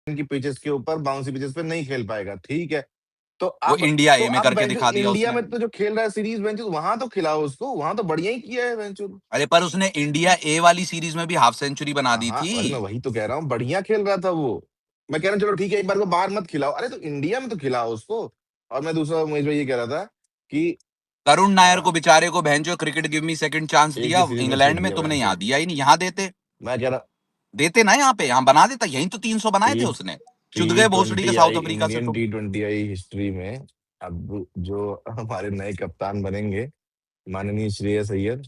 की पिचेस के ऊपर बाउंसी पिचेस पे नहीं खेल पाएगा, ठीक है। तो वो अब इंडिया तो ए में अब करके बेंचो दिखा दिया इंडिया उसने। में तो जो खेल रहा है सीरीज बेंचो वहां तो खिलाओ उसको, वहां तो बढ़िया ही किया है बेंचो। अरे पर उसने इंडिया ए वाली सीरीज में भी हाफ सेंचुरी बना दी हाँ थी। अरे मैं वही तो कह रहा हूँ, बढ़िया खेल रहा था वो। मैं कह रहा हूँ चलो ठीक है, एक बार को बाहर मत खिलाओ, अरे तो इंडिया में तो खिलाओ उसको। और मैं दूसरा उमेश भाई ये कह रहा था कि करुण नायर को बेचारे को भैंचो cricket give me second chance एक दिया ही सीरीज में इंग्लैंड फेंक में, दिया तुमने बेंचो। यहाँ दिया ही नहीं। यहाँ देते, मैं कह रहा देते ना, यहाँ बना देता, यहीं तो 300 बनाए थे टी उसने। चुद टी गए भोसड़ी के ट्वेंटी साउथ आई अफ्रीका से इंडियन तुम। T20 हिस्ट्री में अब जो हमारे नए कप्तान बनेंगे, माननीय श्रेयस अय्यर,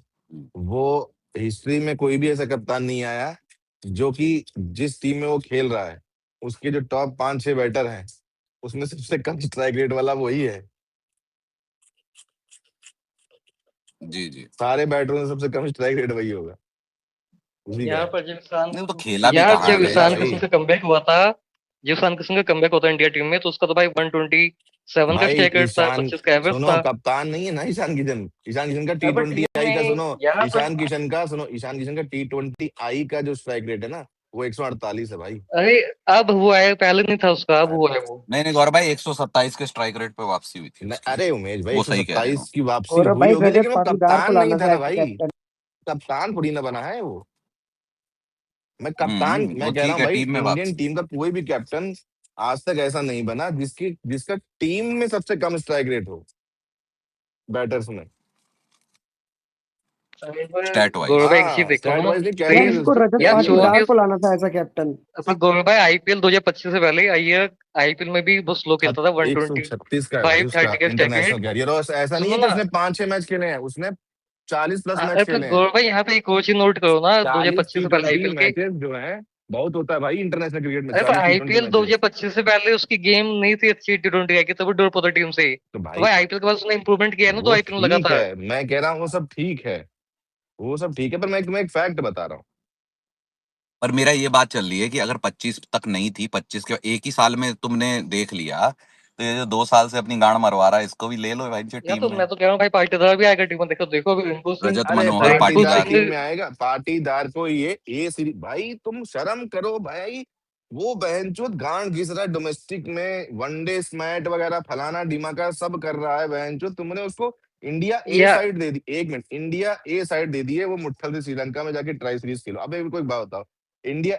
वो हिस्ट्री में कोई भी ऐसा कप्तान नहीं आया जो कि जिस टीम में वो खेल रहा है उसके जो टॉप 5-6 बैटर हैं उसमें सबसे कम स्ट्राइक रेट वाला वही है। जी जी। सारे बैटरों में सबसे कम स्ट्राइक रेट वही होगा, उसी का यहाँ है। पर जब ईशान नहीं वो तो खेला भी यार कहाँ जब है अरे ईशान बेचारा। किशन भाई का कमबैक हुआ था, जब ईशान किशन का कमबैक होता है इंडिया टीम में, तो उसका तो भाई 127 का भाई स्ट्राइक रेट था, ईशान 25 का एवरेज सुनो, था। कप्तान नहीं है ना ईशान किशन का यहाँ पर T20I का सुनो। यहाँ पर ईशान किशन का T20I का जो स्ट्राइक रेट है ना वो 148 है भाई। अरे अब हुआ है, पहले नहीं था उसका, अब हुआ है वो। नहीं नहीं गौरव भाई, 127 के स्ट्राइक रेट पे वापसी हुई थी उसकी। अरे उमेश भाई वो सही कह रहे हो। 127 की वापसी गौरव हुई भाई होगी, रजत लेकिन वो पाटीदार को कप्तान नहीं लाना था था ना एज भाई। कैप्टन। कप्तान थोड़ी ना बना है वो। मैं वो कह रहा ठीक हूँ है, भाई टीम में इंडियन वापसी। टीम का कोई भी कैप्टन आज तक ऐसा नहीं बना जिसका टीम में सबसे कम स्ट्राइक रेट हो बैटर्स में। Stat wise. गौरव भाई एक चीज हाँ देखो स्टैट ना, वाइज नहीं, यार कैरियर इसको रजत यार पाटीदार 24, को लाना था एज अ कैप्टन। गौरव भाई आईपीएल 2025 से पहले आईपीएल में भी बहुत स्लो खेलता था, 136 का है भाई 125 उसका 30 का स्ट्राइक इंटरनेशनल रेट। कैरियर, और ऐसा नहीं सुनो है कि ना, उसने 5-6 मैच खेले हैं, उसने 40+ मैच अरे खेले हैं। गौरव भाई यहाँ पे एक और चीज नोट करो ना, 40 2025 टी से पहले ट्वेंटी आईपीएल के। मैचेस जो है बहुत होता है भाई इंटरनेशनल क्रिकेट में, अरे तो 40 T20 आईपीएल मैचेस। 2025 से पहले उसकी गेम नहीं थी अच्छी, T20 आई की तभी ड्रॉप होता टीम से। तो तो भाई भाई आईपीएल के बाद उसने इंप्रूवमेंट किया है ना, तो वो आईपीएल में लगा ठीक था। है, मैं कह रहा हूँ वो सब ठीक है, वो सब ठीक है, पर मैं तुम्हें एक फैक्ट बता रहा हूँ। पर मेरा ये बात चल रही है कि अगर 25 तक नहीं थी, 25 के एक ही साल में तुमने देख लिया, तो ये जो 2 साल से अपनी गांड मरवा रहा है इसको भी ले लो भाई जो या टीम तो में। मैं तो कह रहा हूँ भाई पाटीदार भी आएगा टीम में, देखो देखो अभी रिंकू सिंह, रजत अरे मनोहर रिंकू पाटीदार पाटीदार। सिंह। टीम में आएगा, पाटीदार को ये सीरीज भाई तुम शर्म करो भाई। वो बहनचोद गांड घिस रहा है डोमेस्टिक में, वनडे स्मैट वगैरह फलाना डिमाका सब कर रहा है बहनचोद, तुमने उसको इंडिया ए या साइड दे दी, एक मिनट, इंडिया ए साइड दे दी है, वो मुट्ठल से श्रीलंका में जाके ट्राई सीरीज खेलो। अबे कोई बात बताओ, इंडिया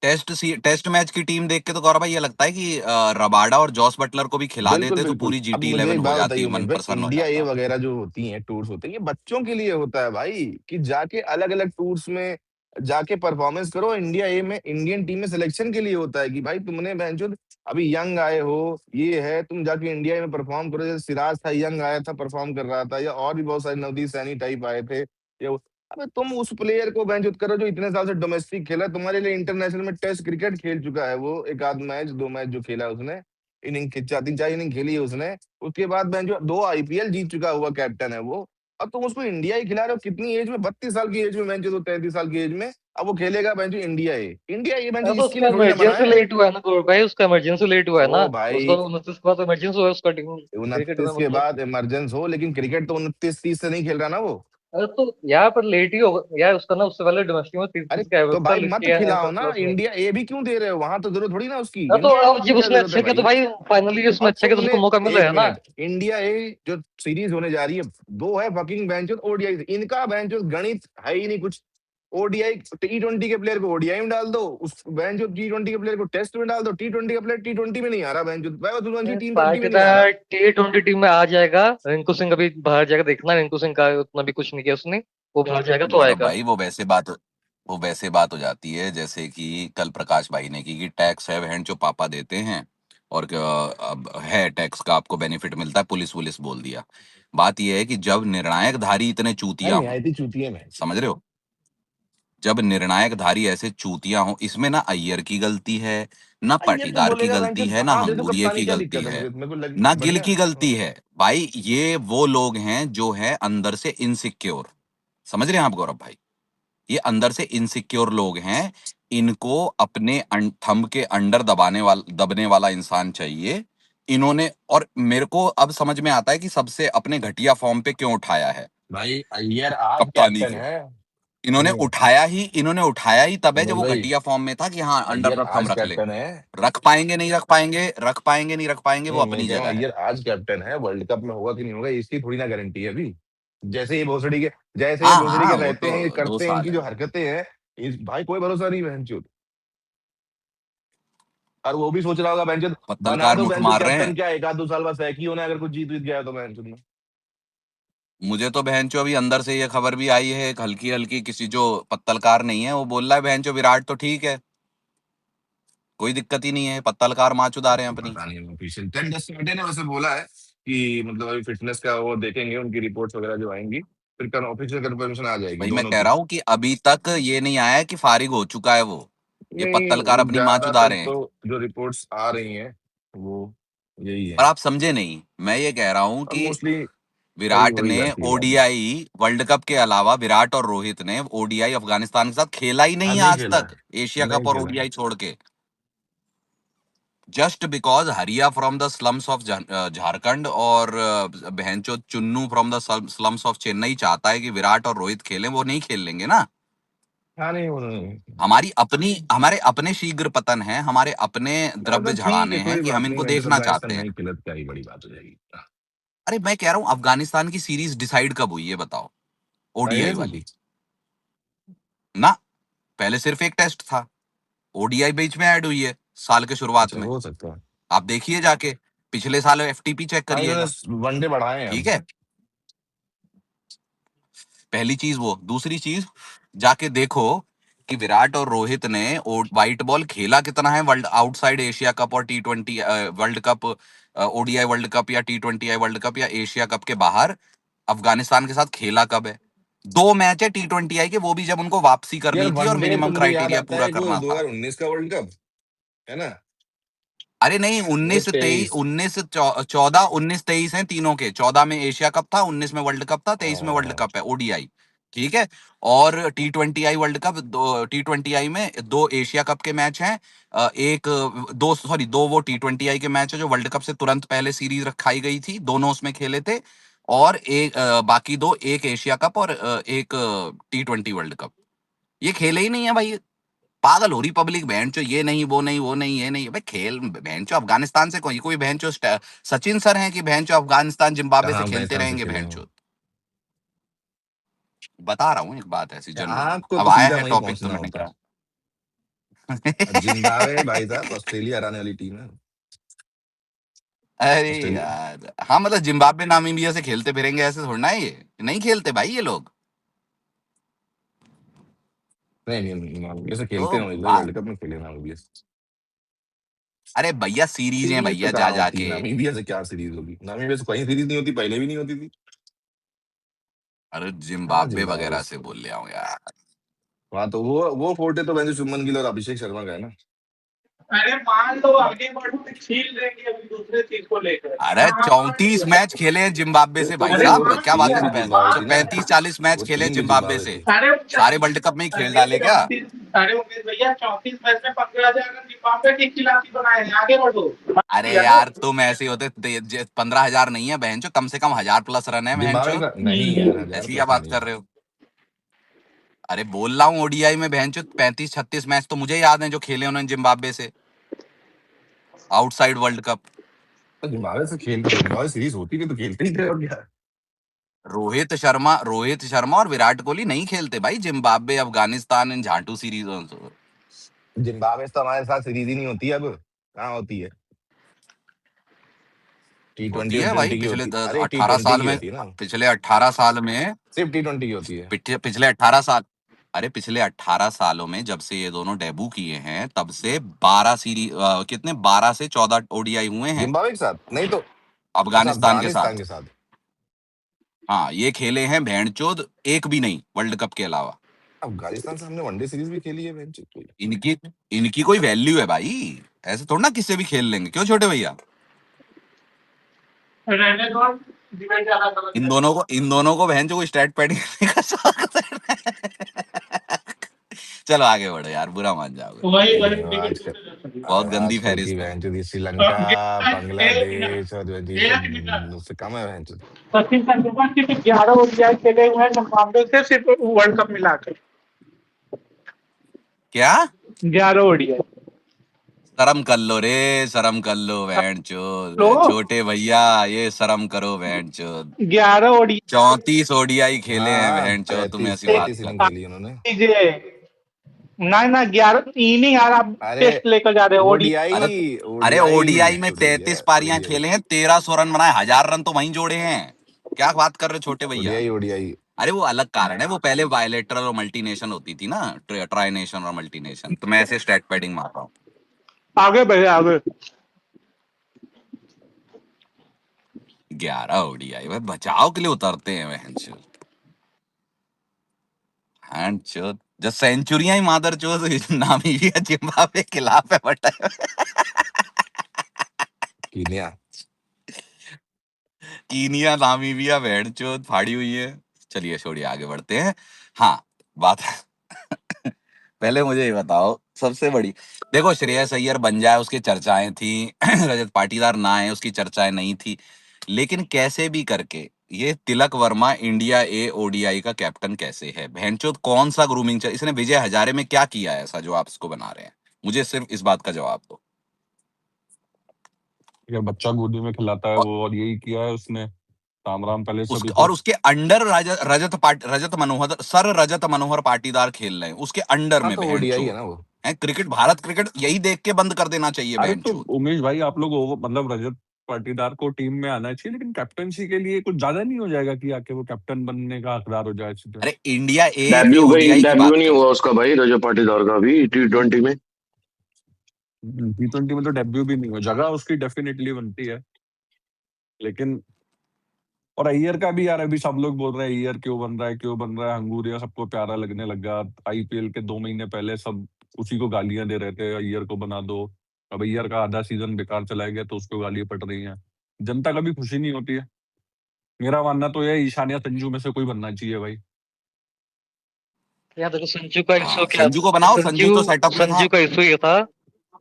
टेस्ट मैच की टीम देख के तो गौरव भाई ये लगता है कि रबाडा और जॉस बटलर को भी खिला बिल्कुल देते तो बिल्कुल। पूरी अब जीटी मुझे 11 एक हो बात जाती, बताइए उमेश मन भाई, प्रसन्न हो इंडिया ए जाता। वगैरह जो होती हैं टूर्स होते हैं, ये बच्चों के लिए होता है भाई, कि जाके अलग अलग टूर्स में जाके परफॉर्मेंस करो। इंडिया ए में इंडियन टीम में सिलेक्शन के लिए होता है कि भाई तुमने बहनचोद अभी यंग आए हो, ये है तुम जाके इंडिया ए में परफॉर्म करो। जैसे सिराज था, यंग आया था, परफॉर्म कर रहा था, या और भी बहुत सारे नवदीप सैनी टाइप आए थे, या अबे तुम उस प्लेयर को बहनचोद करो जो इतने साल से डोमेस्टिक खेला, तुम्हारे लिए इंटरनेशनल में टेस्ट क्रिकेट खेल चुका है वो, एक आध मैच 2 मैच जो खेला है उसने, इनिंग 3-4 इनिंग खेली है उसने, उसके बाद मैं जो 2 IPL जीत चुका हुआ कैप्टन है वो। अब तुम उसको इंडिया ही खिला रहे हो, कितनी एज में, 32 साल की एज में, मैं जो 33 साल की एज में, अब वो खेलेगा मैं जो इंडिया ए मैं जो अब तो इसके उसका लिए थोड़ी ना बना इमरजेंसी है। लेट हुआ है ना गौरव भाई, उसका इमरजेंसी लेट हुआ है ना। ओ उसका भाई 29 के बाद इमरजेंसी हुआ है उसका टीम क्रिकेट में, 29 के मतलब। बाद इमरजेंस हो, लेकिन क्रिकेट तो 29-30 से नहीं खेल रहा ना वो। अरे तो यहाँ पर लेट ही होगा यार, उसका ना उससे पहले डोमेस्टिक में 30 अरे 30 का तो एवरेज था, भाई लिस्ट मत किया है खिलाओ एम ना, प्लस में। इंडिया ए भी क्यों दे रहे हो, वहां तो जरूरत थोड़ी ना उसकी, हाँ तो इंडिया ए में अब उसकी जब क्या उसने जरूरत है अच्छा किया तो भाई। भाई फाइनली उसने और अच्छा किया तो तुमने उसको मौका मिल रहा एक है ना। मिनट, इंडिया ए जो सीरीज होने जा रही है, दो है फकिंग बेंचो ओडीआई, इनका बेंचो गणित है ही नहीं कुछ। ओडीआई T20 के प्लेयर को ओडीआई में डाल दो, उस बेंचो T20 के प्लेयर को टेस्ट में डाल दो, T20 का प्लेयर T20 में नहीं आ रहा बेंचो, सूर्यवंशी T20 में नहीं आ रहा। पाकिस्तान T20 टीम में आ जाएगा, रिंकू सिंह अभी बाहर जाएगा, देखना रिंकू सिंह का उतना भी कुछ नहीं किया उसने, वो बाहर जाएगा तो गौरव आएगा। भाई वो वैसे बात हो जाती है जैसे कि कल प्रकाश भाई ने की कि टैक्स है वहन जो पापा देते हैं, और अब है टैक्स का आपको बेनिफिट मिलता है, पुलिस वुलिस बोल दिया। बात यह है कि जब निर्णायक धारी इतने है चूतिया हों, निहायती चूतिए में। समझ रहे हो, जब निर्णायक धारी ऐसे चूतिया हों, इसमें ना अय्यर की गलती है, ना अय्यर क्या पाटीदार की बोलेगा बेंचो, गलती है, ना हाँ दे दो हंगूरिये कप्तानी, की क्या गलती दिक्कत है, है, मुझे मेरे को लग ना गिल बढ़िया। की गलती है। भाई ये वो लोग हैं जो है अंदर से इनसिक्योर, समझ रहे हैं आप गौरव भाई, ये अंदर से इनसिक्योर लोग हैं। इनको अपने थंब के अंडर दबने वाला इंसान चाहिए। इन्होंने, और मेरे को अब समझ में आता है कि सबसे अपने घटिया फॉर्म पे क्यों उठाया है भाई अय्यर आज कप्तानी कैप्टन के। है, इन्होंने नहीं उठाया ही तब है जब मनोज वो भाई, घटिया फॉर्म में था कि हाँ अंडर अय्यर थंब आज रख ले। कैप्टन है। रख पाएंगे नहीं रख पाएंगे वो नहीं, मैं अपनी कह रहा हूँ जगह है। अय्यर आज कैप्टन है, वर्ल्ड कप में होगा कि नहीं होगा इसकी थोड़ी ना गारंटी है अभी। जैसे ये भोसड़ी के हाँ हाँ वो रहते हैं, ये तो 2 करते हैं, साल इनकी है। जो हरकतें हैं, इस भाई कोई भरोसा नहीं बहनचोद। और वो भी सोच रहा होगा बहनचोद, बना पत्तलकार दो मुठ बहनचोद मार रहे कैप्टन, हैं। क्या एक आध 2 साल बाद सैक ही होना है अगर कुछ जीत वीत गया तो बहनचोद में। मुझे तो बहनचो अभी अंदर से ये खबर भी आई है, एक हल्की हल्की, किसी जो पत्तलकार नहीं है वो बोल रहा है बहनचो विराट तो ठीक है, कोई दिक्कत ही नहीं है, पत्तलकार माँ चुदा रहे हैं अपनी। पता नहीं, ऑफिशियल 10-10 ने वैसे बोला है कि मतलब अभी फिटनेस का वो देखेंगे, उनकी रिपोर्ट्स वगैरह जो आएंगी, फिर ऑफिशियल कंफर्मेशन आ जाएगी भाई मैं दोनों कह की। रहा हूँ कि अभी तक ये नहीं आया है कि फारिग हो चुका है वो। ये पत्तलकार नहीं, अपनी माँ चुदा ज्यादातर रहे हैं। तो जो रिपोर्ट्स आ रही हैं वो यही पर है। आप समझे नहीं, मैं ये कह रहा हूँ और कि मोस्टली वही विराट वही ने बैठती है बात। ओडीआई वर्ल्ड कप के अलावा, विराट और रोहित ने ओडीआई अफगानिस्तान के साथ खेला ही हाँ, नहीं है नहीं आज खेला तक, है, एशिया नहीं कप और खेला है। ओडीआई छोड़ के। Just because Hariya from the slums of Jharkhand और बहनचो Chunnu from the slums of Chennai चाहता है कि विराट और रोहित खेलें, वो नहीं खेल लेंगे ना। हाँ, नहीं उन्होंने। हमारे अपने शीघ्र पतन है, हमारे अपने द्रव्य मतलब ठीक झड़ाने है, हैं कोई कि बात हम नहीं, इनको मैंने तो देखना अफगानिस्तान चाहते हैं। नहीं खेला तो क्या ही बड़ी बात हो जाएगी। अरे मैं कह रहा हूं अफगानिस्तान की सीरीज डिसाइड कब हुई है बताओ, पहले ओडीआई से वाली थी। ना। पहले सिर्फ एक टेस्ट था, ओडीआई बीच में ऐड हुई है साल के शुरुआत अच्छा, में। हो सकता है। आप देखिए जाके, पिछले साल एफटीपी चेक हाँ, करिएगा। इन्होंने वनडे बढ़ाए हैं ठीक अब। है, पहली चीज वो। दूसरी चीज, जाके देखो कि विराट और रोहित ने व्हाइट बॉल खेला कितना है वर्ल्ड आउटसाइड एशिया कप और T20 world cup, ODI world cup या T20 वर्ल्ड कप या एशिया कप के बाहर अफगानिस्तान के साथ खेला कब है। 2 मैच है T20 के, वो भी जब उनको वापसी यार करनी थी और वनडे तो मिनिमम मुझे याद क्राइटेरिया आता पूरा है कि वो करना था। 2019 का वर्ल्ड कप है ना। अरे नहीं, नहीं, 19 23 23। 19 14 19 23 हैं तीनों के। 14 में एशिया कप था, 19 में वर्ल्ड कप था, 23 में वर्ल्ड कप है ओडीआई। ठीक है। और T20 वर्ल्ड कप, दो T20 में 2 एशिया कप के मैच हैं। एक दो सॉरी 2 वो T20 के मैच है जो वर्ल्ड कप से तुरंत पहले सीरीज रखाई गई थी, दोनों उसमें खेले थे। और एक बाकी 2, एक एशिया कप और एक T20 वर्ल्ड कप, ये खेले ही नहीं है भाई। पागल हो रही पब्लिक, बहनचो ये नहीं वो नहीं वो नहीं ये नहीं, भाई खेल बहनचो अफगानिस्तान से कोई कोई बहनचो सचिन सर हैं कि बहनचो अफगानिस्तान जिम्बाब्वे से कहाँ खेलते अफगानिस्तान से रहेंगे खेले हैं। बहनचो। बता रहा हूँ एक बात ऐसी जनरल, आपको अब तो आया सीधा है वहीं टॉपिक तो पहुंचना मैंने होता है। कहा। जिम्बाब्वे भाई साहब ऑस्ट्रेलिया हराने वाली टीम है। अरे ऑस्ट्रेलिया। यार हाँ, मतलब जिम्बाब्वे नामीबिया से खेलते फिरेंगे ऐसे थोड़ा ना है, ये नहीं खेलते भाई ये लोग। नहीं, नहीं, नामीबिया से तो खेलते हैं भाई, बात, वर्ल्ड कप में खेले नामीबिया से। अरे भैया सीरीज है सीरीज तो भैया, जा कहाँ होती है जाके। नामीबिया से, क्या सीरीज होगी, नामीबिया से कहीं सीरीज नहीं होती, पहले भी नहीं होती थी। अरे हाँ, जिम्बाब्वे जिम्बाब्वे वगैरह से से। बोल ले आओ यार। हाँ, तो वो फोर्टे तो वैसे शुभमन गिल और अभिषेक शर्मा का है ना। अरे मान लो आगे बढ़ो तो छीन लेंगे अभी दूसरे चीज को लेकर। अरे 34 मैच खेले हैं जिम्बाब्वे से भाई तो अरे वो साहब, तो क्या बात मान कर टीम लो रहे भी हैं, जिम्बाब्वे मान थी ना। 35-40 मैच वो खेले हैं टीम भी जिम्बाब्वे जिम्बाब्वे से। थी। अरे सारे वर्ल्ड कप में ही खेल डाले क्या। 34 भैया 34 मैच में 15,000 जिम्बाब्वे के खिलाफ ही बनाए हैं। आगे बढ़ो। अरे यार तुम ऐसे ही होते 15,000 नहीं है बहनचो, कम से कम 1000+ रन है जिम्बाब्वे बहनचो। का नहीं यार, 1000 ऐसी क्या प्लस बात नहीं कर है। रहे हो। अरे बोल रहा हूँ ओडीआई में बहनचो 35-36 मैच तो मुझे याद है जो खेले उन्होंने जिम्बाब्वे से आउटसाइड वर्ल्ड कप। तो जिम्बाब्वे से खेलते थे, जिम्बाब्वे सीरीज होती थी तो खेलते ही थे और क्या। रोहित शर्मा और विराट कोहली नहीं खेलते भाई जिम्बाब्वे अफगानिस्तान इन झांटू सीरीजों से। जिम्बाब्वे से तो हमारे साथ सीरीज ही नहीं होती अब, कहाँ होती है। T20 होती और है भाई, T20 की पिछले होती, अरे 18 T20 साल की में। होती है ना। पिछले 18 साल में सिर्फ T20 की होती है। पिछले 18 साल, अरे पिछले 18 सालों में जब से ये दोनों डेब्यू किए हैं तब से 12 सीरीज, कितने 12 से 14 ओडीआई हुए हैं जिम्बाब्वे के साथ नहीं तो। अच्छा, अफगानिस्तान के अफगानिस्तान साथ। के साथ। हाँ ये खेले हैं भेड़चोद, एक भी नहीं वर्ल्ड कप के अलावा। अफगानिस्तान से हमने वनडे सीरीज भी खेली है बेंच कोई। इनकी इनकी कोई वैल्यू है भाई, ऐसे थोड़ा ना किससे भी खेल लेंगे, क्यों छोटे भैया। रहने दो, डिबेट ज्यादा गलत है। इन दोनों को बहन को स्टैट पैडिंग करने का शौक है। चलो आगे बढ़ो यार, बुरा मान जाओगे। वही नहीं, वही डिबेट आजकल दूसरे जगह चली। बहुत गंदी आजकल की फहरिस्त है। बहन जो श्रीलंका, एक मिनट बांग्लादेश और जो ये एक मिनट सब उससे कम है बहन। सचिन तेंदुलकर सिर्फ 11 ओडीआई खेले हुए हैं जिम्बाब्वे से, सिर्फ वर्ल्ड कप मिलाकर। क्या 11 ओडीआई। शर्म कर लो रे, शर्म कर लो बहन चोद, लो छोटे भैया ये शर्म करो बहन चोद। 11 ओडीआई 34 ओडीआई खेले हैं हाँ बहन चोद, तुम्हें 35 ऐसी बात 35 कर। इनिंग खेली उन्होंने। कीजिए ना ना 11 इनिंग यार, आप अरे टेस्ट लेकर जा रहे हो ओडी। अरे ओडीआई अरे ओडीआई ओडीआई में छोड़ भैया 33 पारियां ओडीआई खेले हैं, 1300 रन बनाए, 1000 रन तो वहीं जोड़े हैं। क्या बात कर रहे हो छोटे भैया? ओडीआई ओडीआई अरे वो अलग कारण है, वो पहले बायलेटरल और मल्टीनेशन होती थी ना, ट्राई नेशन और मल्टीनेशन, तो मैं ऐसे स्टैट पैडिंग मार रहा हूँ। आगे बढ़े आगे। 11 ओडीआई भाई बचाव के लिए उतरते हैं बहन चोद, हैंड चोद जब सेंचुरियां ही मादर चोद नामीबिया जिम्बाब्वे के खिलाफ है बट कीनिया। कीनिया नामीबिया बहन चोद फाड़ी हुई है। चलिए छोड़िए आगे बढ़ते हैं। हाँ बात पहले मुझे ये बताओ सबसे बड़ी, देखो श्रेयस अय्यर बन जाए उसकी चर्चाएं थी रजत पाटीदार ना आए उसकी चर्चाएं नहीं थी, लेकिन कैसे भी करके ये तिलक वर्मा इंडिया ए ओडीआई का कैप्टन कैसे है? भैंचोद कौन सा ग्रूमिंग इसने विजय हजारे में क्या किया है ऐसा जो आप इसको बना रहे हैं? मुझे सिर्फ इस बात का जवाब दो। या बच्चा गोदी में खिलाता है और वो, और यही किया है उसने राम राम पहले से भी और तो। उसके अंडर रजत मनोहर पाटीदार खेल रहे हैं उसके अंडर हाँ में तो ओडीआई है भैंचोद ना वो। है। क्रिकेट, भारत क्रिकेट यही देख के बंद कर देना चाहिए अरे तो भैंचोद। उमेश भाई आप लोग मतलब रजत पाटीदार को टीम में आना चाहिए, लेकिन कैप्टनसी के लिए कुछ ज्यादा नहीं हो जाएगा कि आके वो कैप्टन बनने का हकदार हो जाए सीधे। अरे इंडिया ए की डेब्यू भाई, ओडीआई की डेब्यू बात नहीं कर रहे हुआ हैं। उसका भाई, रजत पाटीदार का भी T20 में। T20 में तो डेब्यू भी नहीं हुआ, जगह उसकी डेफिनेटली बनती है लेकिन। और अय्यर का भी यार, अभी सब लोग बोल रहे हैं अय्यर क्यों बन रहा है, क्यों बन रहा है, हंगूरिया सबको प्यारा लगने लगा। आईपीएल के 2 महीने पहले सब उसी को गालियां दे रहे थे, अय्यर को बना दो। अब अय्यर का आधा सीजन बेकार चला गया तो उसको गालियां पड़ रही हैं। जनता कभी खुशी नहीं होती है। मेरा मानना तो यह ईशान या संजू में से कोई बनना चाहिए भाई। यार देखो संजू का इशू हाँ क्या, संजू को बनाओ, संजू तो सेटअप में था। संजू का इशू ये था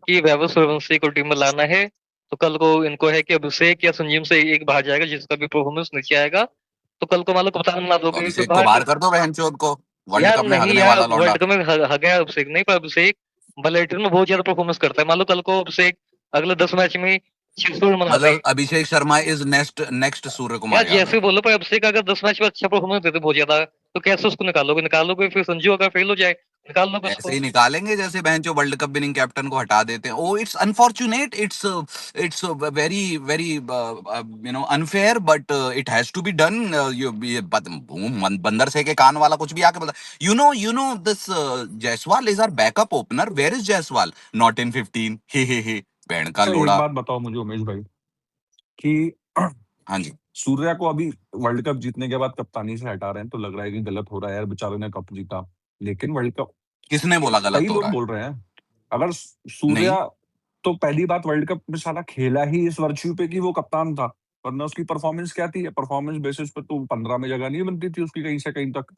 कि वैभव सूर्यवंशी को टीम में लाना है, तो कल को इनको है कि अभिषेक या संजीव से एक बाहर जाएगा, जिसका भी परफॉर्मेंस नीचे आएगा तो कल को मान लो कप्तान बना तो दोगे तो अभिषेक को बाहर बाहर कर दो बहनचोद को, वर्ल्ड यार कप में नहीं हगने यार, वाला लौंडा। वर्ल्ड कप में गया अभिषेक नहीं, पर अभिषेक बलेटिन में बहुत ज्यादा परफॉर्मेंस करता है। मान लो कल को अभिषेक अगले 10 मैच में 600 रन बना दे, मतलब Abhishek Sharma is next next सूर्य यार कुमार जैसे यादव। बोलो, पर अभिषेक अगर 10 मैच में अच्छा परफॉर्मेंस देते बहुत ज्यादा, तो कैसे उसको निकालोगे? निकालोगे फिर संजू अगर फेल हो जाए, निकाल लोगे ऐसे उसको। ही निकालेंगे जैसे बहनचो वर्ल्ड कप विनिंग कैप्टन को हटा देते हैं। Oh it's unfortunate, it's very very unfair, but it has to be done. ये बंदर से के कान वाला कुछ भी आके बोला, you know this Jaiswal is our backup opener, where is Jaiswal, not in 15, hey बहन का अच्छा एक लोड़ा। बात बताओ मुझे उमेश भाई कि हाँ जी। सूर्या को अभी वर्ल्ड कप जीतने के बाद कप्तानी से हटा रहे हैं तो लग रहा है कि गलत हो रहा है यार, बेचारे ने कप जीता। लेकिन वर्ल्ड कप किसने बोला कई गलत हो लोग रहा है? बोल रहे हैं, अगर नहीं, सूर्या तो पहली बात वर्ल्ड कप में साला खेला ही इस वर्च्यू पे कि वो कप्तान था, वरना उसकी परफॉर्मेंस क्या थी? परफॉर्मेंस बेसिस पे तो 15 में जगह नहीं बनती थी उसकी कहीं से कहीं तक।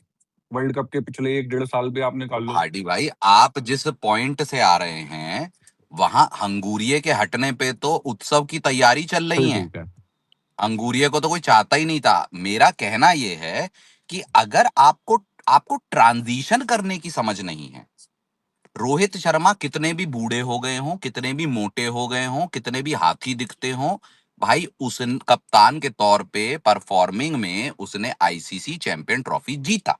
वर्ल्ड कप के पिछले 1 1.5 साल भी आप निकाल लो। हार्डी भाई आप जिस पॉइंट से आ रहे हैं वहां हंगूरिये के हटने पे तो उत्सव की तैयारी चल रही फिर है। ठीक है। अंगूरिया को तो कोई चाहता ही नहीं था। मेरा कहना यह है कि अगर आपको आपको ट्रांजिशन करने की समझ नहीं है, रोहित शर्मा कितने भी बूढ़े हो गए हों, कितने भी मोटे हो गए हों, कितने भी हाथी दिखते हों, भाई उस कप्तान के तौर पे परफॉर्मिंग में उसने आईसीसी चैंपियन ट्रॉफी जीता।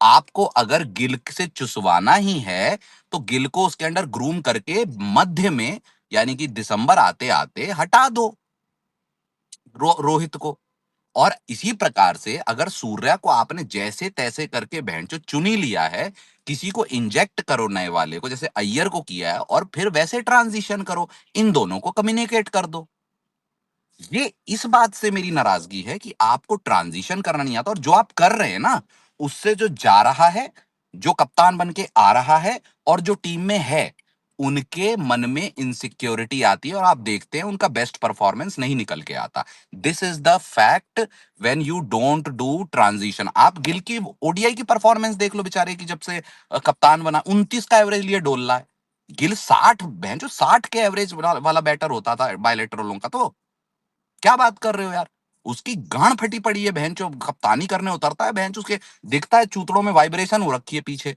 आपको अगर गिल से चुसवाना ही है तो गिल को उसके अंडर ग्रूम करके मध्य में यानी कि दिसंबर आते आते हटा दो रोहित को। और इसी प्रकार से अगर सूर्या को आपने जैसे तैसे करके भैंचो चुन ही लिया है, किसी को इंजेक्ट करो नए वाले को, जैसे अय्यर को किया है, और फिर वैसे ट्रांजिशन करो, इन दोनों को कम्युनिकेट कर दो। ये इस बात से मेरी नाराजगी है कि आपको ट्रांजिशन करना नहीं आता, और जो आप कर रहे हैं ना उससे जो जा रहा है, जो कप्तान बन के आ रहा है और जो टीम में है, उनके मन में इनसिक्योरिटी आती है और आप देखते हैं उनका बेस्ट परफॉर्मेंस नहीं निकल के आता। This is the fact when you don't do transition. आप गिल की ओडीआई की परफॉर्मेंस देख लो बेचारे की, जब से कप्तान बना 29 का एवरेज लिए डोल रहा है। गिल 60 जो 60 के एवरेज वाला बैटर होता था बायलेटरलों का, तो क्या बात कर रहे हो यार? उसकी गांड फटी पड़ी है बहन, जो कप्तानी करने उतरता है बहन, उसके दिखता है चूतड़ों में वाइब्रेशन हो रखी है पीछे।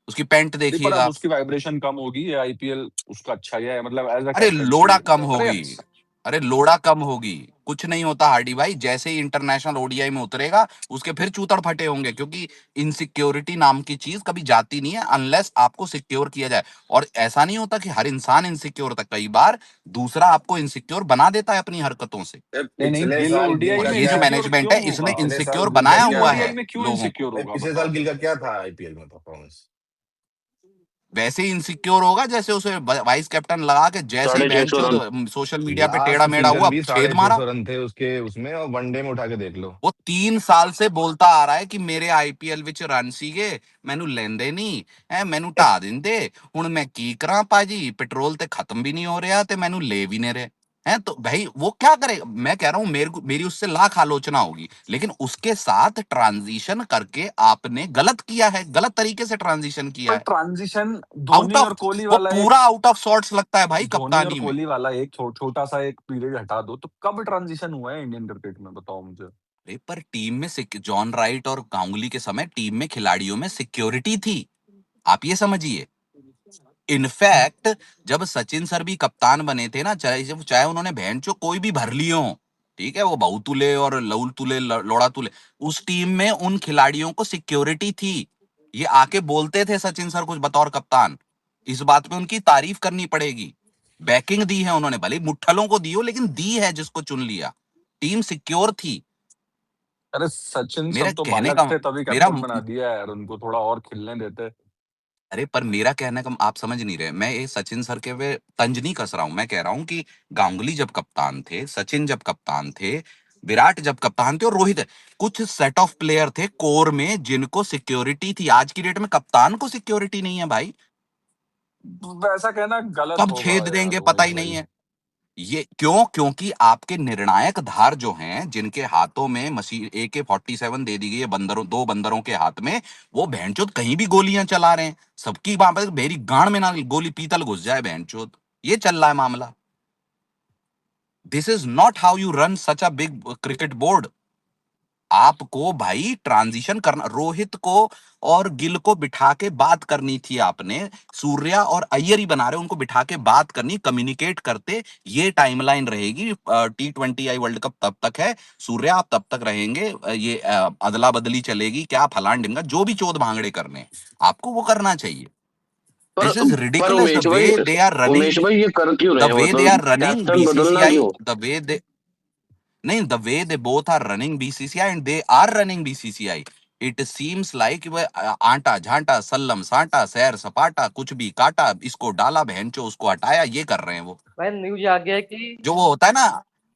उसकी पैंट नहीं, पर देखिएगा अब आप। उसकी वाइब्रेशन कम होगी, ये आईपीएल उसका अच्छा ही है, मतलब एज अ अरे कैप्टनसी। लोड़ा कम अरे होगी, अरे लोड़ा कम होगी, कुछ नहीं होता हार्डी भाई। जैसे ही इंटरनेशनल ओडीआई में उतरेगा उसके फिर चूतड़ फटे होंगे, क्योंकि इनसिक्योरिटी नाम की चीज कभी जाती नहीं है अनलेस आपको सिक्योर किया जाए। और ऐसा नहीं होता कि हर इंसान इनसिक्योर होता, कई बार दूसरा आपको इनसिक्योर बना देता है अपनी हरकतों से। नहीं नहीं, पिछले गिल साल गिल ओडीआई और का में ये क्या जो इनसिक्योर मैनेजमेंट क्यों है इसने होगा? पिछले साल इनसिक्योर गिल का बनाया गिल क्या हुआ था? ओडीआई है में क्यों लोगों को। इनसिक्योर नहीं, होगा, पिछले साल बताओ? गिल का क्या था आईपीएल में परफॉर्मेंस? वैसे ही इनसिक्योर होगा जैसे उसे वाइस कैप्टन लगा के जैसे ही 650 रन। सोशल मीडिया पे टेढ़ा लास्ट मेढ़ा सीजन हुआ भी छेद साढ़े छह मारा। सौ रन थे उसके उसमें, और वनडे में उठा के देख लो। वो 3 साल से बोलता आ रहा है कि मेरे आईपीएल विच रन सीगे, मैनू लेंदे नहीं है, मैनू ढा दिंदे, हुण मैं की करा पाजी, पेट्रोल ते खत्म भी नहीं हो रहा ते मैनू ले भी नहीं रहे हैं। तो भाई वो क्या करे, मैं कह रहा हूं मेरी उससे लाख आलोचना होगी, लेकिन उसके साथ ट्रांजिशन करके आपने गलत किया है, गलत तरीके से ट्रांजिशन किया पर है। ट्रांजिशन आउट धोनी और ऑफ कोहली वो वाला एक पूरा आउट ऑफ सॉर्ट्स लगता है भाई धोनी और कप्तानी में। कोहली वाला एक छोटा सा एक पीरियड हटा दो, तो कब ट्रांजिशन हुआ है इंडियन क्रिकेट में, बताओ मुझे? अरे पर टीम में जॉन राइट और गांगुली के समय टीम में खिलाड़ियों में सिक्योरिटी थी, आप ये समझिए। इनफैक्ट जब सचिन सर भी कप्तान बने थे ना, चाहे चाहे उन्होंने भैंचो कोई भी भर लिए हो, ठीक है, वो बहुतुले और लउल तुले लोड़ा तुले, उस टीम में उन खिलाड़ियों को सिक्योरिटी थी। ये आके बोलते थे सचिन सर कुछ बतौर कप्तान, इस बात पे उनकी तारीफ करनी पड़ेगी। बैकिंग दी है उन्होंने, भले ही मुट्ठलों को दी हो, लेकिन दी है जिसको चुन लिया। टीम सिक्योर थी। अरे सचिन मेरा सर तो कहने बालक का थे तभी मेरा कैप्टन बना दिया यार, उनको थोड़ा और खेलने देते। अरे पर मेरा कहने का आप समझ नहीं रहे, मैं ये सचिन सर के वे तंज नहीं कस रहा हूं, मैं कह रहा हूं कि गांगुली जब कप्तान थे, सचिन जब कप्तान थे, विराट जब कप्तान थे, और रोहित, कुछ सेट ऑफ प्लेयर थे कोर में जिनको सिक्योरिटी थी। आज की डेट में कप्तान को सिक्योरिटी नहीं है भाई, वैसा कहना गलत कब होगा छेद यार देंगे पता वरुण ही नहीं भाई। है। ये क्यों? क्योंकि आपके निर्णायक धार जो हैं, जिनके हाथों में मशीन AK-47 दे दी गई है, दो बंदरों के हाथ में, वो भैंचोद कहीं भी गोलियां चला रहे हैं। सबकी वहां पर मेरी गांड में ना गोली पीतल घुस जाए भैंचोद, ये चल रहा है मामला। This is not how you run such a big cricket board. आपको भाई ट्रांजिशन करना, रोहित को और गिल को बिठा के बात करनी थी आपने। सूर्या और अय्यर ही बना रहे, उनको बिठा के बात करनी, कम्युनिकेट करते, ये टाइमलाइन रहेगी। T20I वर्ल्ड कप तब तक है, सूर्या आप तब तक रहेंगे, ये अदला बदली चलेगी, क्या फलान ढिमका जो भी चोद भांगड़े करने हैं, आपको वो करना चाहिए। पर दिस इज पर ridiculous the way they are Umesh running, भाई ये कर क्यों द रहे हैं, वे दे मतलब आर रनिंग कैप्टन बदलना बीसीसीआई, क्यों? द वे दे नहीं, the way they both are running BCCI and they are running BCCI, it seems like वह आटा झांटा सल्लम साटा सैर सपाटा कुछ भी काटा, इसको डाला बहनचो उसको हटाया, ये कर रहे हैं वो। भाई न्यूज आ गया है कि जो वो होता है ना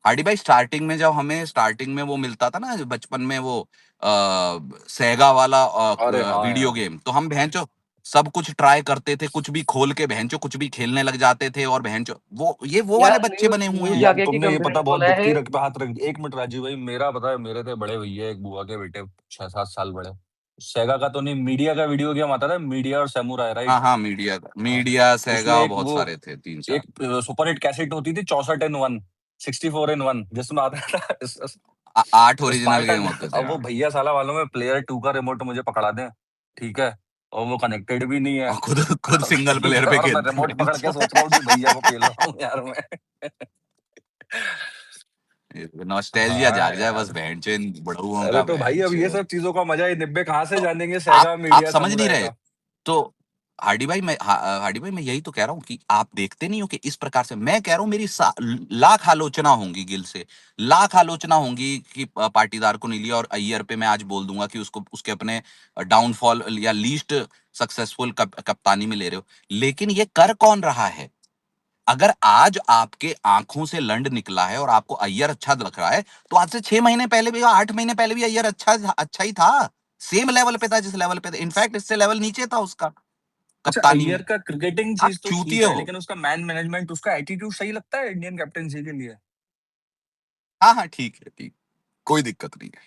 हार्डी भाई, स्टार्टिंग में जब हमें स्टार्टिंग में वो मिलता था ना बचपन में, वो सेगा वाला अरे हाँ वीडियो यार। गेम, तो हम बहनचो सब कुछ ट्राई करते थे, कुछ भी खोल के बहनचो कुछ भी खेलने लग जाते थे, और बहनचो वो वाले यार बच्चे न्यूज बने हुए न्यूज हैं। आ यार गया कि तुमने ये गंभीर पता, ने बहुत बोला दुख है। की रख पे हाथ रख, एक मिनट राजीव भाई, मेरा पता है, मेरे थे बड़े भैया एक बुआ के बेटे, 6-7 साल बड़े, सेगा का तो नहीं, मीडिया का वीडियो गेम आता था, मीडिया और सेमुराई, हाँ राइट? हाँ, हाँ, मीडिया उसमें सेगा एक बहुत वो सारे थे, 3-4। एक सुपर हिट कैसेट होती थी, 64-in-1, 64-in-1, जिसमें आता था 8 ओरिजिनल गेम स्पार्टन। होते थे, अब वो हाँ। भैया साला वालों में प्लेयर 2 का रिमोट मुझे पकड़ा दें, ठीक है, और वो कनेक्टेड भी नहीं है। और खुद खुद सिंगल प्लेयर पे और मैं खेलते रिमोट पकड़ के थे। सोच रहा हूँ कि भैया को पेल रहा हूँ यार मैं। नॉस्टैल्जिया हाँ जाग जाए बस यार। बहनचोद इन बुढ़उओं अरे का, तो भाई अब ये बहनचोद। सब चीजों का मजा, ये निब्बे कहाँ से तो जानेंगे, आप सेगा आप मीडिया समझ नहीं समुराई रहे। का? तो हार्डी भाई मैं यही तो कह रहा हूँ कि आप देखते नहीं हो कि इस प्रकार से, मैं कह रहा हूँ मेरी लाख आलोचना होंगी गिल से, लाख आलोचना होंगी कि पाटीदार को नहीं लिया, और अय्यर पे मैं आज बोल दूंगा कि उसको उसके अपने डाउनफॉल या लीस्ट सक्सेसफुल कप्तानी में ले रहे हो, लेकिन ये कर कौन रहा है? अगर आज आपके आंखों से लंड निकला है और आपको अय्यर अच्छा लग रहा है, तो आज से 6 महीने पहले भी, 8 महीने पहले भी अय्यर अच्छा ही था, सेम लेवल पे था जिस लेवल पे था, इनफैक्ट इससे लेवल नीचे था उसका अच्छा, कप्तानी में। अय्यर का क्रिकेटिंग आप चीज तो ठीक चूतिए है, हो। लेकिन उसका मैन मैनेजमेंट, उसका एटीट्यूड सही लगता है इंडियन कैप्टेंसी के लिए? हाँ हाँ, ठीक है, ठीक, कोई दिक्कत नहीं है,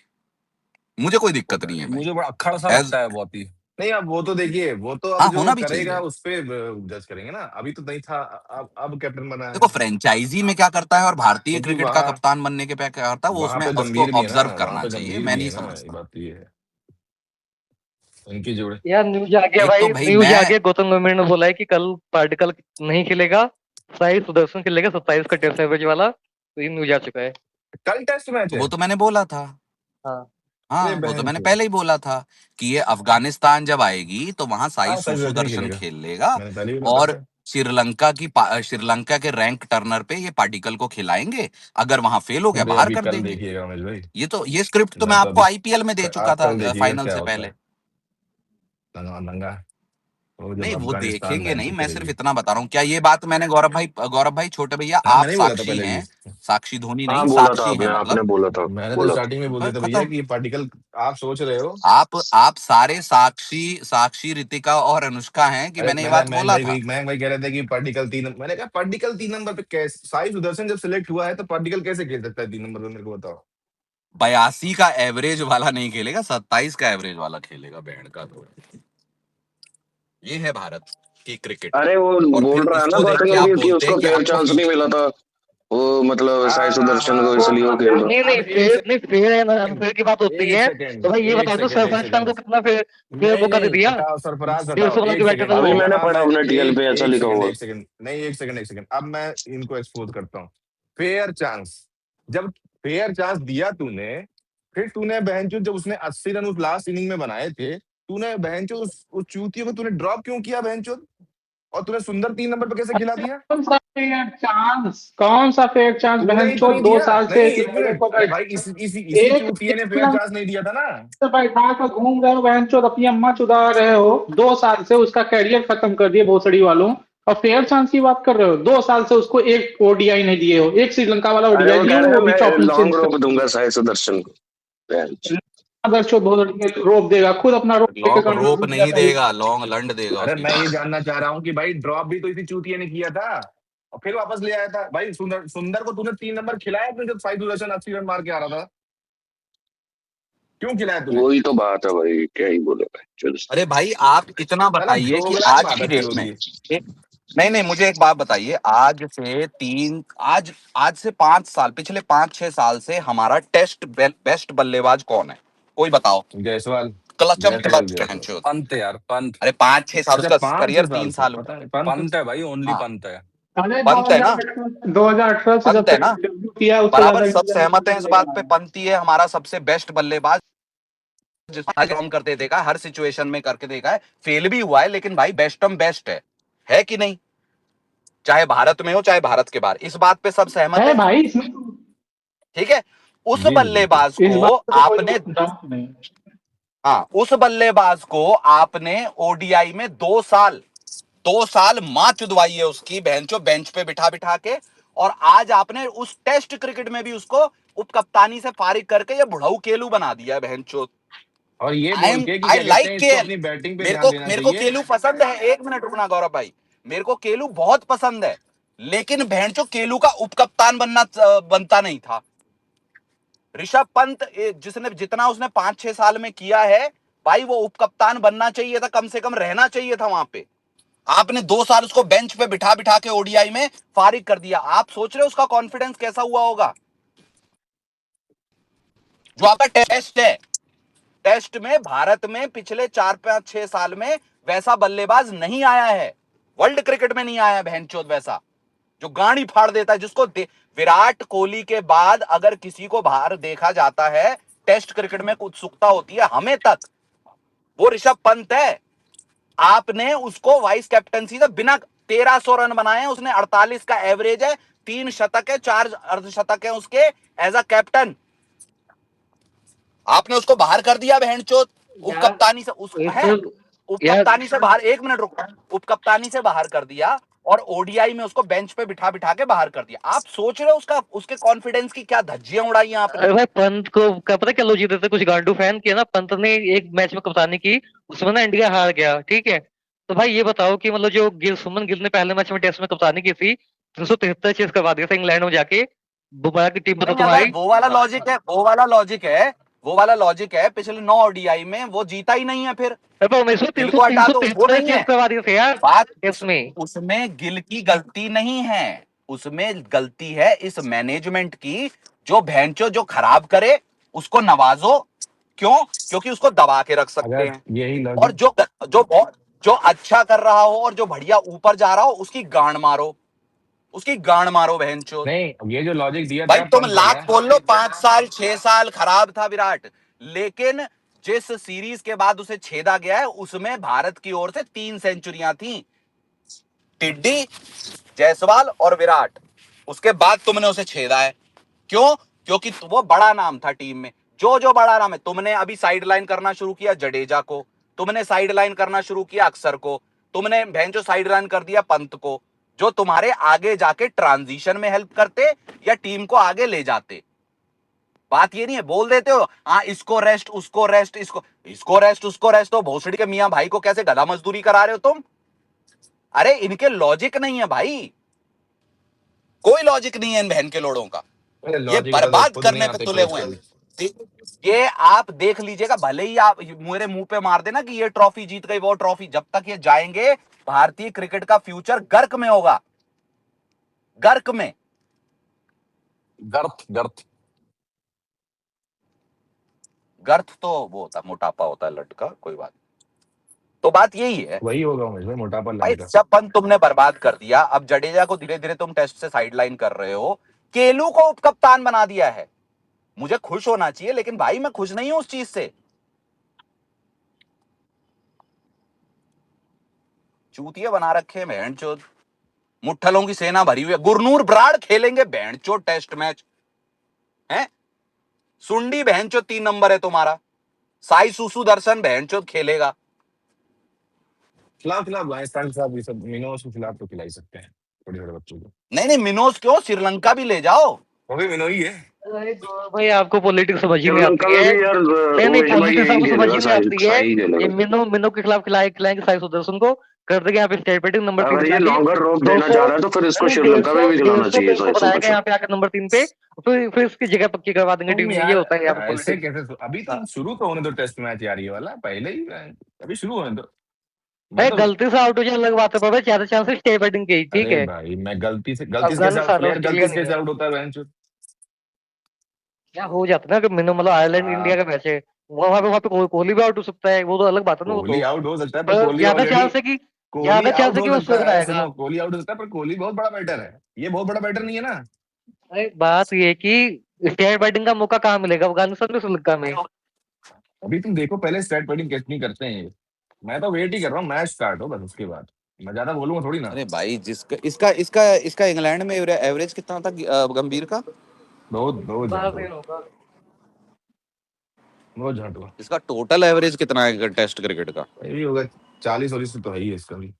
मुझे कोई दिक्कत पता नहीं है नहीं, भाई। मुझे बड़ा अक्खड़ सा एज लगता है बहुत ही। नहीं, अब वो तो देखिए, वो तो अब हाँ, जो होना भी करेगा चाहिए। उस पे जज करेंगे ना, अभी तो नहीं था, अब कैप्टन बना देखो है। फ्रेंचाइजी में क्या करता है और भारतीय क्योंकि क्रिकेट का वहां कप्तान बनने के पे क्या करता है, वो वहां उसमें पे उसको गंभीर भी है ना, ऑब्जर्व वहां करना पे चाहिए, गंभीर मैं भी नहीं है ना, ये समझता। बात तो ये है। उनकी जोड़े यार न्यूज आ गया एक भाई, तो भाई न्यूज आ मैं गया, गौतम गंभीर ने बोला है कि कल पार्टिकल नहीं खेलेगा, साई सुदर्शन खेलेगा 27 का टेस्ट एवरेज वाला, तो ये न्यूज आ चुका है। कल टेस्ट मैच वो है। तो मैंने बोला था। हाँ अरे हाँ, वो तो बहन मैंने चो। पहले ही बोला था कि ये अफगानिस्तान जब आएगी तो वहां साई हाँ सही नहीं सुदर्शन खेलेगा, खेल लेगा मैंने पहले भी बोला और था। श्रीलंका के रैंक टर्नर पे ये पार्टिकल को खिलाएंगे। अगर वहां फेल हो गया अरे बाहर अभी कर कल देंगे। देखिएगा रमेश भाई, ये स्क्रिप्ट तो मैं मैं तो आपको अभी आईपीएल में दे चुका आप था कल देखिएगा फाइनल क्या से होता पहले। है। नंगा नंगा, वो जब नहीं, वो अफगानिस्तान देखेंगे बहन नहीं, चो मैं सिर्फ करेगी। इतना बता रहा हूँ। क्या ये बात मैंने गौरव भाई छोटे भैया, हाँ आप मैंने ही बोला था साक्षी पहले भी। हैं, साक्षी धोनी नहीं हाँ बोला था साक्षी हैं आपने, आपने मतलब। बोला था, मैंने तो बोला था। स्टार्टिंग में बोल दिया बस था भैया खत्म। कि ये पार्टिकल आप सोच रहे हो। आप सारे साक्षी रितिका और अनुष्का हैं कि अरे मैंने ये मैंने बात बोला था। मयंक भाई कह रहे थे कि पार्टिकल मैंने कहा पार्टिकल 3 नंबर पे कैसे, साई सुदर्शन जब सिलेक्ट हुआ है तो पार्टिकल कैसे खेल सकता है 3 नंबर पे, मेरे को बताओ। 82 का एवरेज वाला नहीं खेलेगा, 27 का एवरेज वाला खेलेगा बैंड का। तो ये है भारत की क्रिकेट। अरे वो और फिर बोल रहा है ना इसको देख गौतम के आप गंभीर कि बोलते हैं उसको कि फेयर आपको चांस नहीं मिला था, वो मतलब साई हाँ सुदर्शन हाँ को, हाँ इसलिए वो हाँ, खेल रहा। अब नहीं नहीं, अब फेयर नहीं, फेयर है ना, सेकंड फेयर की बात होती एक है। तो सेकंड भाई ये एक बताओ तो सेकंड एक सरफराज खान को सेकंड कितना फेयर फेयर नहीं वो कर नहीं दिया, हटाओ, सरफराज हटाओ, 150 रन के एक बैटर सेकंड था अभी वो। मैंने यहाँ पढ़ा मैं अपने टीएल पे ऐसा एक लिखा सेकंड हुआ। एक सेकंड नहीं, एक सेकंड अब मैं इनको एक्सपोज करता हूँ। फेयर चांस, जब फेयर चांस दिया तूने, फिर तूने बहनचोद जब उसने 80 रन उस लास्ट इनिंग में बनाए थे, तूने बहनचोद उस चूतियों को तूने ड्रॉप क्यों किया बहनचोद, और तूने सुंदर 3 नंबर पे कैसे खिला दिया। कौन सा फेयर चांस, कौन सा फेयर चांस तूने ही तो बहनचोद, नहीं दो दिया, साल से नहीं एक एक लड़के मिनट, को अरे बैठ भाई इसी एक चूतिए ने एक फेयर रन चांस नहीं दिया था ना। से बैठा कर घूम रहे हो बहनचोद, अपनी अम्मा चुदा रहे हो। 2 साल से उसका करियर खत्म कर दिए भोसड़ी वालों, और फेयर चांस की बात कर रहे हो। 2 साल से उसको एक ओडीआई नहीं दिए हो, एक श्रीलंका वाला अरे ओडीआई वो दिए कह हो, रहे हैं वो भी मैं चॉपिंग लॉन्ग चेंज रोप कर। दूंगा साई सुदर्शन को। बेंच। दर्शो भोसड़ी के रोप देगा, खुद अपना रोप लेके लॉन्ग रोप कंट्रोल किया नहीं था। देगा, लॉन्ग लंड देगा अरे उसकी मैं ये जगह। जानना चाह रहा हूँ कि भाई ड्रॉप भी तो इसी चूतिए ने किया था और फिर वापस ले आया था। भाई सुंदर को तूने 3 नंबर खिलाया क्यों जब साई सुदर्शन 80 रन मार के आ रहा था, क्यों खिलाया तूने। वही तो बात है भाई, क्या ही बोले भाई, चल। अरे भाई आप इतना साला बताइए कि दोगला आज बात की अच्छी डेट में होती है। नहीं नहीं, मुझे एक बात बताइए। आज से 5 साल, पिछले 5-6 साल से हमारा टेस्ट बेस्ट बल्लेबाज कौन है, कोई बताओ। जायसवाल, क्लचम जायसवाल क्लच जायसवाल। बहनचोद। पंत यार, पंत। अरे 5-6 साल, अच्छा उसका पांच छह करियर साल तीन से साल पता हुआ। है पंत। पंत है भाई, ओनली हाँ, पंत है। अरे पंत है ना, 2018 से जब पंत है से ना। डेब्यू किया, उससे बराबर, ज्यादा सब इंडिया में सहमत कोई हैं इस नहीं बात रहा पे, है। पंत ही है हमारा सबसे बेस्ट बल्लेबाज। जिसको हम करते देखा है, हर सिचुएशन में करके देखा है, फेल भी हुआ है, लेकिन भाई बेस्टम बेस्ट है कि नहीं, चाहे भारत में हो चाहे भारत के बाहर, इस बात पे सब सहमत है हैं। भाई इसमें, ठीक है। उस जी जी बिल्कुल। बल्लेबाज इस को बात पे तो आपने, कोई डाउट नहीं। हाँ, उस बल्लेबाज को आपने ओडीआई में 2 साल मां चुदवाई है उसकी बहनचो, बेंच पे बिठा बिठा के। और आज आपने उस टेस्ट क्रिकेट में भी उसको उपकप्तानी से फारिग करके ये बुढ़ऊ केलू बना दिया है बहनचो। और ये बोल के कि आई क्या कहते हैं लाइक इसको केएल। अपनी बैटिंग पे मेरे ध्यान को देना मेरे को चाहिए। केलू पसंद है, एक मिनट रुकना गौरव भाई। मेरे को केलू बहुत पसंद है, लेकिन भैंचो केलू का उपकप्तान बनता नहीं था। ऋषभ पंत जिसने जितना उसने 5-6 साल में किया है, भाई वो उपकप्तान बनना चाहिए था, कम से कम रहना चाहिए था वहां पे। आपने 2 साल उसको बेंच पे बिठा बिठा के ओडीआई में फारिग कर दिया। आप सोच रहे हो उसका कॉन्फिडेंस कैसा हुआ होगा। जो आपका टेस्ट है, टेस्ट में भारत में पिछले 4-5-6 साल में वैसा बल्लेबाज नहीं आया है, वर्ल्ड क्रिकेट में नहीं आया है बहनचोद वैसा, जो गाड़ी फाड़ देता है, विराट कोहली के बाद अगर किसी को बाहर देखा जाता है टेस्ट क्रिकेट में उत्सुकता होती है हमें तक, वो ऋषभ पंत है। आपने उसको वाइस कैप्टनसी से बिना 1300 रन बनाए हैं उसने, 48 का एवरेज है, 3 शतक है, 4 अर्धशतक है उसके एज अ कैप्टन। आपने उसको बाहर कर दिया बहनचोद, यार उपकप्तानी से ये है, तो, यार उपकप्तानी से बाहर, एक मिनट रुको, उपकप्तानी से बाहर कर दिया और ओडीआई में उसको बेंच पे बिठा बिठा के बाहर कर दिया। आप सोच रहे हो उसके कॉन्फिडेंस की क्या धज्जियां उड़ाई हैं आपने। अरे भाई पंत को क्या पता क्या लॉजिक देते, कुछ गांडू फैन किया ना, पंत ने एक मैच में कप्तानी की, उसमें ना इंडिया हार गया, ठीक है। तो भाई ये बताओ कि मतलब जो सुमन गिल ने पहले मैच में टेस्ट में कप्तानी की थी, 373 चेस करवा दिया था इंग्लैंड में जाके, बुमराह की टीम में तो नहीं, अगर तुम्हारी। वो वाला लॉजिक है, पिछले 9 ओडीआई में वो जीता ही नहीं है फिर। इसमें गिल तीन सौ को तीन हटा सौ दो, वो तिहत्तर नहीं चेस है करवा दिए थे यार बात। टेस्ट में। उसमें गिल की गलती नहीं है, उसमें गलती है इस मैनेजमेंट की, जो भैंचो जो खराब करे उसको नवाजो, क्यों? क्योंकि उसको दबा के रख सकते अगर हैं। यही और लॉजिक जो अच्छा कर रहा हो और जो बढ़िया ऊपर जा रहा हो उसकी गांड मारो, उसकी गांड मारो बहनचोद। नहीं, ये जो लॉजिक दिया भाई था तुम पंत वाला, लाख बोल लो, 5 साल 6 साल खराब था विराट, लेकिन जिस सीरीज के बाद उसे छेदा गया है उसमें भारत की ओर से 3 सेंचुरियां थी, टिड्डी, जायसवाल और विराट। उसके बाद तुमने उसे छेदा है। क्यों? क्योंकि वो बड़ा नाम था टीम में। जो जो बड़ा नाम है, तुमने अभी साइडलाइन करना शुरू किया जडेजा को, तुमने साइडलाइन करना शुरू किया अक्षर को, तुमने भैंचो साइडलाइन कर दिया पंत को, जो तुम्हारे आगे जाके ट्रांजिशन में हेल्प करते या टीम को आगे ले जाते। बात ये नहीं है, बोल देते हो हाँ इसको रेस्ट उसको रेस्ट, इसको रेस्ट उसको रेस्ट, तो भोसड़ी के मियां भाई को कैसे गधा मजदूरी करा रहे हो तुम? अरे इनके लॉजिक नहीं है भाई, कोई लॉजिक नहीं है इन बहन के लोड़ों का। ये लॉजिक तो बर्बाद खुद नहीं करने पे आते तुले कोच हुए को हैं। भी। ये आप देख लीजिएगा, भले ही आप मेरे मुंह पे मार देना कि ये ट्रॉफी जीत गई वो ट्रॉफी, जब तक ये जाएंगे भारतीय क्रिकेट का फ्यूचर गर्क में होगा, गर्क में। गर्थ गर्थ गर्थ तो वो होता मोटापा होता है लटका, कोई बात नहीं। तो बात यही है वही होगा मुझे मोटापा भाई, लड़का। सब पंत तुमने बर्बाद कर दिया। अब जडेजा को धीरे धीरे तुम टेस्ट से साइडलाइन कर रहे हो, केलू को उप कप्तान बना दिया है। मुझे खुश होना चाहिए, लेकिन भाई मैं खुश नहीं हूं उस चीज से। चूतिया बना रखे हैं बहनचोद, मुट्ठलों की सेना भरी हुई है। गुरनूर ब्राड खेलेंगे बहनचोद टेस्ट मैच हैं। सुंडी बहनचोद 3 नंबर है तुम्हारा। साई सुसु दर्शन बहनचोद खेलेगा। खिलाफ खिलाफ राजस्थान के साथ ये सब मिनोस के खिलाफ तो खिला ही सकते हैं छोटे छोटे बच्चों को। नहीं नहीं, मिनोस क्यों, श्रीलंका भी ले जाओ। वो भी मिनो ही है। अरे गौरव भाई आपको पॉलिटिक्स समझ ही नहीं श्रीलंका आती में है। भी यार नहीं नहीं, उमेश भाई पॉलिटिक्स यही आपको समझ खेलेगा, ही नहीं साई आती है। साई ये खेलेगा। मिनो के खिलाफ खिलाएंगे साई सुदर्शन को, कर देंगे यहाँ पे स्टेट बैटिंग नंबर 3 अगर पे ये आके लॉन्गर रोप 200 देना चाह रहा है तो फिर इसको नहीं श्रीलंका में भी खिलाना 150 चाहिए 150 साई बनाएगा सुदर्शन। यहाँ पे आकर नंबर 3 पे, फिर इसकी जगह पक्की करवा देंगे टीम तुम में। ये यार होता है यहाँ पे ऐसे पॉलिटिक्स। कैसे, अभी तो शुरू तो होने दो टेस्ट मैच यार, ये वाला पहले ही अभी शुरू होने दो। मैं भाई तो गलती से आउट हो जाए अलग बात है, पर भाई ज्यादा चांसेस स्टेट बैटिंग के ही, ठीक अरे है। भाई मैं गलती से कैसे आउट, अफगानिस्तान प्लेयर ऑस्ट्रेलिया गलती से नहीं कैसे है। आउट होता है बहनचोद? क्या हो जाता है ना कि मिनो मतलब आयरलैंड इंडिया हाँ, का मैच है, वहां पे कोहली भी आउट हो सकता है, वो तो अलग बात है ना वो कोहली तो। आउट हो सकता है पर पर कोहली ज्यादा ऑलरेडी, चांस है कि कोहली ज्यादा चांस आउट है हो कि वो सकता स्लो है, बनाएगा। सुनो कोहली आउट हो सकता है पर कोहली बहुत बड़ा बैटर है, ये बहुत बड़ा बैटर नहीं है ना। अरे बात ये है कि स्टेट बैटिंग का मौका कहाँ मिलेगा, अफगानिस्तान में श्रीलंका में। अभी तुम देखो पहले स्टार्ट बैटिंग कितनी करते हैं ये। मैं तो वेट ही कर रहा हूँ मैच स्टार्ट हो बस, उसके बाद मैं ज्यादा बोलूंगा थोड़ी ना। अरे भाई जिसका इसका इसका इसका इंग्लैंड में एवरेज कितना था गंभीर का? बहुत बहुत बात झांटो, ये होगा। बहुत झांटो। इसका टोटल एवरेज कितना है टेस्ट क्रिकेट का? ये भी होगा 40 तो है ही है इसका भी।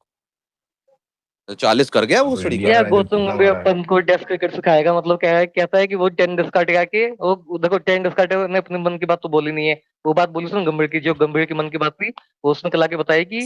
40 कर गया तो भोसड़ी का। इंडिया यार में जो गौतम कितना गंभीर मारा है। अपन को टेस्ट क्रिकेट सिखाएगा, मतलब क्या है, कहता है कि वो 10 डिस्कार्ड के वो देखो 10 डिस्कार्ड ने अपने मन की बात तो बोली नहीं है। वो बात बोली सुन गंभीर की, जो गंभीर की मन की बात थी वो उसने कल आके बताई कि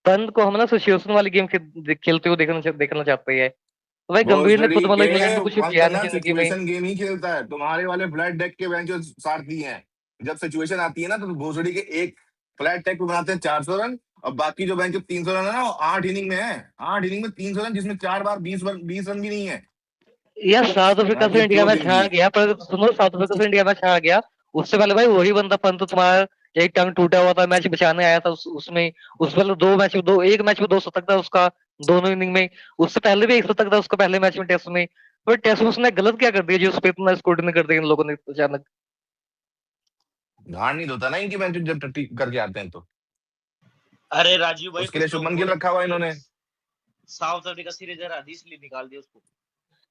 पंत को हम ना सिचुएशन वाली गेम खेलते हुए देखना चाहते हैं। तो भाई गंभीर ने खुद भोसड़ी मतलब के इंग्लैंड में कुछ पंत किया नहीं ना जिंदगी में। सिचुएशन गेम ही खेलता है, तुम्हारे वाले फ्लैट डेक के बेंच जो सारथी हैं, जब सिचुएशन आती है ना तो भोसड़ी के एक फ्लैट डेक पे बनाते हैं 400 रन, और बाकी जो बेंच 300 रन है ना वो 8 इनिंग में है, 8 इनिंग में 300 रन, जिसमें 4 बार 20 रन भी नहीं है। यार साउथ अफ्रीका मैच से में इंडिया प्रो मैच हार जिंदगी। गया, पर सुनो साउथ अफ्रीका से इंडिया मैच हार गया, उससे पहले भाई वही बंदा पंत तुम्हारा एक टंग टूटा हुआ था, मैच बचाने आया था उसमें। उससे पहले एक मैच में 2 शतक था उसका, दोनों इनिंग में। उससे पहले भी 1 शतक था उसका पहले मैच में टेस्ट में। पर टेस्ट में उसने गलत क्या कर दिया जो उस पर इतना स्कोर नहीं कर दिया इन लोगों ने अचानक। धार नहीं धोता ना इनकी बेंच जब टट्टी करके आते हैं तो। अरे राजीव भाई उसके लिए कुछ लोग शुभमन गिल बोल रखा हुआ इन्होंने। साउथ अफ्रीका सीरीज हरा दी इसलिए निकाल दिया उसको।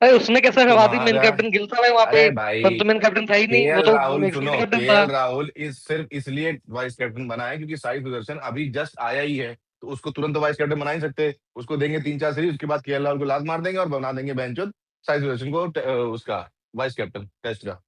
अरे उसने कैसे हरा दी, मेन तुम्हारा, कैप्टन गिल था भाई वहां पे। अरे भाई पंत मेन कैप्टन था ही नहीं, वो केएल तो राहुल, एक्सिक्यूटिव सुनो कैप्टन था। केएल राहुल इस सिर्फ इसलिए वाइस कैप्टन बना है क्योंकि साई सुदर्शन अभी जस्ट आया ही है, तो उसको तुरंत वाइस कैप्टन बना ही सकते। उसको देंगे 3-4 सीरीज, उसके बाद केएल राहुल को लात मार देंगे और बना देंगे बेंचोद साई सुदर्शन को उसका वाइस कैप्टन टेस्ट का।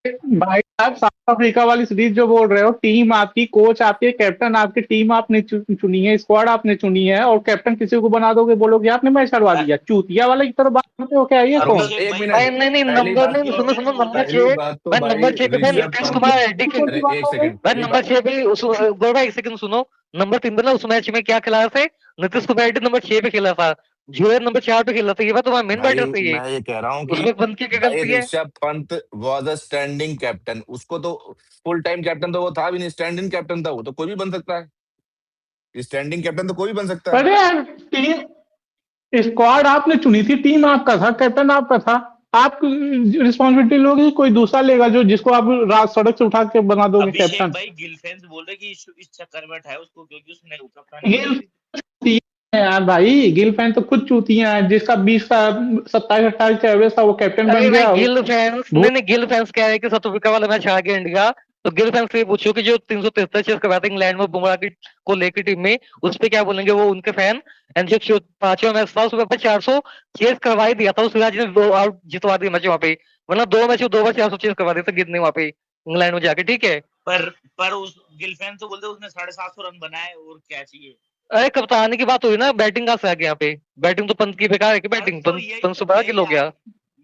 भाई आप साउथ अफ्रीका वाली सीरीज जो बोल रहे हो, टीम आपकी, कोच आपके, कैप्टन आपकी, टीम आपने चुनी है, स्क्वाड आपने चुनी है, और कैप्टन किसी को बना दोगे, बोलोगे आपने मैच हरवा दिया। चूतिया वाला की तरह बात करते हो क्या, ये कौन? अभिषेक एक भाई भाई मिनट, नहीं नहीं, पहली नंबर बात नहीं, तो, सुनो सुनो, नंबर पहली 6 बात तो भाई, भाई नंबर 6 पे भाई ऋषभ नीतीश पंत, कुमार रेड्डी के। अरे एक सेकंड भाई पहली नंबर बात, 6 पे गौरव भाई 1 सेकंड सुनो। नंबर 3 पे ना उस मैच में क्या खिला थे, नीतीश कुमार रेड्डी नंबर 6 पे खेला था। जो नंबर 4 पे खेल रहा था, ये बात तुम्हारा मेन भाई बैटर था ये। मैं ये कह रहा हूँ कि उसमें पंत की क्या भाई गलती है? Rishabh Pant was a standing captain, उसको तो फुल टाइम कैप्टन तो वो था भी नहीं, स्टैंडिंग कैप्टन था, वो तो कोई भी बन सकता है, स्टैंडिंग कैप्टन तो कोई भी बन सकता है। अरे यार, टीम स्क्वाड आपने चुनी थी, टीम आपका था, कैप्टन आपका था। आप रिस्पॉन्सिबिलिटी लोगे, कोई दूसरा लेगा जो जिसको आप रात सड़क से उठा के बना दोगे अभिषेक कैप्टन? भाई गिल फैंस बोल रहे कि इस चक्कर में उठाया उसको क्योंकि उसने कप्तानी गिल करी थी। चूतिया है यार भाई, गिल फैन तो खुद चूतिया है। जिसका 20 का 27-28 का एवरेज था वो कैप्टन अरे बन भाई गया। गिल फैंस, भूल नहीं गिल फैंस क्या है कि साउथ अफ्रीका वाला मैच हार गया इंडिया, तो गिल फैंस से ये पूछो कि जो 373 चेस करवाया था इंग्लैंड में बुमराह की को लेकर टीम में, उस पे क्या बोलेंगे वो उनके फैन। एंड जो पांचवा मैच था उसमें 400 चेस करवा ही दिया था, उस सिराज ने 2 आउट जितवा दिए मैच वहां पे, वरना 2 मैच 2 बार 400 चेस करवा दिए थे गिल ने वहां पे इंग्लैंड में जाके, ठीक है। पर उस गिल फैंस तो बोलते उसने 750 रन बनाए और क्या चाहिए। अरे कप्तानी की बात हुई ना, बैटिंग कहाँ से आ गया यहाँ पे? बैटिंग तो पंत की बेकार है कि अरे बैटिंग, तो पंत से बड़ा गिल हो गया।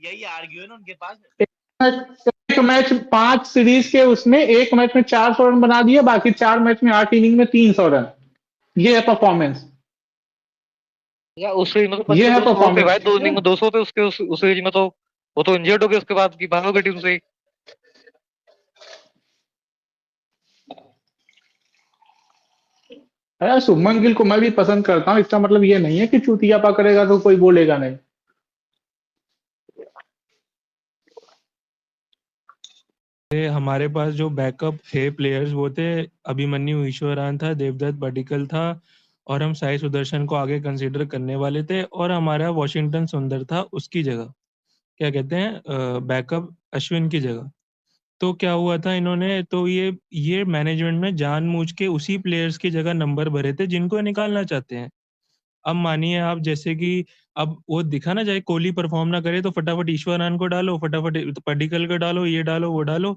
यही आर्ग्यू है ना उनके पास। एक मैच 5 सीरीज के, उसमें एक मैच में 400 रन बना दिए, बाकी 4 मैच में 8 इनिंग में 300 रन। ये है परफॉर्मेंस, या उस सीरीज में तो पंत ये के है 200 थे भाई, परफॉर्मेंस। 2 इनिंग में 200 थे उसके, उस सीरीज में तो वो तो इंजर्ड हो गए उसके बाद की बाहर हो गई टीम से। अरे शुभमन गिल को मैं भी पसंद करता हूँ, इसका मतलब ये नहीं है कि चूतिया पकड़ेगा तो कोई बोलेगा नहीं। हमारे पास जो बैकअप थे प्लेयर्स वो थे अभिमन्यु ईश्वरान था, देवदत्त पडिक्कल था, और हम साई सुदर्शन को आगे कंसीडर करने वाले थे, और हमारा वॉशिंगटन सुंदर था उसकी जगह, क्या कहते हैं, बैकअप अश्विन की जगह। तो क्या हुआ था, इन्होंने तो ये मैनेजमेंट में जानबूझ के उसी प्लेयर्स की जगह नंबर भरे थे जिनको ये निकालना चाहते हैं। अब मानिए आप, जैसे कि अब वो दिखा ना जाए, कोहली परफॉर्म ना करे तो फटाफट ईश्वरान को डालो, फटाफट पडिक्कल को डालो, ये डालो वो डालो,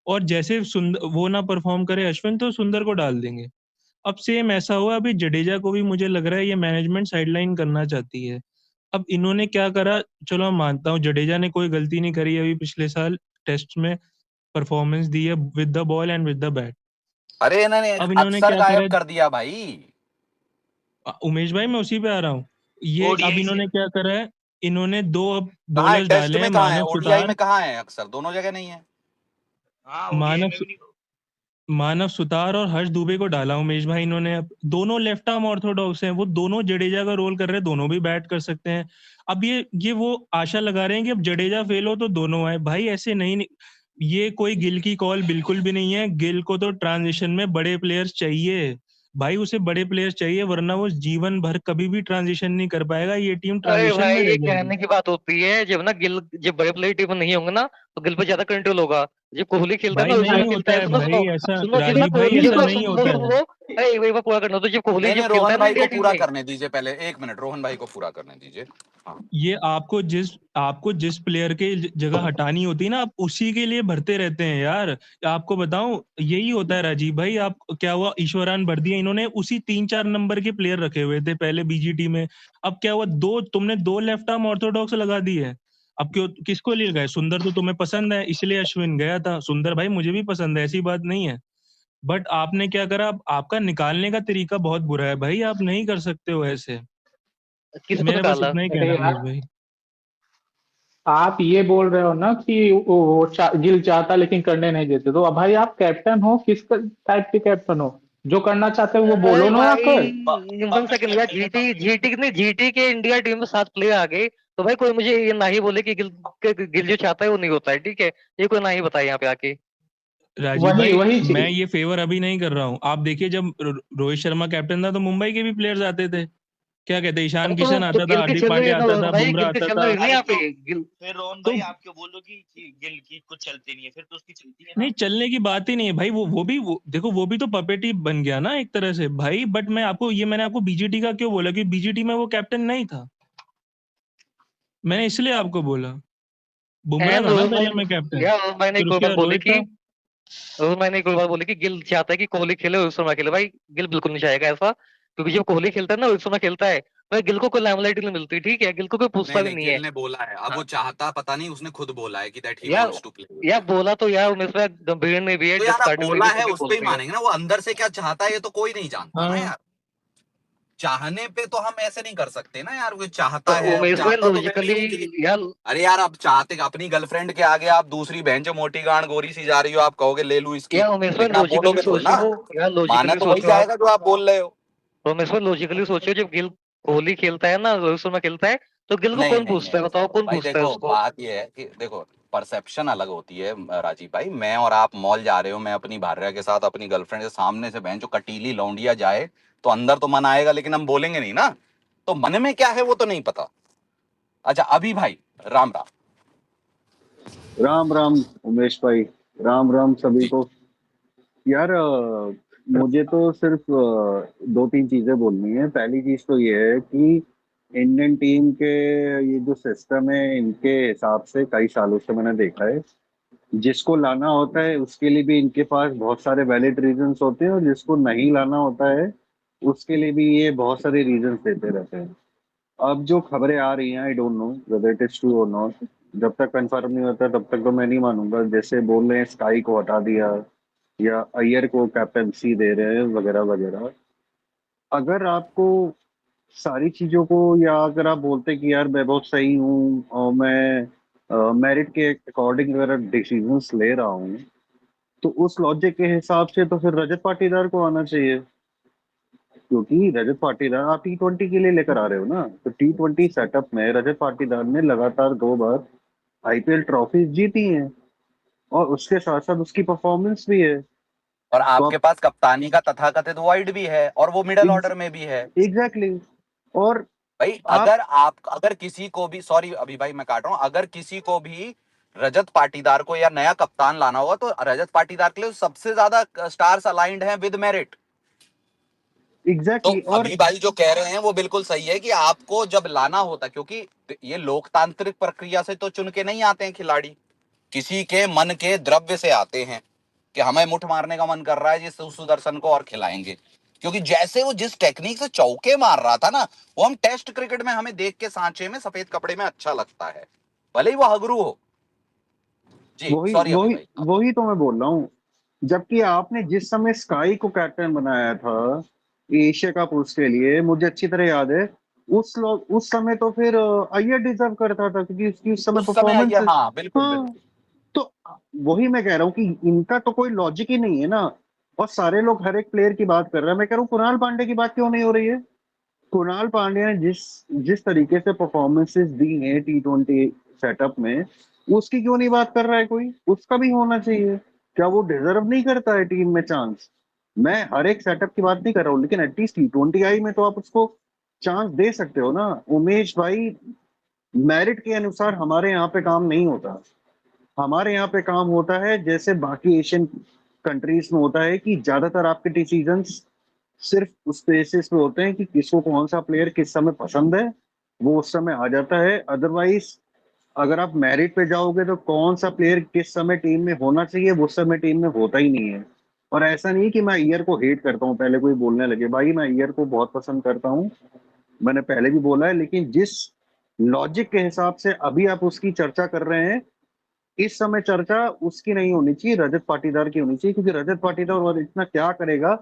और जैसे सुंदर वो ना परफॉर्म करे अश्विन तो सुंदर को डाल देंगे। अब सेम ऐसा हुआ, अभी जडेजा को भी मुझे लग रहा है ये मैनेजमेंट साइडलाइन करना चाहती है। अब इन्होंने क्या करा, चलो मैं मानता हूँ जडेजा ने कोई गलती नहीं करी, अभी पिछले साल टेस्ट में परफॉर्मेंस दी है with the ball and with the bat. अरे इन्होंने अब इन्होंने अक्सर क्या गायब करा, कर दिया भाई। उमेश भाई मैं उसी पे आ रहा हूँ। ये अब ओडीआई से इन्होंने क्या करा है, इन्होंने 2 अब कहाँ है बॉलर्स टेस्ट डाले हैं, में, कहाँ है मानव ओडीआई सुतार, में, कहाँ है अक्सर, दोनों जगह नहीं है। हाँ ओडीआई मानव में भी नहीं। मानव सुतार और हर्ष दुबे को डाला उमेश भाई इन्होंने। अब दोनों लेफ्ट आर्म ऑर्थोडॉक्स हैं, वो दोनों जडेजा का रोल कर रहे हैं, दोनों भी बैट कर सकते हैं। अब ये वो आशा लगा रहे हैं कि अब जडेजा फेल हो तो दोनों आए, भाई ऐसे नहीं। ये कोई गिल की कॉल बिल्कुल भी नहीं है। गिल को तो ट्रांजिशन में बड़े प्लेयर्स चाहिए भाई, उसे बड़े प्लेयर्स चाहिए, वरना वो जीवन भर कभी भी ट्रांजिशन नहीं कर पाएगा, ये टीम अरे ट्रांजिशन भाई में रह ये जाएगी। कहने की बात होती है, जब ना गिल, जब बड़े प्लेयर टीम में नहीं होंगे ना तो गिल पे ज्यादा कंट्रोल होगा। जब कोहली खेलता है भाई ना, उस समय नहीं खेलता होता है, है सुनो सुनो भाई ऐसा, सुनो, जब ना राजीव भाई कोहली ऐसा जब नहीं सुनो होता सुनो है। सुनो, अरे एक बार पूरा करना, तो जब कोहली नहीं नहीं, जब खेलता है रोहन ना भाई इंडिया को टीम पूरा में, करने दीजिए, पहले 1 मिनट रोहन भाई को पूरा करने दीजिए। हाँ। ये आपको जिस प्लेयर के जगह हटानी होती है ना, आप उसी के लिए भरते रहते हैं यार। आपको बताऊं, यही होता है राजीव भाई। आप क्या हुआ, ईश्वरान भर दिया इन्होंने, उसी 3-4 नंबर के प्लेयर रखे हुए थे पहले बीजीटी में। अब क्या हुआ, तुमने 2 लेफ्ट आर्म ऑर्थोडॉक्स लगा दी है। अब क्यों, किसको लिए गए? सुंदर तो तुम्हें पसंद है इसलिए अश्विन गया था, सुंदर भाई मुझे भी पसंद है, ऐसी बात नहीं है। बट आपने क्या करा, आपका निकालने का तरीका बहुत बुरा है भाई, आप नहीं कर सकते हो ऐसे। किसको मेरा बस निकाला? इतना ही अरे कहना है उमेश यार, भाई। आप ये बोल रहे हो ना कि गिल चाहता लेकिन करने नहीं देते, तो अब भाई आप कैप्टन हो, किस टाइप के कैप्टन हो? जो करना चाहते हो वो अरे बोलो ना आकर। भाई वन पपेट सेकंड यार, कैप्टन है पपेट। जीटी के इंडिया टीम में 7 प्लेयर आ गए, तो भाई कोई मुझे ये ना ही बोले कि गिल जो चाहता है वो नहीं होता है, ठीक है? ये कोई ना ही बताए यहाँ पे आके। राजीव वही भाई, वही मैं चीज। ये फेवर अभी नहीं कर रहा हूँ। आप देखिए, जब रोहित शर्मा कैप्टन था तो मुंबई के भी प्लेयर्स आते थे, क्या कहते हैं, अरे ईशान तो किशन आता था, गिल के हार्दिक चल रही है पांड्या ना आता था, भाई, बुमराह गिल के आता चल था। रही है ना अरे यहाँ तो पे गिल। फिर रोहन तो भाई आप क्यों बोल रहे हो कि गिल की कुछ चलती नहीं है, फिर तो उसकी चलती है नहीं, ना। चलने की बात ही नहीं है भाई। वो देखो, वो भी तो पपेट ही बन गया ना एक तरह से भाई। बट मैंने आपको बीजीटी का क्यों बोला, कि बीजीटी में वो कैप्टन नहीं था, मैंने इसलिए आपको बोला। बुमराह एंड था ना रोहन पहले भाई, में कैप्टन, यार रोहन भाई ने फिर एक और उसके बात बाद बोली रोहित कि, था। रोहन भाई ने एक और बात बोली कि गिल चाहता है कि कोहली खेले, रोहित शर्मा खेले। भाई गिल बिल्कुल नहीं चाहेगा ऐसा, क्योंकि जब कोहली खेलता है ना, रोहित शर्मा खेलता है, भाई गिल को कोई लाइमलाइट नहीं मिलती, ठीक है? गिल को कोई नहीं पूछता भी नहीं, नहीं है। गिल ने बोला है, अब वो चाहता पता नहीं, उसने खुद बोला है कि दैट ही यार वांट्स टू प्ले यार विद। बोला तो यार उमेश भाई, गंभीर ने भी है, तो जब यार अब स्टार्टिंग में बोला भी है सभी उस पे ही बोलते हैं। मानेंगे ना, वो अंदर से क्या चाहता है ये तो कोई नहीं जानता ना हाँ, यार। चाहने पे तो हम ऐसे नहीं कर सकते ना यार, कोई चाहता तो है, अब उमेश भाई चाहता तो फिर भी लॉजिकली उनकी। यार, अरे यार, अब चाहते अपनी गर्लफ्रेंड के आगे आप दूसरी बहन जो मोटी गांड गोरी सी जा रही हो, आप कहोगे ले लूं इसकी, यार उमेश भाई लेकिन आप लॉजिकली बोलोगे थोड़ी ना, सोचो, यार माना लॉजिकली तो वही सोचो आप, जाएगा जो आप बोल रहे हो। उमेश भाई लॉजिकली सोचो, जब गिल कोहली खेलता है ना, रोहित शर्मा खेलता है, तो गिल को नहीं कौन नहीं पूछता है? नहीं बताओ कौन भाई, पूछता है देखो उसको? बात ये है कि देखो, परसेप्शन अलग होती है राजीव भाई। मैं और आप मॉल जा रहे हो, मैं अपनी भार्या के साथ अपनी गर्लफ्रेंड के सामने से बहन जो कटीली लौंडिया जाए, तो अंदर तो मन आएगा, लेकिन हम बोलेंगे नहीं ना, तो मन में क्या है वो तो नहीं पता। अच्छा अभी भाई, राम राम। राम राम उमेश भाई, राम राम सभी जी को। यार मुझे तो सिर्फ दो तीन चीजें बोलनी है। पहली चीज तो ये है कि इंडियन टीम के ये जो सिस्टम है, इनके हिसाब से कई सालों से मैंने देखा है, जिसको लाना होता है उसके लिए भी इनके पास बहुत सारे वैलिड रीजंस होते हैं, और जिसको नहीं लाना होता है उसके लिए भी ये बहुत सारे रीजंस देते रहते हैं। अब जो खबरें आ रही हैं, I don't know whether it is true और नॉट, जब तक कंफर्म नहीं होता तब तक तो मैं नहीं मानूंगा। जैसे बोल रहे हैं स्काई को हटा दिया, या अय्यर को कैप्टनसी दे रहे हैं, वगैरह वगैरह। अगर आपको सारी चीजों को, या अगर आप बोलते कि यार मैं बहुत सही हूँ और मैं मेरिट के अकॉर्डिंग अगर डिसीजंस ले रहा हूँ, तो उस लॉजिक के हिसाब से तो फिर रजत पाटीदार को आना चाहिए। क्योंकि रजत पाटीदार आप T20 के लिए लेकर आ रहे हो ना, तो T20 सेटअप में रजत पाटीदार ने लगातार 2 बार आईपीएल ट्रॉफी जीती हैं, और उसके साथ साथ उसकी परफॉर्मेंस भी है। और तो आपके आप पास कप्तानी का तथाकथित वाइड भी है, और वो मिडिल ऑर्डर में भी है। एग्जैक्टली और भाई आप अगर किसी को भी, सॉरी अभी भाई मैं काट रहा हूं, अगर किसी को भी रजत पाटीदार को या नया कप्तान लाना होगा, तो रजत पाटीदार के लिए सबसे ज्यादा स्टार्स अलाइंड हैं विद मेरिट। तो एग्जैक्टली और अभी भाई जो कह रहे हैं वो बिल्कुल सही है कि आपको जब लाना होता, क्योंकि ये लोकतांत्रिक प्रक्रिया से तो चुन के नहीं आते हैं खिलाड़ी, किसी के मन के द्रव्य से आते हैं, कि हमें मुठ मारने का मन कर रहा है जिस सुदर्शन को, और खिलाएंगे। क्योंकि जैसे वो जिस टेक्निक से चौके मार रहा था ना, वो हम टेस्ट क्रिकेट में हमें देख के सांचे में सफेद कपड़े में अच्छा लगता है, भले ही वो हगरू हो। जी वही सॉरी अभी वही भाई आप। वही तो मैं बोल रहा हूँ। जबकि आपने जिस समय स्काई को कैप्टन बनाया था एशिया कप उसके लिए, मुझे अच्छी तरह याद है, उस समय तो फिर अय्यर डिजर्व करता था, क्योंकि उसकी उस समय उस समय परफॉर्मेंस। आइए, हाँ बिल्कुल हाँ, बिल्कुल। तो वही मैं कह रहा हूँ कि इनका तो कोई लॉजिक ही नहीं है ना। और सारे लोग हर एक प्लेयर की बात कर रहे हैं, मैं कह रहा हूँ कुणाल पांडे की बात क्यों नहीं हो रही है? कुणाल पांड्या ने जिस जिस तरीके से परफॉर्मेंसेस दी हैं T20 सेटअप में, उसकी क्यों नहीं बात कर रहा है कोई? उसका भी होना चाहिए। क्या वो डिजर्व नहीं करता है टीम में चांस? मैं हर एक सेटअप की बात नहीं कर रहा हूँ, लेकिन एटलीस्ट T20 आई में तो आप उसको चांस दे सकते हो ना उमेश भाई। मेरिट के अनुसार हमारे यहाँ पे काम नहीं होता। हमारे यहाँ पे काम होता है जैसे बाकी एशियन कंट्रीज में होता है, कि ज्यादातर आपके डिसीजंस सिर्फ उस बेसिस पे होते हैं कि किसको कौन सा प्लेयर किस समय पसंद है, वो उस समय आ जाता है। अदरवाइज अगर आप मेरिट पे जाओगे तो कौन सा प्लेयर किस समय टीम में होना चाहिए वो उस समय टीम में होता ही नहीं है। और ऐसा नहीं कि मैं अय्यर को हेट करता हूँ, पहले कोई बोलने लगे, भाई मैं अय्यर को बहुत पसंद करता हूँ, मैंने पहले भी बोला है, लेकिन जिस लॉजिक के हिसाब से अभी आप उसकी चर्चा कर रहे हैं, इस समय चर्चा उसकी नहीं होनी चाहिए, रजत पाटीदार की होनी चाहिए। क्योंकि रजत पाटीदार और इतना क्या करेगा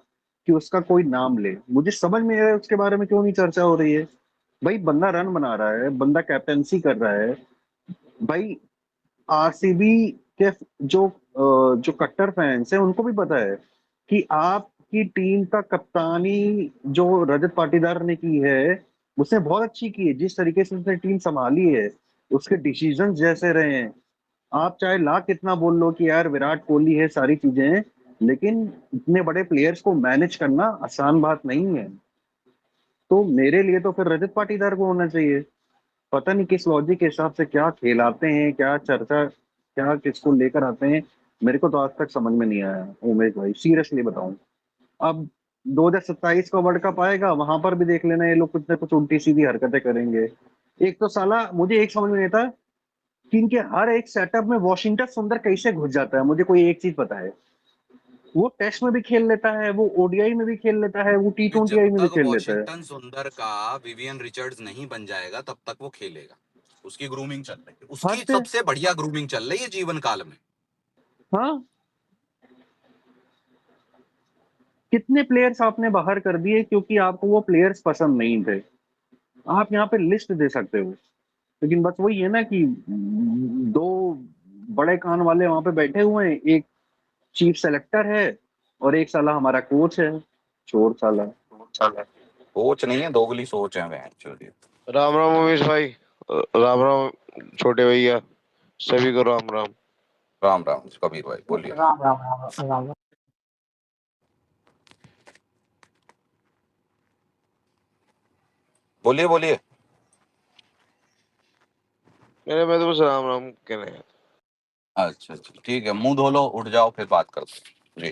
कि उसका कोई नाम ले? मुझे समझ में आ रहा है उसके बारे में क्यों नहीं चर्चा हो रही है। भाई बंदा रन बना रहा है, बंदा कैप्टेंसी कर रहा है। भाई आरसीबी के जो कट्टर फैंस हैं उनको भी पता है कि आपकी टीम का कप्तानी जो रजत पाटीदार ने की है, उसने बहुत अच्छी की है। जिस तरीके से उसने टीम संभाली है, उसके डिसीजन जैसे रहे हैं, आप चाहे लाख कितना बोल लो कि यार विराट कोहली है, सारी चीजें हैं, लेकिन इतने बड़े प्लेयर्स को मैनेज करना आसान बात नहीं है। तो मेरे लिए तो फिर रजत पाटीदार को होना चाहिए। पता नहीं किस लॉजिक के हिसाब से क्या खेलाते हैं, क्या चर्चा, क्या किसको लेकर आते हैं, मेरे को तो आज तक समझ में नहीं आया उमेश भाई, सीरियसली बताऊं। अब 2027 का वर्ल्ड कप आएगा, वहां पर भी देख लेना ये लोग कुछ ना कुछ उल्टी सीधी हरकतें करेंगे। एक तो साला मुझे एक समझ में नहीं आता कि इनके हर एक सेटअप में वॉशिंगटन सुंदर कैसे घुस जाता है। मुझे कोई एक चीज पता है, वो टेस्ट में भी खेल लेता है, वो ओडीआई में भी खेल लेता है, वो कि T20 जब आई में भी तक खेल लेता है। वॉशिंगटन सुंदर का विवियन रिचर्ड्स नहीं बन जाएगा तब तक वो खेलेगा। उसकी ग्रूमिंग चल रही है, उसकी हद है। सबसे बढ़िया ग्रूमिंग चल रही है जीवन काल में। हाँ, कितने प्लेयर्स आपने बाहर कर दिए क्योंकि आपको वो प्लेयर्स पसंद नहीं थे। आप यहाँ पे लिस्ट दे सकते हो, लेकिन बस वही है ना कि दो बड़े कान वाले वहां पे बैठे हुए हैं, एक चीफ सेलेक्टर है और एक साला हमारा कोच है, चोर साला। सोच नहीं है, दोगली सोच है बहन चोद। राम राम उमेश भाई, राम राम छोटे भैया, सभी को राम राम। राम राम कबीर भाई, बोलिए। राम राम राम राम राम। बोलिए बोलिए। मेरे मैं तो बस राम राम कहने हैं। अच्छा अच्छा ठीक है, मुंह धो लो, उठ जाओ, फिर बात करते हैं जी।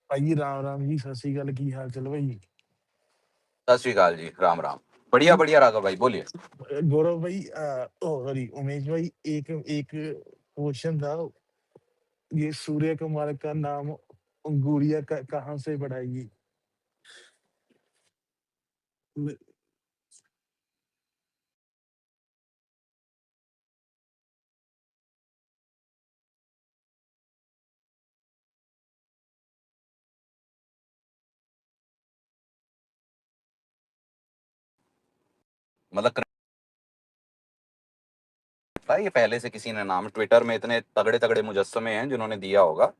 भाई राम राम जी, सत श्री अकाल, की हाल चल भाई? सत श्री अकाल जी, राम राम। बढ़िया बढ़िया राघव भाई, बोलिए। गौरव भाई, सॉरी उमेश भाई, एक एक क्वेश्चन था। ये सूर्य कुमार का नाम अंगूरिया कहाँ से बढ़ाएगी? मतलब ये पहले से किसी ने नाम, ट्विटर में इतने तगड़े तगड़े मुजस्समे हैं जिन्होंने दिया होगा,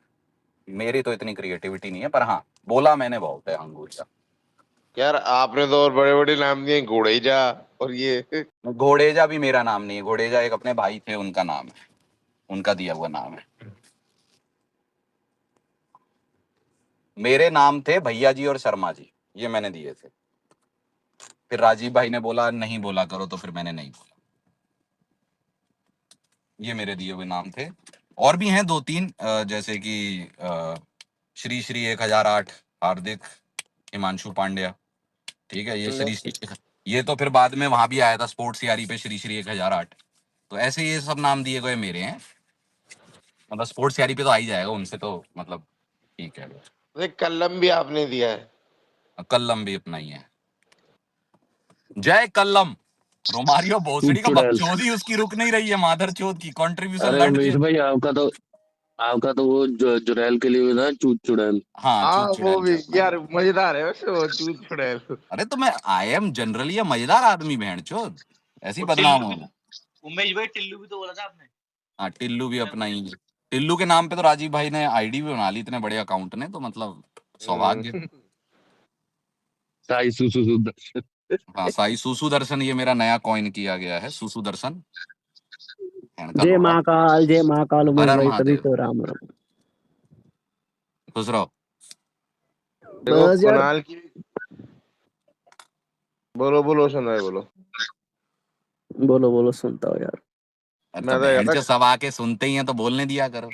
मेरी तो इतनी क्रिएटिविटी नहीं है, पर हाँ बोला मैंने बहुत है अंगूरिया। यार आपने तो और बड़े बड़े नाम दिए, घोड़ेजा और ये। घोड़ेजा भी मेरा नाम नहीं है, घोड़ेजा एक अपने भाई थे उनका नाम है, उनका दिया हुआ नाम है। मेरे नाम थे भैया जी और शर्मा जी, ये मैंने दिए थे। फिर राजीव भाई ने बोला नहीं बोला करो, तो फिर मैंने नहीं बोला। ये मेरे दिए हुए नाम थे। और भी हैं दो तीन, जैसे कि श्री श्री 1008 हार्दिक हिमांशु पांड्या, ठीक है। ये तो फिर बाद में वहां भी आया था स्पोर्ट्स यारी पे, श्री श्री 1008। तो ऐसे ये सब नाम दिए गए मेरे हैं, मतलब स्पोर्ट्स यारी पे तो आ ही जाएगा उनसे, तो मतलब ठीक है। कल्लम भी आपने दिया है। कल्लम भी अपना ही है। जय कल्लम। रोमारियो भोसड़ी का बकचोदी उसकी रुक नहीं रही है, माधर चोद की कंट्रीब्यूशन अरे लड़ उमेश के। भाई, आपका तो वो जुड़ैल के लिए हुआ ना, चूत चुड़ैल। हाँ हाँ चूत वो चुड़ैल भी पे अपना ही यार है। मजेदार है वैसे, वो चूत चुड़ैल। अरे तो मैं आई एम जनरली मजेदार आदमी बहन चोद, ऐसी वो बदनाम टिल्लू, हो। उमेश भाई टिल्लू भी तो बोला था आपने। हाँ टिल्लू भी अपना ही है। टिल्लू के नाम पे तो राजीव भाई ने आईडी भी बना ली, इतने बड़े अकाउंट ने, तो मतलब सौभाग्य। साई सुसु सुद। हाँ साई सुसु दर्शन, ये मेरा नया कॉइन किया गया है, सुसु दर्शन। बहन का जय लोड़ा। महाकाल, जय महाकाल हर उमेश हर भाई, सभी महादेव। को राम राम। खुश रहो। देखो बस यार, कुणाल की, बोलो बोलो सुन रहे बोलो। बोलो बोलो, सुनता हूँ यार। अरे तो मैं तो बहन कहता जो सब आके सुनते ही हैं तो बोलने दिया करो।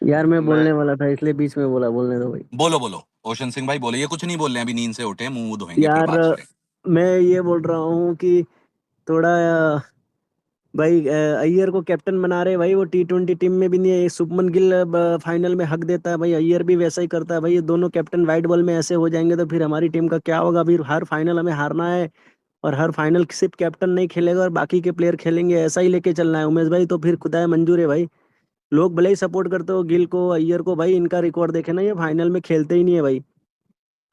यार मैं मैं बोलने वाला था, इसलिए बीच में बोला, बोलने दो भाई। बोलो बोलो ओशन सिंह भाई, बोलो। ये कुछ नहीं बोल रहे हैं, अभी नींद से उठे हैं, मुंह धोएंगे फिर यार बात करेंगे। मैं ये बोल रहा हूँ कि थोड़ा भाई अय्यर को कैप्टन बना रहे भाई, वो T20 टीम में भी नहीं है। शुभमन गिल फाइनल में हक देता है भाई, अय्यर भी वैसा ही करता है भाई। ये दोनों कैप्टन वाइट बॉल में ऐसे हो जाएंगे तो फिर हमारी टीम का क्या होगा? फिर हर फाइनल हमें हारना है, और हर फाइनल सिर्फ कैप्टन नहीं खेलेगा और बाकी के प्लेयर खेलेंगे, ऐसा ही लेके चलना है उमेश भाई। तो फिर खुदा मंजूर है भाई। लोग भले ही सपोर्ट करते हो गिल को, अय्यर को, भाई इनका रिकॉर्ड देखे ना, ये फाइनल में खेलते ही नहीं है भाई।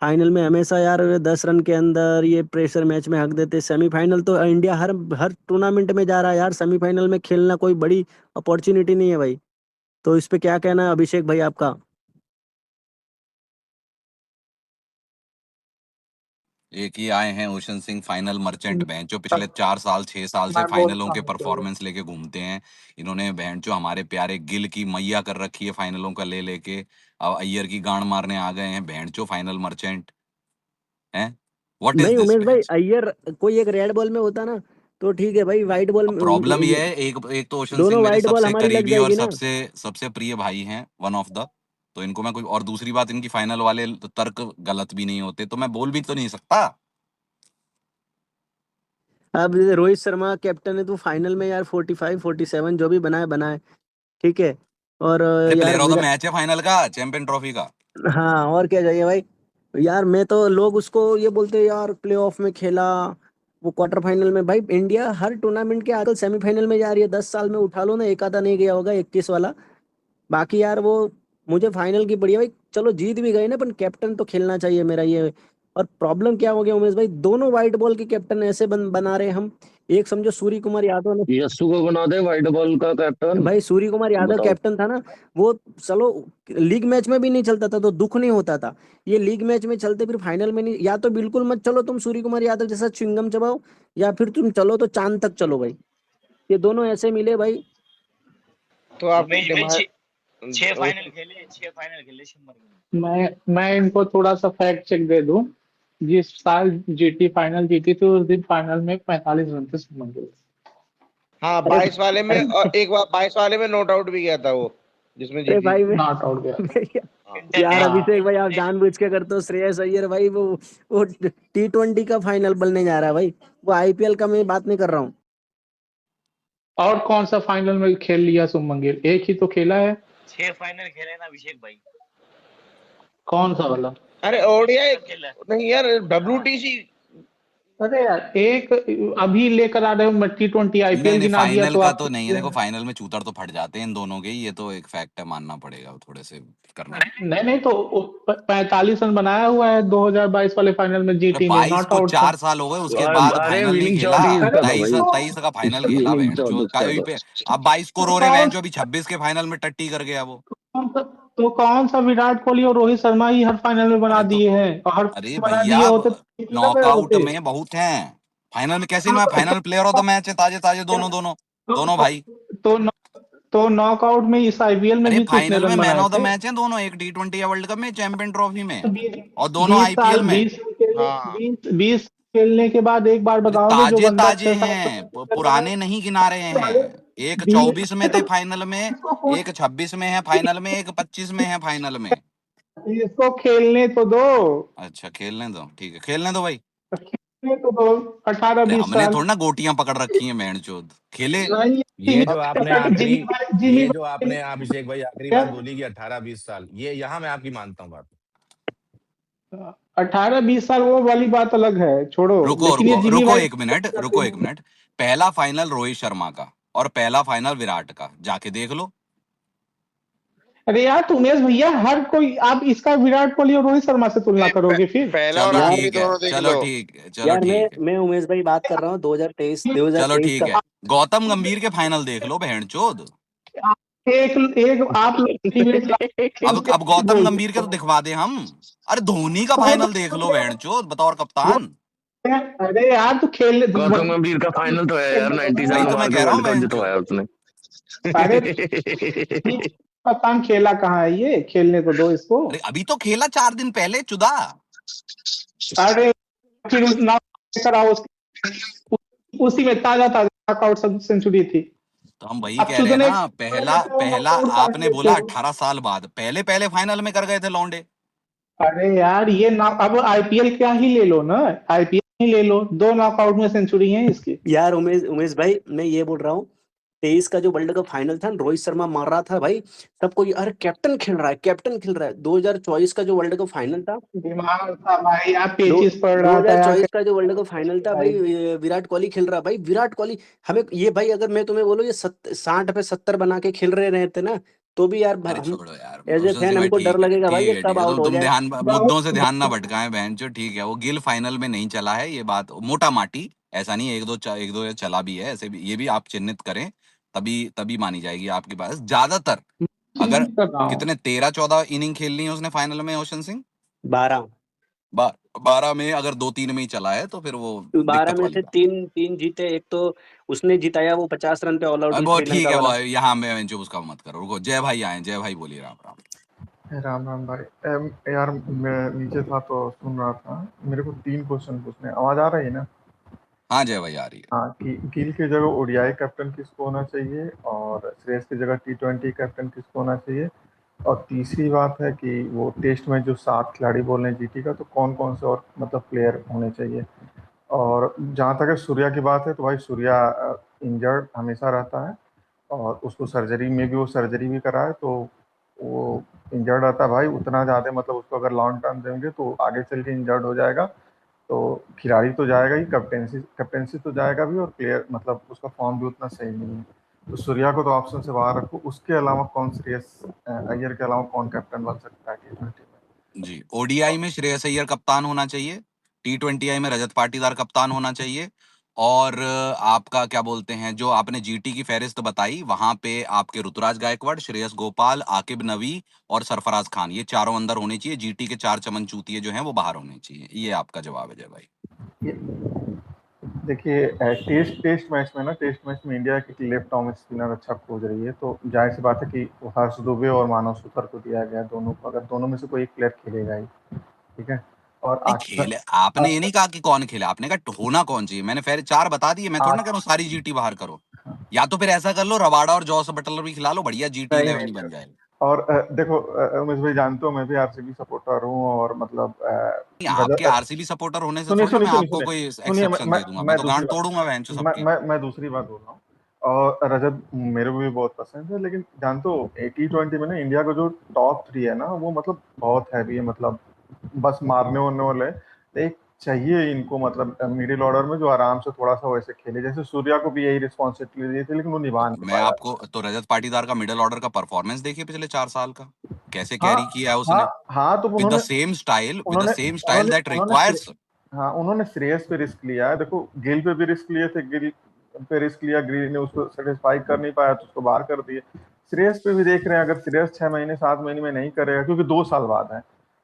फाइनल में हमेशा यार 10 रन के अंदर ये प्रेशर मैच में हक देते। सेमीफाइनल तो इंडिया हर हर टूर्नामेंट में जा रहा है यार, सेमीफाइनल में खेलना कोई बड़ी अपॉर्चुनिटी नहीं है भाई। तो इस पे क्या कहना है अभिषेक भाई आपका? एक ही आए हैं ओशन सिंह फाइनल मर्चेंट, बहन जो पिछले 4 साल 6 साल से मैं फाइनलों बोलता के हूँ चलो। परफॉर्मेंस लेके घूमते हैं। इन्होंने बहन जो हमारे प्यारे गिल की मैया कर रखी है फाइनलों का ले लेके, अब अय्यर की गांड मारने आ गए हैं बहन जो फाइनल मर्चेंट हैं। व्हाट इज नहीं दिस उमेश भाई, बहन। अय्यर कोई एक रेड बॉल में होता ना तो ठीक है भाई, व्हाइट बॉल अब में प्रॉब्लम ये है, एक एक तो ओशन सिंह दोनों मेरे व्हाइट बॉल सबसे हमारी लग करीबी और जाएगी ना। सबसे सबसे प्रिय भाई हैं, वन ऑफ द। तो इनको मैं कोई, और दूसरी बात इनकी फाइनल वाले तर्क गलत भी नहीं होते, तो मैं बोल भी तो नहीं सकता। अब जैसे रोहित शर्मा कैप्टन है तो फाइनल में यार 45 47 जो भी बनाए बनाए, ठीक है। और अरे यार प्लेयर ऑफ द मैच है फाइनल का, चैंपियन ट्रॉफी का। हाँ, और क्या चाहिए भाई? यार मैं तो, लोग उसको ये बोलते हैं यार प्लेऑफ में खेला, वो क्वार्टर फाइनल में। भाई इंडिया हर टूर्नामेंट के आजकल सेमीफाइनल में जा रही है। 10 साल में उठा लो ना, एक आधा नहीं गया होगा, 21 वाला। बाकी यार वो मुझे फाइनल की बढ़िया भाई, चलो जीत भी गए ना, पर कैप्टन तो खेलना चाहिए मेरा ये। और प्रॉब्लम क्या हो गया उमेश भाई, दोनों व्हाइट बॉल के कैप्टन ऐसे बना रहे हम। एक समझो सूर्य कुमार यादव ने, यस्सु को बना दे व्हाइट बॉल का कैप्टन। भाई सूर्य कुमार यादव बताओ। कैप्टन था ना, वो चलो लीग मैच में भी नहीं चलता था तो दुख नहीं होता था, ये लीग मैच में चलते फिर फाइनल में नहीं, या तो बिल्कुल मत चलो तुम सूर्य कुमार यादव जैसा च्युइंगम चबाओ, या फिर तुम चलो तो चांद तक चलो भाई, ये दोनों ऐसे मिले भाई। तो आप उमेश भाई दिमाग 6 फाइनल खेले शुभमन गिल। मैं इनको थोड़ा सा फैक्ट चेक दे दूं, जिस साल जीटी फाइनल जीती थी उस दिन फाइनल में 45 रन थे शुभमन गिल। हाँ, 22 वाले में, और एक बार 22 वाले में नॉट आउट भी गया था वो, जिसमें अरे जीती भाई थी। नॉट आउट गया। यार हाँ। अभिषेक भाई आप जानबूझ के करते हो, श्रेयस अय्यर भाई वो T20 का फाइनल बनने जा रहा है भाई, वो आईपीएल का मैं बात नहीं कर रहा हूँ। और कौन सा फाइनल में खेल लिया शुभमन गिल? एक ही तो खेला है। 6 फाइनल खेले ना अभिषेक भाई। कौन सा वाला? अरे ओडीआई खेला नहीं यार, WTC। अरे यार एक अभी लेकर आ रहे हो T20 नहीं आईपीएल नहीं, गिना दिया फाइनल तो का आप तो नहीं है, देखो फाइनल में चूतर तो फट जाते हैं इन दोनों के, ये तो एक फैक्ट है, मानना पड़ेगा, थोड़े से करना। नहीं तो 45 रन बनाया हुआ है 2022 वाले फाइनल में अरे जीटी में, 22 नॉट को आउट था। 4 साल हो गए, उसके बाद अरे फाइनल नहीं विनिंग खेला। शॉट ही उसका था 23 भाई। 23 का फाइनल खेला विनिंग बहन शॉट जो उसका कहीं था। पे। अब 22 को तो रो रहे कौन बहन जो, अभी 26 के फाइनल में टट्टी कर गया वो। तो कौन सा विराट कोहली और रोहित शर्मा ही हर फाइनल में बना अरे तो, दिए हैं, और हर अरे फाइनल बना भैया दिए होते तो जीत ना गए नॉकआउट होते। में बहुत हैं, फाइनल में कैसे नहीं, final player of the match है, ताजे ताजे दोनों दोनों दोनों भाई। तो तो नॉकआउट में इस आईपीएल में अरे भी तो इतने फाइनल में रन मैन बनाए ऑफ द थे। मैच है दोनों, एक T20 या वर्ल्ड कप में, चैंपियन ट्रॉफी में, और दोनों 20 साल आईपीएल में। हाँ, 20 खेलने के बाद एक बार अरे बताओगे जो ताजे बंदा ताजे 6-7 हैं, साल खेलता है। पुराने नहीं गिना रहे अरे हैं। एक 20 24 में थे फाइनल में, एक 26 में है फाइनल में, एक 25 में है फाइनल में। इसको खेलने तो दो, अच्छा खेलने दो, ठीक है खेलने दो भाई। खेलने तो दो। 18 अरे 20 हमने साल थोड़ा ना गोटियां पकड़ रखी हैं बहनचोद, खेले। नहीं। ये जो आपने आखिरी, जिमी ये जो आपने अभिषेक भाई आखिरी बात बोली कि 18-20 साल, ये यहाँ मैं आपकी मानता हूँ बात। 18-20 साल वो वाली बात अलग है, छोड़ो। रुको लेकिन ये रुको जिमी रुको भाई एक मिनट, रुको एक मिनट। पहला फाइनल रोहित शर्मा का और पहला फाइनल विराट का, जाके देख लो। अरे यार तो उमेश भैया, हर कोई आप इसका विराट कोहली और रोहित शर्मा से तुलना करोगे फिर? पहला और चलो यार आखिरी ठीक है, दोनों देख चलो लो। ठीक है, चलो यार ठीक है, मैं उमेश भाई बात कर रहा हूँ 2023 चलो 2023 ठीक का। है। गौतम गंभीर के फाइनल देख लो बहनचोद। एक एक आप लोग अब गौतम बोल गंभीर के तो दिखवा दे हम। अरे धोनी का तो फाइनल देख लो बहनचोद, बतौर कप्तान। अरे यार तो खेल गौतम गंभीर का फाइनल तो है यार, 97 वही में तो मैं मार के कह रहा हूँ वर्ल्ड कप बहनचोद। जितवाया उसने। अरे पतंग खेला कहाँ है, ये खेलने को दो इसको। अरे अभी तो खेला 4 दिन पहले चुदा। अरे फिर कराओ उसी में ताजा ताजा नॉकआउट सेंचुरी थी। तो हम वही अब कह रहे हैं चुदने ना, पहला पहला नॉकआउट काट आपने लेते बोला हो। 18 साल बाद, पहले पहले फाइनल में कर गए थे लौंडे। अरे यार ये ना, अब आईपीएल क्या ही ले लो ना, आईपीएल ही ले लो, 2 नॉकआउट में सेंचुरी है इसकी। यार उमेश भाई मैं ये बोल रहा हूँ, 23 का जो वर्ल्ड कप फाइनल था रोहित शर्मा मार रहा था भाई, सबको ये अरे कैप्टन खेल रहा है, कैप्टन खेल रहा है। 2024 का जो वर्ल्ड कप फाइनल था, दिमाग था भाई, आप दो पेचिस पड़ रहा था यार 2024 का जो वर्ल्ड कप फाइनल था भाई, भाई। विराट कोहली खेल रहा है भाई, विराट कोहली। हमें ये भाई, अगर मैं तुम्हें बोलूं ये 60 पे 70 बना के खेल रहे रहते ना, तो भी यार अरे हम छोड़ो यार, एज ए रोशन फैन सिंह भाई हमको डर ठीक है, लगेगा भाई ठीक ये है, कब ठीक है, आउट हो तुम जाए। ध्यान, मुद्दों से ध्यान ना भटकाएं बहन जो, ठीक है। वो गिल फाइनल में नहीं चला है, ये बात मोटा माटी, ऐसा नहीं है, एक दो चला भी है, ऐसे भी ये भी आप चिन्हित करें, तभी तभी मानी जाएगी आपकी बात। ज्यादातर अगर कर रहा हूँ। कितने 13-14 इनिंग खेल ली है उसने फाइनल में रोशन सिंह, 12 12 में अगर 2-3 में ही चला है तो फिर वो 12 दिक्कत में वाली से बात। तीन तीन जीते, एक तो उसने जिताया वो 50 रन पे ऑल आउट अब हुई वो ठीक श्रीलंका है, वो वाला। यहाँ में जो उसका मत करो, रुको जय भाई आए, जय भाई बोलिए राम राम। राम राम भाई। यार मैं नीचे था तो सुन रहा था। मेरे को 3 क्वेश्चन पूछने, आवाज आ रही है ना? हाँ जय भाई आ रही है। हाँ, कि गिल की जगह ओडीआई कैप्टन किसको होना चाहिए, और श्रेयस की जगह T20 कैप्टन किसको होना चाहिए, और तीसरी बात है कि वो टेस्ट में जो 7 खिलाड़ी बोल रहे हैं जीटी का, तो कौन कौन से और मतलब प्लेयर होने चाहिए। और जहाँ तक है सूर्या की बात है, तो भाई सूर्या इंजर्ड हमेशा रहता है, और उसको सर्जरी में भी वो सर्जरी भी करा है, तो वो इंजर्ड रहता है भाई उतना ज़्यादा, मतलब उसको अगर लॉन्ग टर्म देंगे तो आगे चल के इंजर्ड हो जाएगा। तो खिलाड़ी तो जाएगा ही, कैप्टेंसी कैप्टेंसी तो जाएगा भी, और प्लेयर मतलब उसका फॉर्म भी उतना सही नहीं है। सूर्या को तो ऑप्शन से बाहर रखो, उसके अलावा कौन श्रेयस अय्यर के अलावा कौन कैप्टन बन सकता है T20 में? जी, ओडीआई में श्रेयस अय्यर कप्तान होना चाहिए, T20I में रजत पाटीदार कप्तान होना चाहिए, और आपका क्या बोलते हैं, जो आपने जीटी की फहरिस्त बताई, वहां पे आपके ऋतुराज गायकवाड़, श्रेयस गोपाल, आकिब नवी और सरफराज खान, ये चारों अंदर होने चाहिए। जीटी के 4 चमन चूतिए जो हैं वो बाहर होने चाहिए। ये आपका जवाब है जय भाई। देखिए टेस्ट मैच में इंडिया की लेफ्ट आर्म स्पिनर अच्छा खोज रही है, तो जाहिर सी बात है कि हर्ष दुबे और मानव सुथार को दिया गया, दोनों को, अगर दोनों में से कोई एक प्लेयर खेलेगा ही, ठीक है। और नहीं खेले, आपने ये नहीं कहा कि कौन खेले, आपने कहा होना कौन चाहिए। मैंने फिर 4 बता दिए, मैं थोड़ा ना कह रहा हूँ सारी जीटी बाहर करो। या तो फिर ऐसा कर लो, रबाडा और जॉस बटलर भी खिला लो, बढ़िया जीटी नहीं 11 नहीं ही बन जाएगा। और देखो उमेश भाई, जानते हो मैं भी आरसीबी सपोर्टर हूँ, और मतलब आपके आरसीबी सपोर्टर होने से सुनिए थोड़ी ना सुनिए मैं सुनिए आपको कोई सुनिए एक्सेप्शन दे दूंगा, मैं तो गांड तोड़ूंगा बहनचो सबकी। मैं दूसरी बात बोल रहा हूँ। और रजत मेरे को भी बहुत पसंद है, लेकिन जानते हो T20 में ना इंडिया का जो टॉप 3 है ना, वो मतलब बहुत हैवी है, मतलब बस मारने होने वाले हैं। तो एक चाहिए इनको, मतलब मिडिल ऑर्डर में जो आराम से थोड़ा सा वैसे खेले, जैसे सूर्या को भी यही रिस्पॉन्सिबिलिटी दी थी, लेकिन वो निभा नहीं मैं पाया। आपको तो रजत पाटीदार का मिडिल ऑर्डर का परफॉर्मेंस देखिए पिछले 4 साल का, कैसे हाँ कैरी किया है हाँ उसने, हाँ, तो विद द उन्होंने उन्होंने सेम स्टाइल उन्होंने दैट उन्होंने रिक्वायर्स। श्रे- हाँ, उन्होंने श्रेयस पे रिस्क लिया है। देखो गिल पे भी रिस्क लिए थे, गिल पे रिस्क लिया, गिल ने उसको सेटिस्फाई कर नहीं पाया तो उसको बाहर कर दिए। श्रेयस पे भी देख रहे हैं, अगर श्रेयस 6 महीने 7 महीने में नहीं करेगा, क्योंकि 2 साल बाद है,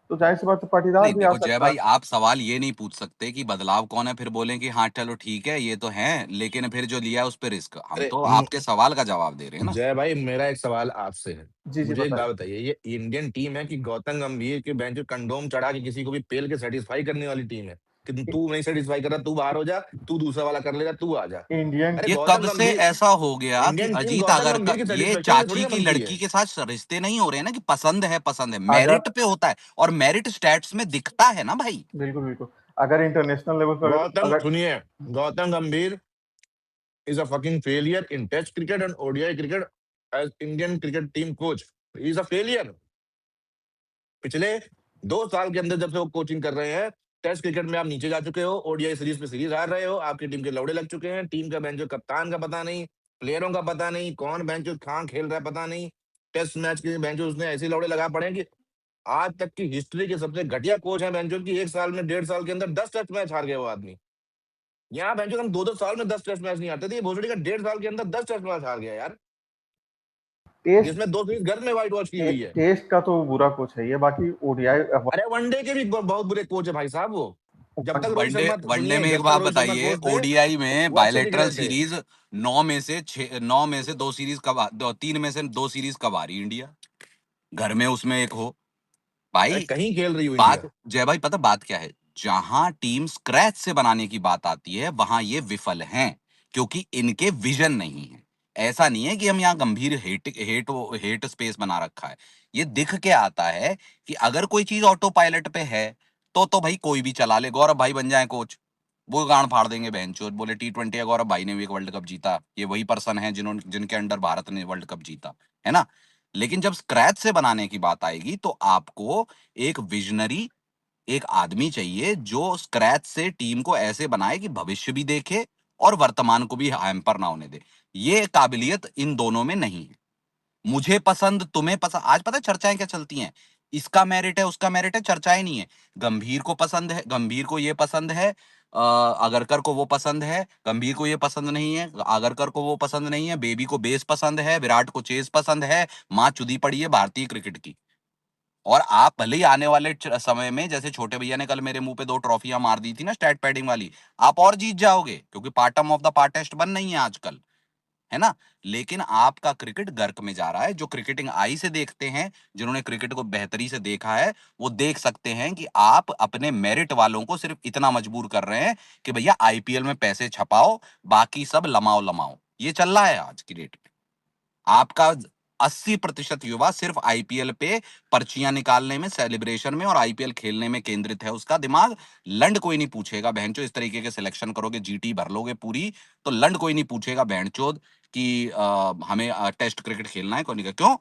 तो जाहिर सी बात है पाटीदार नहीं भी आ देखो जय सकता है। भाई, आप सवाल ये नहीं पूछ सकते कि बदलाव कौन है, फिर बोलें कि हाँ चलो ठीक है ये तो है, लेकिन फिर जो लिया है उस पे रिस्क। हम अरे तो आपके सवाल का जवाब दे रहे हैं ना। जय भाई, मेरा एक सवाल आपसे है। जी जी, मुझे एक बताइए। बात बताइए, ये इंडियन टीम है कि गौतम गंभीर के बेंच पे कंडोम चढ़ा के किसी को भी पेल के सेटिस्फाई करने वाली टीम है कि तू नहीं सेटिस्फाई कर रहा, तू बाहर हो जा, तू दूसरा वाला कर लेगा, तू आ जा। इंडियन अरे ये गौतम कब से गंभीर, ऐसा हो गया कि इंडियन टीम अजीत गौतम आगरकर, गंभीर की ये सेटिस्फेक्शन के लिए थोड़ी चाची ना की बनती लड़की है। के साथ रिश्ते नहीं हो रहे हैं ना कि पसंद है, पसंद है, अगर मेरिट पे होता है, और मेरिट स्टैट्स में दिखता है ना भाई। बिल्कुल बिल्कुल, अगर इंटरनेशनल लेवल पर, गौतम अगर सुनिए, गौतम गंभीर is a fucking failure in Test cricket and ODI cricket as Indian cricket team coach. He is a failure. पिछले 2 साल के अंदर जब से वो कोचिंग कर रहे हैं, टेस्ट क्रिकेट में आप नीचे जा चुके हो, ओडीआई सीरीज पे सीरीज हार रहे हो, आपकी टीम के लौड़े लग चुके हैं, टीम का बेंचो कप्तान का पता नहीं, प्लेयरों का पता नहीं, कौन बेंचो कहाँ खेल रहा है पता नहीं। टेस्ट मैच के बेंचो उसने ऐसे लौड़े लगा पड़े हैं कि आज तक की हिस्ट्री के सबसे घटिया कोच है बेंचो की। 1 साल में 1.5 साल के अंदर 10 टेस्ट मैच हार गए वो आदमी। यहाँ बेंचो हम 2-2 साल में 10 टेस्ट मैच नहीं हारते थे, ये भोसड़ी का 1.5 साल के अंदर 10 टेस्ट मैच हार गया यार, टेस्ट जिसमें 2 सीरीज घर में व्हाइट वॉश की हुई है। टेस्ट का तो बुरा कोच है ये, बाकी ओडीआई अरे वनडे के भी बहुत बुरे कोच है भाई साहब वो। जब तक रोहित वनडे शर्मा, वनडे सुनिए, में एक जब तक बात रोहित शर्मा बताइए, कोच थे ओडीआई में वो अच्छे बायलैटरल क्रिकेटर थे। सीरीज 9 में से 2 सीरीज कब 3 में से 2 सीरीज कब आ रही इंडिया, घर में उसमें एक हो अरे भाई। कहीं खेल रही हो बात इंडिया। जय भाई, पता बात क्या है, जहां टीम स्क्रैच से बनाने की बात आती है वहां ये विफल हैं, क्योंकि इनके विजन नहीं है। ऐसा नहीं है कि हम यहाँ गंभीर हेट हेट हेट स्पेस बना रखा है, ये दिख के आता है कि अगर कोई चीज ऑटो पायलट पे है तो भाई कोई भी चला ले, गौरव भाई बन जाए कोच, वो गांड फाड़ देंगे बहनचोद, बोले T20 है, गौरव भाई ने भी एक वर्ल्ड कप जीता, ये वही पर्सन है जिन्होंने जिनके अंडर भारत ने वर्ल्ड कप जीता है ना। लेकिन जब स्क्रैच से बनाने की बात आएगी तो आपको एक विजनरी, एक आदमी चाहिए जो स्क्रैच से टीम को ऐसे बनाए कि भविष्य भी देखे और वर्तमान को भी हैम्पर ना होने दे। ये काबिलियत इन दोनों में नहीं है। मुझे पसंद, तुम्हें पसंद, आज पता है चर्चाएं क्या चलती हैं, इसका मेरिट है उसका मेरिट है, चर्चाएं नहीं है। गंभीर को पसंद है, गंभीर को ये पसंद है, आगरकर को वो पसंद है, गंभीर को ये पसंद नहीं है, आगरकर को वो पसंद नहीं है, बेबी को बेस पसंद है, विराट को चेस पसंद है, माँ चुदी पड़ी है भारतीय क्रिकेट की। और आप भले ही आने वाले समय में, जैसे छोटे भैया ने कल मेरे मुंह पे 2 ट्रॉफियां मार दी थी ना स्टैट पैडिंग वाली, आप और जीत जाओगे, क्योंकि पार्टम ऑफ द पार्टेस्ट बन नहीं है आजकल, है ना। लेकिन आपका क्रिकेट गर्क में जा रहा है। जो क्रिकेटिंग आई से देखते हैं, जिन्होंने क्रिकेट को बेहतरी से देखा है, वो देख सकते हैं कि आप अपने मेरिट वालों को सिर्फ इतना मजबूर कर रहे हैं कि भैया आईपीएल में पैसे छपाओ, बाकी सब लमाओ लमाओ। ये चल रहा है आज की डेट में। आपका 80% युवा सिर्फ आईपीएल पे पर्चियां निकालने में, सेलिब्रेशन में और आईपीएल खेलने में केंद्रित है उसका दिमाग। लंड कोई नहीं पूछेगा बहनचो, इस तरीके के सिलेक्शन करोगे, जीटी भर लोगे पूरी, तो लंड कोई नहीं पूछेगा बहनचोद कि हमें टेस्ट क्रिकेट खेलना है, कोई नहीं। क्यों?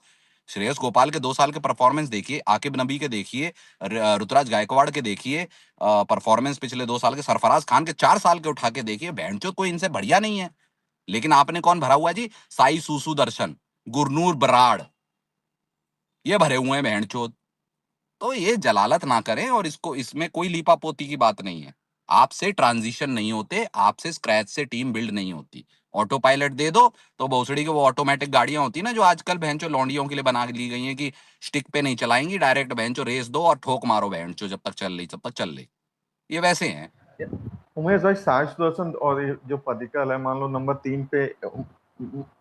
श्रेयस गोपाल के 2 साल के परफॉर्मेंस देखिए, आकिब नबी के देखिए, ऋतुराज गायकवाड़ के देखिए परफॉर्मेंस पिछले 2 साल के, सरफराज खान के 4 साल के उठा के देखिए, बहनचोद कोई इनसे बढ़िया नहीं है। लेकिन आपने कौन भरा हुआ है जी? साई सुसु दर्शन, गुरनूर बराड़, ये भरे हुए हैं बहनचोद। तो ये जलालत ना करें, और इसको, इसमें कोई लीपापोती की बात नहीं है। आपसे ट्रांजिशन नहीं होते, आपसे स्क्रैच से टीम बिल्ड नहीं होती। ऑटो पायलट दे दो तो भोसड़ी के वो ऑटोमेटिक गाड़ियां होती है ना, जो आजकल बहनचो लौंडियों के लिए बना ली गई हैं कि स्टिक पे नहीं चलाएंगी, डायरेक्ट बहनचो रेस दो और ठोक मारो बहनचो, जब तक चल रही तब तक चल रही। ये वैसे हैं। उमेश भाई, साई सुदर्शन और ये जो पडिक्कल है, मान लो नंबर 3 पे,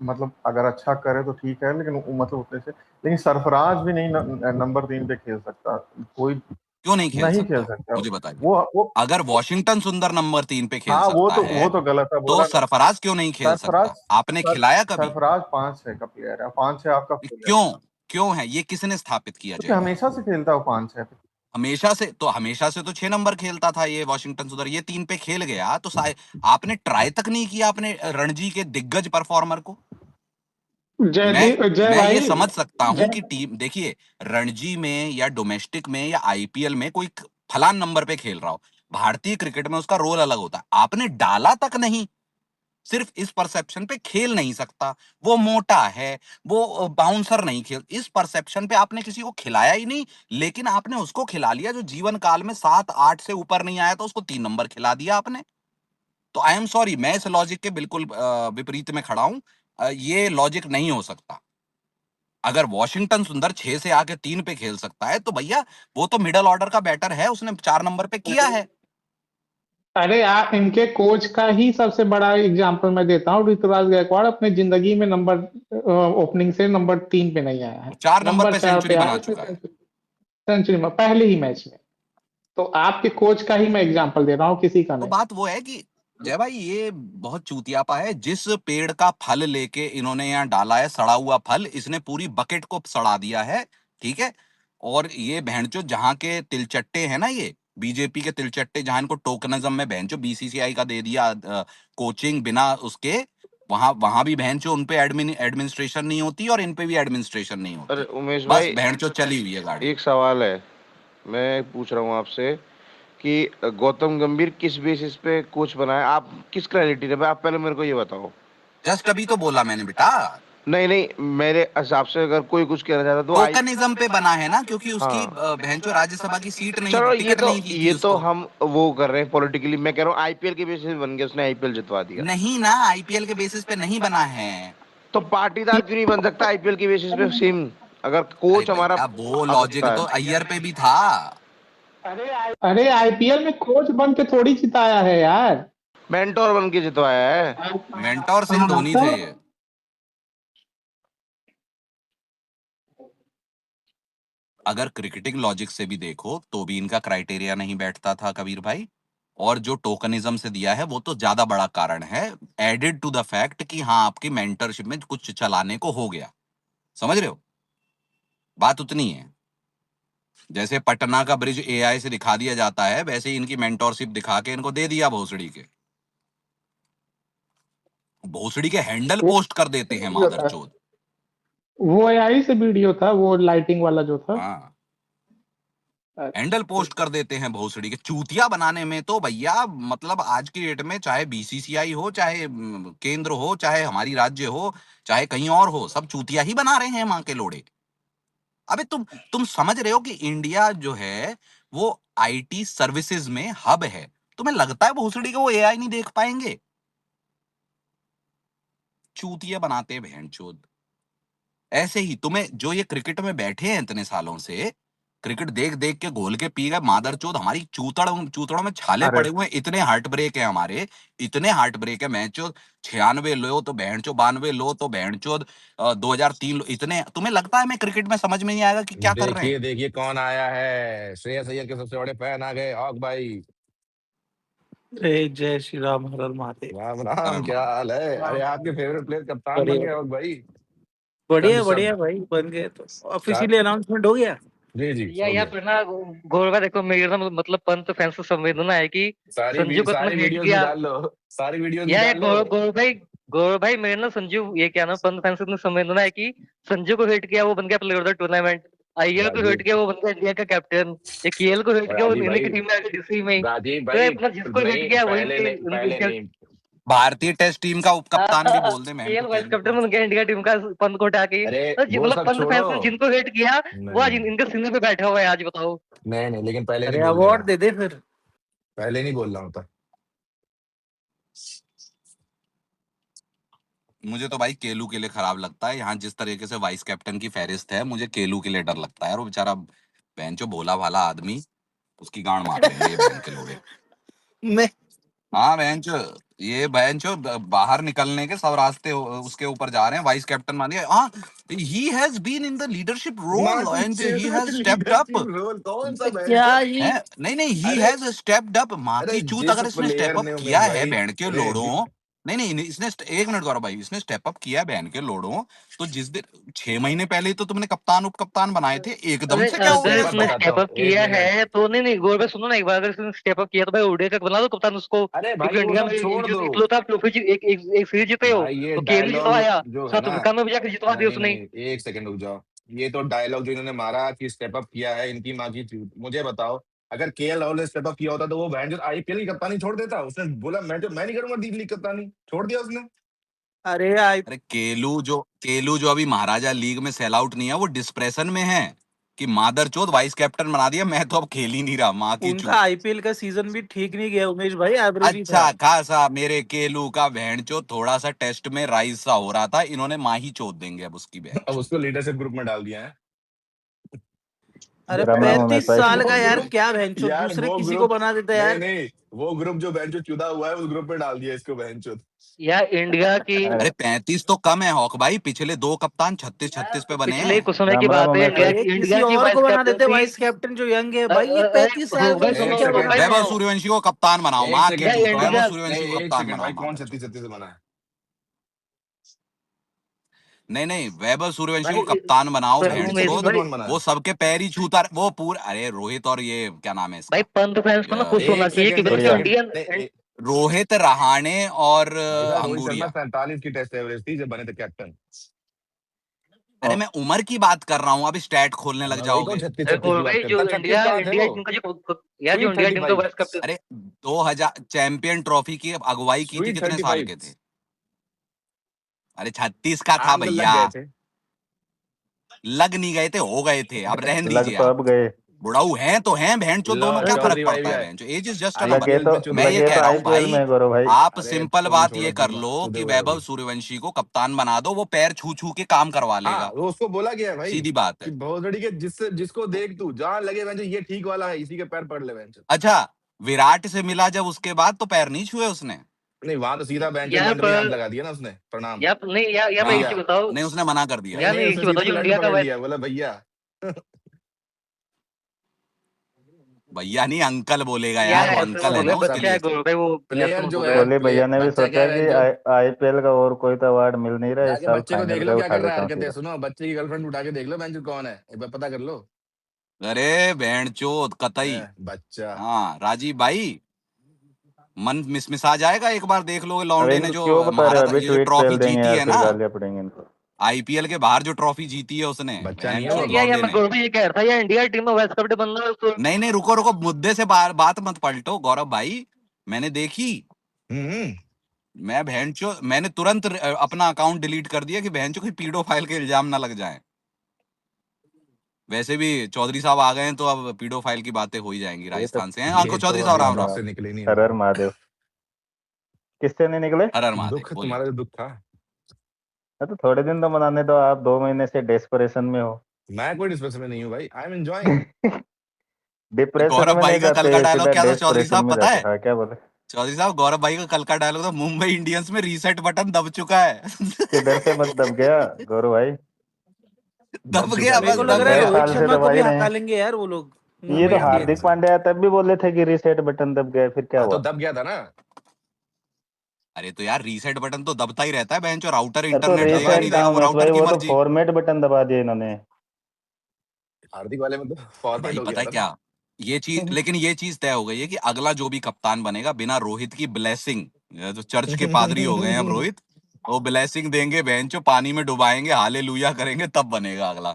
मतलब अगर अच्छा करे तो ठीक है, लेकिन मतलब उतने से, लेकिन सरफराज भी नहीं नंबर 3 पे खेल सकता। कोई क्यों नहीं खेल खेल सकता मुझे बताइए। वो अगर वॉशिंगटन सुंदर नंबर 3 पे खेल हाँ, सकता है वो तो गलत है, तो बोला ना। सरफराज क्यों नहीं खेल सकता? आपने खिलाया कभी? सरफराज 5-6 का प्लेयर है, 5-6 आपका क्यों है? ये किसने स्थापित किया? क्योंकि हमेशा से खेलता है 5-6 पे। हमेशा से तो 6 नंबर खेलता था ये वॉशिंगटन सुंदर, ये 3 पे खेल गया तो आपने ट्राई तक नहीं किया अपने रणजी के दिग्गज परफॉर्मर को। जय मैं भाई, ये समझ सकता हूं कि टीम, देखिए, रणजी में या डोमेस्टिक में या आईपीएल में कोई फलान नंबर पे खेल रहा हो, भारतीय क्रिकेट में उसका रोल अलग होता है। आपने डाला तक नहीं, सिर्फ इस परसेप्शन पे खेल नहीं सकता, वो मोटा है, वो बाउंसर नहीं खेल, इस परसेप्शन पे आपने किसी को खिलाया ही नहीं। लेकिन आपने उसको खिला लिया जो जीवन काल में 7-8 से ऊपर नहीं आया, तो उसको 3 नंबर खिला दिया आपने। तो आई एम सॉरी, मैं इस लॉजिक के बिल्कुल विपरीत में खड़ा हूं। ये लॉजिक नहीं हो सकता। अगर वॉशिंगटन सुंदर 6 से आके 3 पे खेल सकता है तो भैया वो तो मिडिल ऑर्डर का बैटर है, उसने 4 नंबर पे किया है। अरे यार, इनके कोच का ही सबसे बड़ा एग्जांपल मैं देता हूँ। ऋतुराज गायकवाड़ अपने जिंदगी में नंबर ओपनिंग से नंबर 3 पे नहीं आया है, 4 नंबर पे 4 सेंचुरी पे बना आया चुका है। सेंचुरी में पहले ही मैच में। तो आपके कोच का ही मैं एग्जांपल दे रहा हूँ, किसी का तो नहीं। बात वो है कि जय भाई, ये बहुत चूतियापा है। जिस पेड़ का फल लेके इन्होंने यहाँ डाला है, सड़ा हुआ फल, इसने पूरी बकेट को सड़ा दिया है, ठीक है। और ये बहनचो जहां के तिलचट्टे हैं ना, ये बीजेपी के तिलचट्टे, जहां इनको टोकनिज्म में बहनचो बीसीसीआई का दे दिया कोचिंग बिना उसके, वहां वहां भी बहनचो उन पे एडमिनिस्ट्रेशन नहीं होती और इन पे भी एडमिनिस्ट्रेशन नहीं अरे होती। उमेश बस भाई, बहनचो चली हुई है गाड़ी। एक सवाल है, मैं पूछ रहा हूँ आपसे कि गौतम गंभीर किस बेसिस पे कोच बनाया? आप किस क्रेडिट पे? आप पहले मेरे को ये बताओ। जस्ट अभी तो बोला मैंने बेटा, नहीं, मेरे हिसाब से अगर कोई कुछ कहना चाहता तो टोकनिज्म पे बना है ना, क्योंकि उसकी हाँ। बहनचो राज्यसभा की सीट नहीं, चलो, टिकट नहीं दी थी ये तो उसको। हम वो कर रहे हैं पॉलिटिकली। मैं कह रहा हूँ आईपीएल के बेसिस पे बन गया, उसने आईपीएल जितवा दिया। नहीं ना, आईपीएल के बेसिस पे नहीं बना है। तो पाटीदार क्यों नहीं बन सकता आईपीएल के बेसिस पे सेम? अगर अरे कोच हमारा भैया, वो आ लॉजिक सकता तो है। अय्यर पे भी था। अरे आईपीएल में कोच बन के थोड़ी जिताया है यार, मेंटोर बन के जितवाया है। मेंटोर सिर्फ धोनी थे। अगर क्रिकेटिंग लॉजिक से भी देखो तो भी इनका क्राइटेरिया नहीं बैठता था कबीर भाई। और जो टोकनिज्म से दिया है वो तो ज्यादा बड़ा कारण है, एडेड टू द फैक्ट कि हाँ, आपकी मेंटरशिप में कुछ चलाने को हो गया। समझ रहे हो? बात उतनी है। जैसे पटना का ब्रिज एआई से दिखा दिया जाता है, वैसे ही इनकी मेंटोरशिप दिखा के इनको दे दिया भोसड़ी के। भोसड़ी के हैंडल पोस्ट कर देते हैं मादरचोद। वो एआई से वीडियो था, वो लाइटिंग वाला जो था। हाँ, हैंडल पोस्ट कर देते हैं भोसड़ी के। चूतिया बनाने में तो भैया, मतलब आज की डेट में चाहे बीसीसीआई हो, चाहे केंद्र हो, चाहे हमारी राज्य हो, चाहे कहीं और हो, सब चूतिया ही बना रहे हैं मां के लोड़े। अबे तुम समझ रहे हो कि इंडिया जो है वो आईटी सर्विसेज में हब है? तुम्हें लगता है भोसड़ी को वो एआई नहीं देख पाएंगे? चूतिया बनाते हैं बहनचोद। ऐसे ही तुम्हें जो ये क्रिकेट में बैठे हैं इतने सालों से, क्रिकेट देख देख के घोल के पी गए मादरचोद, हमारी चूतड़ों में छाले अरे पड़े हुए हैं। इतने हार्ट ब्रेक है हमारे, इतने हार्ट ब्रेक है मैचो। 96 लो तो बहनचो, 92 लो तो बहनचोद, 2003 लो। इतने तुम्हें लगता है मैं क्रिकेट में समझ में नहीं आएगा कि क्या कर रहे देखिए हैं? देखिए कौन आया है, श्रेयस अय्यर के सबसे बड़े फैन आ गए, हॉक भाई। जय श्री राम, हर हर महादेव। राम अरे राम, क्या हाल है? अरे आपके फेवरेट प्लेयर कप्तान बन बढ़िया गए हॉक भाई। बढ़िया सब बढ़िया सब भाई, बन गए तो चार, ऑफिशियली अनाउंसमेंट हो गया। जी जी या हो यहाँ गया। पे ना गौरव देखो, मेरी ना मतलब पंत फैंस से संवेदना है कि संजू को इतना सारी हेट वीडियोस किया। निकाल लो, सारी वीडियोस या निकाल लो। गौरव भाई मेरे ना संजू, ये क्या ना, पंत फैंस से इतनी संवेदना है कि संजू को हेट किया वो बन गया player of the tournament, Iyer को हेट राजीव किया वो बन गया इंडिया का कैप्टन, ये केएल को हेट किया वो राजीव इन्हीं भाई, की टीम में आके डीसी में। राजीव तो भाई, अपना जिसको हेट नहीं किया वही पहले नहीं, पहले नहीं, भारतीय टेस्ट टीम का उप कप्तान भी बोल दे केएल वाइस कैप्टन बन गया इंडिया टीम का पंत को उठा के। अरे तो वो मतलब सब पंत फैंस ने छोड़ो। जिनको हेट किया वो आज नहीं इनके सीने पे बैठा हुआ है, आज बताओ। नहीं, लेकिन पहले अरे नहीं बोल अवार्ड देगा, दे दे फिर। पहले नहीं बोल रहा होता। मुझे तो भाई केलू के लिए खराब लगता है। यहाँ जिस तरीके से वाइस कैप्टन की फहरिस्त है, मुझे केलू के लिए डर लगता है यार। वो बेचारा बेंचो भोला भाला आदमी, उसकी गांड मार देंगे ये बहन के लोड़े। मैं हाँ बेंचो, ये बेंचो बाहर निकलने के सब रास्ते उसके ऊपर जा रहे हैं। वाइस कैप्टन मान लिया। हाँ, he has been in the leadership role and he has stepped up. Role कौन सा क्या बेंचो? ही नहीं, ही अरे हैज स्टेप्ड अप। माँ अरे की चूत, जिस अगर इसने प्लेयर स्टेप अप ने किया उमेश है भाई, बहन के अरे लोड़ों, नहीं, इसने एक मिनट गौरव भाई, इसने स्टेप अप किया है बहन के लोड़ों। तो जिस दिन 6 महीने पहले ही तो तुमने कप्तान उप कप्तान बनाए थे, एकदम अरे से क्या हो अगर गया मैं इसने इसमें? बताता स्टेप हूँ, अप एक किया मिनट। है तो नहीं गौर भाई सुनो ना एक बार, अगर इसने स्टेप अप किया तो भाई ओडीआई का बना दो कप्तान उसको, अरे क्योंकि भाई वो इंडिया सब में छोड़ दो इकलौता ट्रॉफी एक सीरीज जीते हो, भाई। ये तो केएल डायलॉग जितवाया, जो है साउथ ना, अफ्रीका में भी जाकर जितवा दिया नहीं उसने। नहीं, एक सेकंड रुक जाओ। ये तो डायलॉग जो इन्होंने मारा कि स्टेप अप किया है, इनकी माँ की चूत। मुझे बताओ, अगर केएल राहुल ने स्टेप अप किया होता तो वो बैंड आईपीएल की कप्तानी छोड़ देता? उसने बोला मैं नहीं करूंगा डी लीग कप्तानी, छोड़ दिया उसने। अरे केलू जो अभी महाराजा लीग में सेल आउट नहीं है, वो डिस्प्रेशन में है कि मादर चोद वाइस कैप्टन बना दिया, मैं तो अब खेल ही नहीं रहा, माँ की उनका चूत। आईपीएल का सीजन भी ठीक नहीं गया उमेश भाई, एवरेज ही था। अच्छा खासा मेरे केलू का बहन चोद थोड़ा सा टेस्ट में राइज सा हो रहा था, इन्होंने माँ ही चोद देंगे अब उसकी बहन अब चोद। उसको लीडरशिप ग्रुप में डाल दिया है। अरे राम राम उमेश 35 भाई। साल वो का यार, ग्रुप, क्या भैंचो यार दूसरे वो किसी को ग्रुप, बना देता नहीं यार। नहीं, वो ग्रुप जो बेंच चुदा हुआ है, उस ग्रुप में डाल दिया इसको बेंच। यार इंडिया की अरे 35 तो कम है हॉक भाई, पिछले 2 कप्तान 36 पे बने पिछले हैं। कुछ समय की राम राम बात है, उमेश भाई। अरे किसी इंडिया की और वाइस को बना देते कैप्टनसी। वाइस कैप्टन जो यंग है भाई, ये 35 साल का भाई उसको सुनो, क्या एक बना भाई देते वैभव सुनो, हैं। सूर्यवंशी को कप्तान बनाओ, माँ के यार सेकंड चूत, कौन, वैभव इंडिया, सूर्यवंशी नहीं को एक कप्तान सेकंड बनाओ भाई, कौन मादर चोद। 36 से बना है? नहीं, वैभव सूर्यवंशी को भाई कप्तान बनाओ पर भेड़ छत्तीस उमेश छत्तीस चोद। में भाई, कौन बना वो है? सबके पैर ही छूता, वो पूरा, अरे रोहित और ये क्या नाम है भाई इसका, पंत फैंस को ना खुश होना एक चाहिए कि सेकंड, भाई एक जो बढ़िया। Second, Indian. नहीं रोहित रहाणे और भाई साहब, रोहित शर्मा अंगूरिया। 47 की टेस्ट एवरेज थी जब बने थे कैप्टन। अरे मैं उम्र की बात कर रहा हूँ, अभी स्टैट खोलने लग मैं वही कहूँ, जाओगे। 36 की बात भाई जो करता। 36 इंडिया कहाँ थे इंडिया वो? टीम का यार जो स्वीट इंडिया टीम का 35, वाइस कैप्टन। अरे 2000 चैंपियन ट्रॉफी की अगुवाई की थी, स्वीट कितने साल 35। के थे? अरे 36 का था आम तो लग भैया। गए थे। लग नहीं गए थे, हो गए थे। अब रहन लग दीजिए तो आप। अब गए। बुढ़ाऊ हैं तो हैं, बहन चो लो दोनों क्या फर्क चौधरी भाई पड़ता भी है? आए, बहन चो age is just a number. लगे आईपीएल तो में चुदे मैं हुए ये लगे थे। तो कह रहा हूँ आईपीएल भाई, में गौरव भाई। आप अरे सिंपल तुम बात छोड़ो, ये कर तुम लो चुदे कि हुए वैभव होगे। सूर्यवंशी को कप्तान बना दो, वो पैर छू छू के काम करवा हाँ, लेगा। वो उसको बोला गया है भाई सीधी बात कि है। भोसड़ी के जिसको देख तू जहां लगे बेंच, ये ठीक वाला है, इसी के पैर पड़ ले बेंच। अच्छा, विराट से मिला जब, उसके बाद तो पैर नहीं छुए उसने। नहीं, वहां तो सीधा बेंच यार दंडनी हाथ पर लगा दिया ना उसने, प्रणाम। यार नहीं यार भाई एक हाँ, चीज भैया, बताओ। नहीं उसने मना कर दिया। नहीं यार नहीं, नहीं एक उसने चीज बताओ सीधा जो लड़ के इंडिया का पकड़ वाइस, लिया, बोला भैया। भैया नहीं, अंकल बोलेगा यार यार, वो ऐसे अंकल है मत ना बोलो, उसके बच्चा है लिए। गौरव भाई, वो ऐसे प्लेयर मत जो बोलो है, यार। कोहली भैया ने भी बच्चा क्या सोचा है कि जो, आईपीएल का और कोई तो अवार्ड मिल नहीं रहा, इस जाके साल बच्चे को देख फाइनल लो का क्या उठा कर रहा है, लेता हूँ हरकतें सीधा। सुनो, बच्चे की गर्लफ्रेंड उठा के देख लो बेंच कौन है, एक बार पता कर लो। अरे बहन चोद कतई। बच्चा। हाँ राजीव भाई, मन मिसमिसा जाएगा एक बार देख लोगे, अरे लौंडे ने इनको जो क्यों बता रहे हो? महारत, अभी ये जो ट्वीट ट्रॉफी फेल देंगे जीती यार, है फिर ना, गालियां पड़ेंगे इनको। आईपीएल के बाहर जो ट्रॉफी जीती है उसने, बच्चा नहीं बहन है वो। चोद यार लौंडे मैं ने। गौरव भाई ये कह रहा था यार इंडिया टीम में वाइस कैप्टन बनना है उसको। नहीं रुको रुको, मुद्दे से बात मत पलटो गौरव भाई। मैंने देखी, हम्म। मैं बहनचो, मैंने तुरंत अपना अकाउंट डिलीट कर दिया कि बहनचो कोई पीडोफाइल के इल्जाम ना लग जाए। वैसे भी चौधरी साहब आ गए हैं तो अब पीडोफाइल की बातें हो ही जाएंगी, ये तो राजस्थान से हैं। ये आपको तो चौधरी साहब, अभी राम हम राम। उससे निकले नहीं हर हर भाई। महादेव। किससे नहीं निकले? हर हर महादेव, दुख, बोलिए। तुम्हारा जो दुख था। तो थोड़े दिन तो मनाने दो, आप 2 महीने से डेस्परेशन में हो। मैं कोई डिस्कशन में नहीं हूँ भाई, आई एम एंजॉयिंग। डिप्रेशन गौरव में भाई नहीं का कल का जाते, डायलॉग सीधा क्या था चौधरी डेस्परेशन साहब में पता जाते। है? हाँ, क्या बोले? चौधरी साहब, गौरव भाई का कल का डायलॉग था, मुंबई इंडियंस में रीसेट बटन दब चुका है। किधर से मत दब गया गौरव भाई? दब दब चुका गया, है मेरे बस को भाई, लग दब रहा है नए गया। रोहित साल से शर्मा को दबा भी ही रहे हटा हैं। लेंगे यार वो लोग, ये मुंबई तो हाँ हार्दिक इंडियंस। पांड्या तब भी बोले थे कि रीसेट बटन दब गया, फिर क्या हाँ, तो हुआ? दब गया था ना। अरे तो यार रीसेट बटन तो दबता ही रहता है बेंच, और राउटर अरे तो इंटरनेट देगा रीसेट नहीं दबेगा। देगा, कहाँ वो उमेश राउटर भाई, की वो तो मर्जी। फॉर्मेट बटन दबा दिया इन्होंने। हार्दिक वाले में तो और फॉर्मेट भाई हो पता गया है था ना। क्या, ये चीज, लेकिन ये चीज तय हो गई है कि अगला जो भी कप्तान बनेगा, बिना रोहित की ब्लेसिंग, तो चर्च के पादरी हो गए हैं अब रोहित, वो ब्लेसिंग देंगे बेंचो, पानी में डुबाएंगे, हालेलुया करेंगे, तब बनेगा अगला।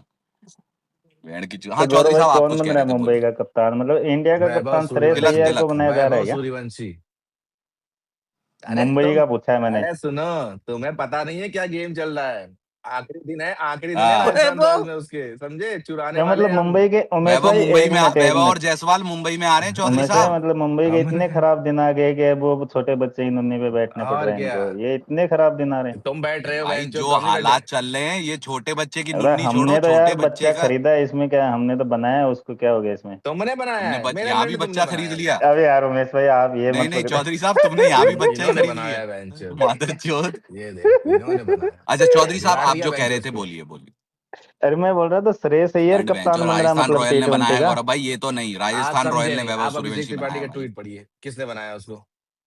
बैंड की हाँ तो गौरव चौधरी भाई साहब आप कौन कुछ बन कह रहा रहे है थे, मुंबई बोलिए। का कप्तान? मतलब इंडिया का वैभव कप्तान श्रेयस सूर्यवंशी। तिलक अय्यर को तिलक बनाया जा रहा है वैभव क्या? सूर्यवंशी। अरे मुंबई का पूछा है मैंने। अरे सुनो, तुम्हें पता नहीं है क्या गेम चल रहा है। आखिरी दिन है हाँ राजस्थान रॉयल्स वैभव में, उसके समझे, चुराने क्या वाले मतलब हैं हम। मुंबई के उमेश वैभव भाई मुंबई एक में मिनट एक वैभव और मिनट जायसवाल मुंबई में आ रहे हैं चौधरी उमेश भाई साहब। मतलब मुंबई के इतने हमने खराब दिन आ गए कि अब वो छोटे बच्चे ही नुन्नी पे बैठने पड़ और रहे हैं क्या, इनको, ये इतने खराब दिन आ रहे हैं। तुम बैठ रहे हो भाई बेंचो, जो तो हम नहीं बैठे। हालात चल रहे हैं, ये छोटे बच्चे की अरे नुन्नी छोड़ो, हमने तो छोटे यार बच्चे बच्चा का खरीदा है, इसमें क्या है, हमने तो बनाया है उसको, क्या हो गया इसमें। तुमने बनाया है, मेरे यहाँ भी बेंचो तुमने बच्चा खरीद बनाया है। लिया। अबे यार उमेश भाई आप ये नहीं मत नहीं पकड़े। चौधरी साहब, तुमने यहाँ भी बच्चा ही इन्होंने खरीद बनाया लिया। है बेंचो। मादर चौथ। ये देखो, इन्होंने बनाया, अच्छा चौधरी साहब, बिगाड़ आप दिया जो कह बेंचो रहे थे, उसको। बोलिए बोलिए। अरे मैं बोल रहा था श्रेयस अय्यर एंड बेंचो कप्तान बन रहा है राजस्थान मतलब रॉयल ने T20 बनाया का। गौरव भाई, ये तो नहीं, आप राजस्थान रॉयल समझे ने नहीं, वैभव आप अभिषेक सूर्यवंशी त्रिपाठी बनाया का भाई। ट्वीट पढ़िए, किसने बनाया उसको।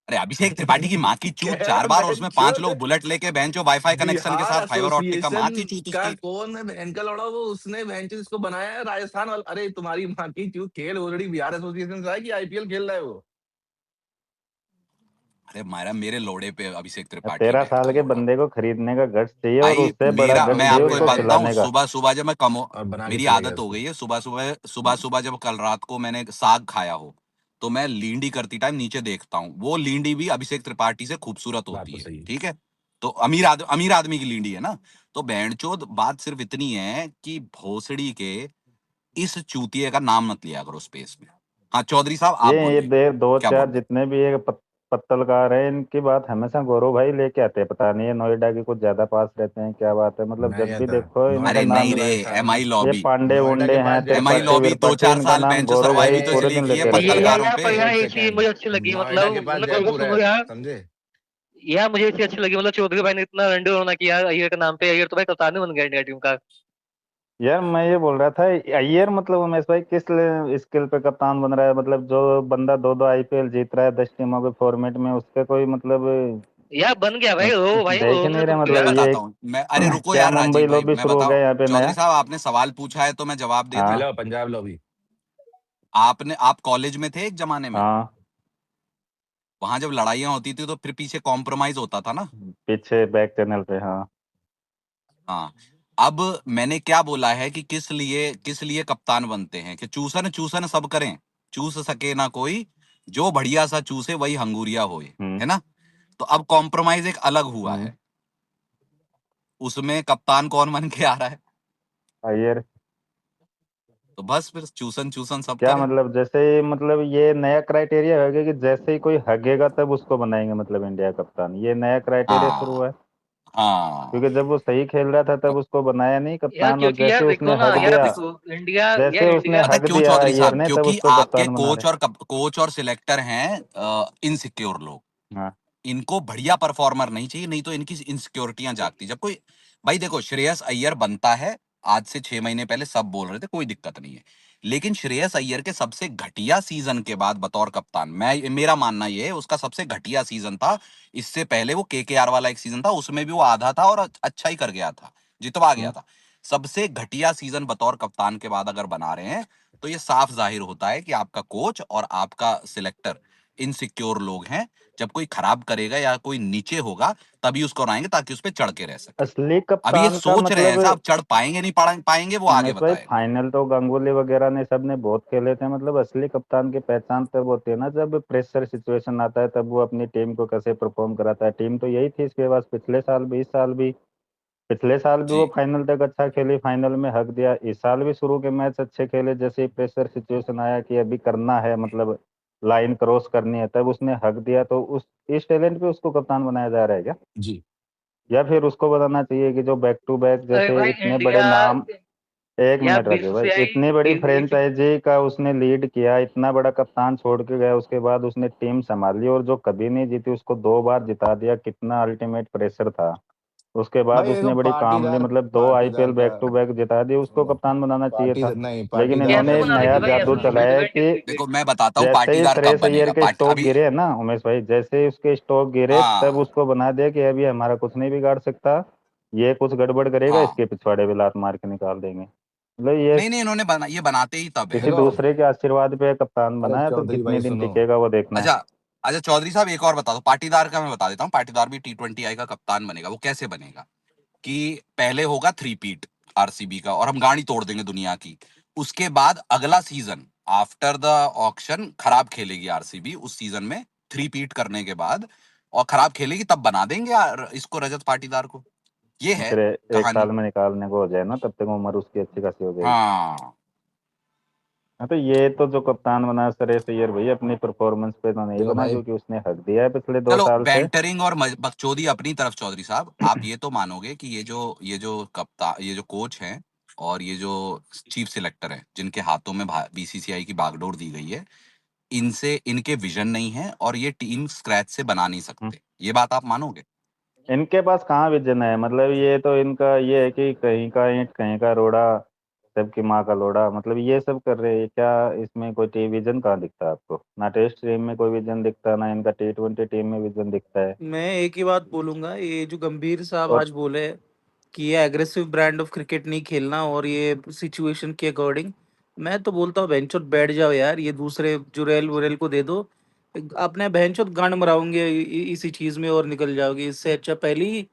अरे अभिषेक त्रिपाठी की माँ की चूत, कह रहा 4 बार, और उसमें 5 बेंचो, लोग बुलेट लेके बेंचो वाईफाई कनेक्शन के बिहार साथ, फाइबर ऑप्टिक का, माँ एसोसिएशन की चूत का उसकी। कौन है बहन का लौड़ा, वो उसने बेंचो इसको बनाया है राजस्थान वाला। अरे तुम्हारी माँ की चूत, खेल ऑलरेडी बिहार एसोसिएशन से है कि आईपीएल खेल रहा है वो। अरे मारा मेरे लोड़े पे अभिषेक त्रिपाठी, 13 बहन का साल के लोड़ा। बंदे को खरीदने का गट्स चाहिए और भाई उससे बड़ा मेरा, गट्स मैं चाहिए वही आपको उसको एक बात है, बताऊं, खिलाने का। सुबह सुबह जब मैं कम और बना के मेरी चले गए आदत हो उसको। गई है, सुबह सुबह जब कल रात को मैंने साग खाया हो, तो मैं लींडी करती टाइम नीचे देखता हूँ। वो लींडी भी अभिषेक त्रिपाठी से खूबसूरत बात होती तो है, सही है। ठीक है। तो अमीर आदमी की लींडी है ना। तो बैंडचोद बात सिर्फ इतनी है कि भोसड़ी के इस चूतिए का नाम मत लिया करो स्पेस में। हाँ चौधरी साहब, आप ये बोलिए, दे दो क्या चार बोल रहे थे? जितने भी ये पत्तलकार हैं इनकी बात हमेशा गौरव भाई लेके आते हैं, पता नहीं ये नोएडा के कुछ ज्यादा पास रहते हैं, क्या बात है, मतलब नहीं जब भी आता, देखो इनका अरे नोएडा नहीं नाम। तो रे, राजस्थान एम है। आई ये लॉबी, पांडे नोएडा वुंडे के हैं पास एम आई जयपुर। त्रिपाठी लॉबी दो विरपाठी, चार इनका साल नाम बेंचो गौरव सरवाइव भाई ही तो पूरे इसलिए दिन की है लेते रहते ये हैं। यार पत्तलकारों यार पर पे। यार एक ये चीज मुझे सेकंड, अच्छी लगी, नोएडा मतलब के पास मतलब जयपुर सुनो है, यार। समझे। यार मुझे ये चीज अच्छी लगी, मतलब चौधरी भाई ने इतना रंडे होना किया अय्यर के नाम पे। अय्यर तो भाई कप्तान ही बन गया इंडिया टीम का। यार मैं ये बोल रहा था अय्यर मतलब उमेश भाई किस स्किल पे कप्तान बन रहा है, मतलब जो बंदा 2-2 आईपीएल जीत रहा है 10 टीमों के फॉर्मेट में, उसके कोई मतलब यार बन गया भाई, रो भाई देख रोने नहीं रहे, तुम तो मैं मतलब यार। ये बताता हूँ, मैं, अरे रुको क्या यार मुंबई राजीव भाई, लॉबी मैं शुरू हो बताऊं। गया यहाँ पे चौधरी नया। साहब, आपने सवाल पूछा है तो मैं जवाब दे दूं। हाँ हेलो पंजाब लॉबी। आप कॉलेज में थे एक जमाने में, हाँ वहां जब लड़ाइयाँ होती थी तो फिर पीछे कॉम्प्रोमाइज होता था ना। पीछे बैक चैनल पे हाँ। हाँ। अब मैंने क्या बोला है कि किस लिए कप्तान बनते हैं, कि चूसन चूसन सब करें, चूस सके ना कोई, जो बढ़िया सा चूसे वही हंगूरिया होए, हम्म है ना। तो अब कॉम्प्रोमाइज एक अलग हुआ हम्म है, उसमें कप्तान कौन बन के आ रहा है, अय्यर। तो बस फिर चूसन चूसन सब क्या करें। मतलब जैसे मतलब ये नया क्राइटेरिया हो गया कि जैसे ही कोई हगेगा तब उसको बनाएंगे मतलब इंडिया का कप्तान, ये नया क्राइटेरिया शुरू हाँ हुआ है। हाँ। क्योंकि जब वो सही खेल रहा था तब उसको बनाया नहीं यार कप्तान, और क्योंकि यार जैसे देखो उसने ना, हक यार दिया, देखो इंडिया, जैसे यार उसने इंडिया। पता है हक क्यों दिया चौधरी अय्यर साहब? ने तब क्योंकि उसको आपके कप्तान बना रहे। कोच और सिलेक्टर हैं इनसिक्योर लोग। हाँ इनको बढ़िया परफॉर्मर नहीं चाहिए, नहीं तो इनकी इनसिक्योरिटियां जागती। जब कोई, भाई देखो, श्रेयस अय्यर बनता है, आज से 6 महीने पहले सब बोल रहे थे, कोई दिक्कत नहीं है। लेकिन श्रेयस अय्यर के सबसे घटिया सीजन के बाद बतौर कप्तान, मेरा मानना यह है उसका सबसे घटिया सीजन था। इससे पहले वो केकेआर वाला एक सीजन था, उसमें भी वो आधा था और अच्छा ही कर गया था, जितवा गया हम्म। था। सबसे घटिया सीजन बतौर कप्तान के बाद अगर बना रहे हैं, तो ये साफ जाहिर होता है कि आपका कोच और आपका सिलेक्टर इनसिक्योर लोग हैं। जब कोई खराब करेगा या कोई नीचे होगा, तभी उसको बनाएंगे ताकि उस पर चढ़ के रह सके। असली अब ये कप्तान का सोच रहे हैं मतलब साहब, चढ़ पाएंगे नहीं पाएंगे, वो आगे उमेश भाई बताएगा। फाइनल तो गांगुली वगैरह ने सबने बहुत खेले थे, मतलब असली कप्तान की पहचान तब होती है ना जब प्रेशर सिचुएशन आता है, तब वो अपनी टीम को कैसे परफॉर्म कराता है। टीम तो यही थी इसके पास पिछले साल भी, इस साल भी। पिछले साल भी वो जी फाइनल तक अच्छा खेली, फाइनल में हक दिया। इस साल भी शुरू के मैच अच्छे खेले, जैसे ही प्रेशर सिचुएशन आया कि अभी करना है, मतलब लाइन क्रॉस करनी है, तब उसने हक दिया। तो उस इस टैलेंट पे उसको कप्तान बनाया जा रहा है क्या, जी या फिर उसको बताना चाहिए कि जो बैक टू बैक अरे जैसे भाई इतने बड़े इंडिया, नाम। एक यार मिनट राजू भाई, बीसीसीआई इतनी बड़ी बीसीसीआई फ्रेंचाइजी का उसने लीड किया, इतना बड़ा कप्तान छोड़ के गया, उसके बाद उसने टीम संभाली और जो कभी नहीं जीती उसको 2 बार जिता दिया, कितना अल्टीमेट प्रेशर था। उसके बाद भाई, देखो उसने बड़ी कामली पाटीदार, मतलब 2 आईपीएल पाटीदार का, बैक टू बैक जिता दी, उसको कप्तान बनाना चाहिए था। नहीं, लेकिन पाटीदार कैसे इन्होंने का एक बना नया देंगे भाई, जादू ऐसा नहीं। चलाया है इवेंट कि देखो, मैं बताता हूँ जैसे ही पाटीदार कब श्रेयस अय्यर बनेगा। के पार्टी स्टॉक अभी, गिरे ना उमेश भाई, जैसे ही उसके स्टॉक गिरे तब हाँ उसको बना दिया कि अभी हमारा कुछ नहीं बिगाड़ सकता, ये कुछ गड़बड़ करेगा हाँ। इसके पिछवाड़े भी लात मार के निकाल देंगे। मतलब ये नहीं नहीं, इन्होंने ये बनाते ही तब किसी हैं। देखो, दूसरे के आशीर्वाद पे कप्तान अरे बनाया, तो चौधरी कितने भाई दिन सुनो, टिकेगा वो देखना है। अच्छा अच्छा चौधरी साहब, एक और बता दो, पाटीदार का मैं बता देता हूँ। पाटीदार भी T20I का कप्तान बनेगा। वो कैसे बनेगा कि पहले होगा 3 पीट आरसीबी का, और हम गाड़ी तोड़ देंगे दुनिया की। उसके बाद अगला सीजन आफ्टर द ऑक्शन खराब खेलेगी आरसीबी, उस सीजन में 3 पीट करने के बाद और खराब खेलेगी तब बना देंगे यार इसको, रजत पाटीदार को। ये है फिर एक कहानी। साल में निकालने को हो जाए ना, तब तक उम्र उसकी अच्छी खासी हो जाएगी। हाँ हाँ, तो ये तो जो कप्तान बना श्रेयस अय्यर भाई अपनी परफॉर्मेंस पे तो नहीं देखो बना, भाई, क्योंकि उसने हक दिया है पिछले 2 चलो, साल से। बैंटरिंग और बकचोदी अपनी तरफ चौधरी साहब, आप ये तो मानोगे कि ये जो कोच हैं और ये जो चीफ सिलेक्टर हैं जिनके हाथों में बीसीसीआई की बागडोर दी गई है, इनसे इनके विजन नहीं है और ये टीम स्क्रैच से बना नहीं सकते, ये बात आप मानोगे? इनके पास कहाँ विजन है, मतलब ये तो इनका ये है कि कहीं का ईंट कहीं का रोड़ा, सबकी माँ का लोड़ा, मतलब ये सब कर रहे हैं। क्या इसमें कोई टीम विजन कहाँ दिखता है आपको? ना टेस्ट टीम में कोई विजन दिखता, ना इनका T20 टीम में विजन दिखता है। मैं एक ही बात बोलूंगा, ये जो गंभीर साहब और आज बोले कि ये एग्रेसिव ब्रांड ऑफ क्रिकेट नहीं खेलना और ये सिचुएशन के अकॉर्डिंग, मैं तो बोलता हूँ बेंचोट बैठ जाओ यार, ये दूसरे जुरेल वुरेल को दे दो, अपने बेंचोट गांड मराओगे इसी चीज में और निकल जाओगे। इससे अच्छा पहले ही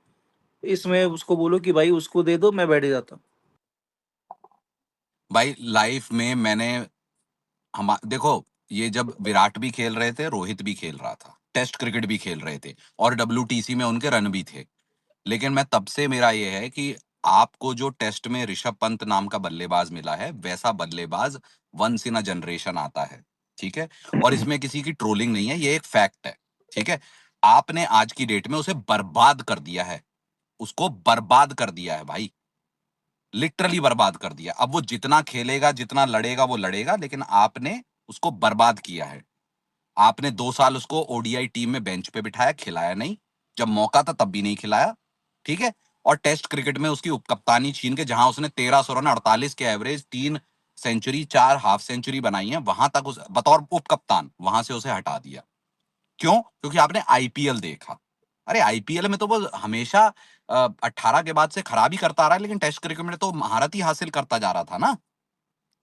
इसमें उसको बोलो कि भाई उसको दे दो, मैं बैठ जाता हूँ। भाई लाइफ में मैंने देखो, ये जब विराट भी खेल रहे थे, रोहित भी खेल रहा था, टेस्ट क्रिकेट भी खेल रहे थे और WTC में उनके रन भी थे, लेकिन मैं तब से मेरा ये है कि आपको जो टेस्ट में ऋषभ पंत नाम का बल्लेबाज मिला है, वैसा बल्लेबाज वंस इन अ जनरेशन आता है, ठीक है? और इसमें किसी की ट्रोलिंग नहीं है, ये एक फैक्ट है, ठीक है? आपने आज की डेट में उसे बर्बाद कर दिया है, उसको बर्बाद कर दिया है भाई, लिटरली बर्बाद कर दिया। अब वो जितना खेलेगा, जितना लड़ेगा, वो लड़ेगा, लेकिन आपने उसको बर्बाद किया है। आपने 2 साल उसको ओडीआई टीम में बेंच पे बिठाया, खिलाया नहीं, जब मौका था तब भी नहीं खिलाया, ठीक है? और टेस्ट क्रिकेट में उसकी उपकप्तानी छीन के, जहां उसने 1300 रन 48 के एवरेज, 3 सेंचुरी 4 हाफ सेंचुरी बनाई है, वहां तक उस बतौर उपकप्तान वहां से उसे हटा दिया। क्यों? क्योंकि आपने आईपीएल देखा। अरे आईपीएल में तो वो हमेशा 18 के बाद से खराब ही करता आ रहा है, लेकिन टेस्ट क्रिकेट में तो महारत ही हासिल करता जा रहा था ना।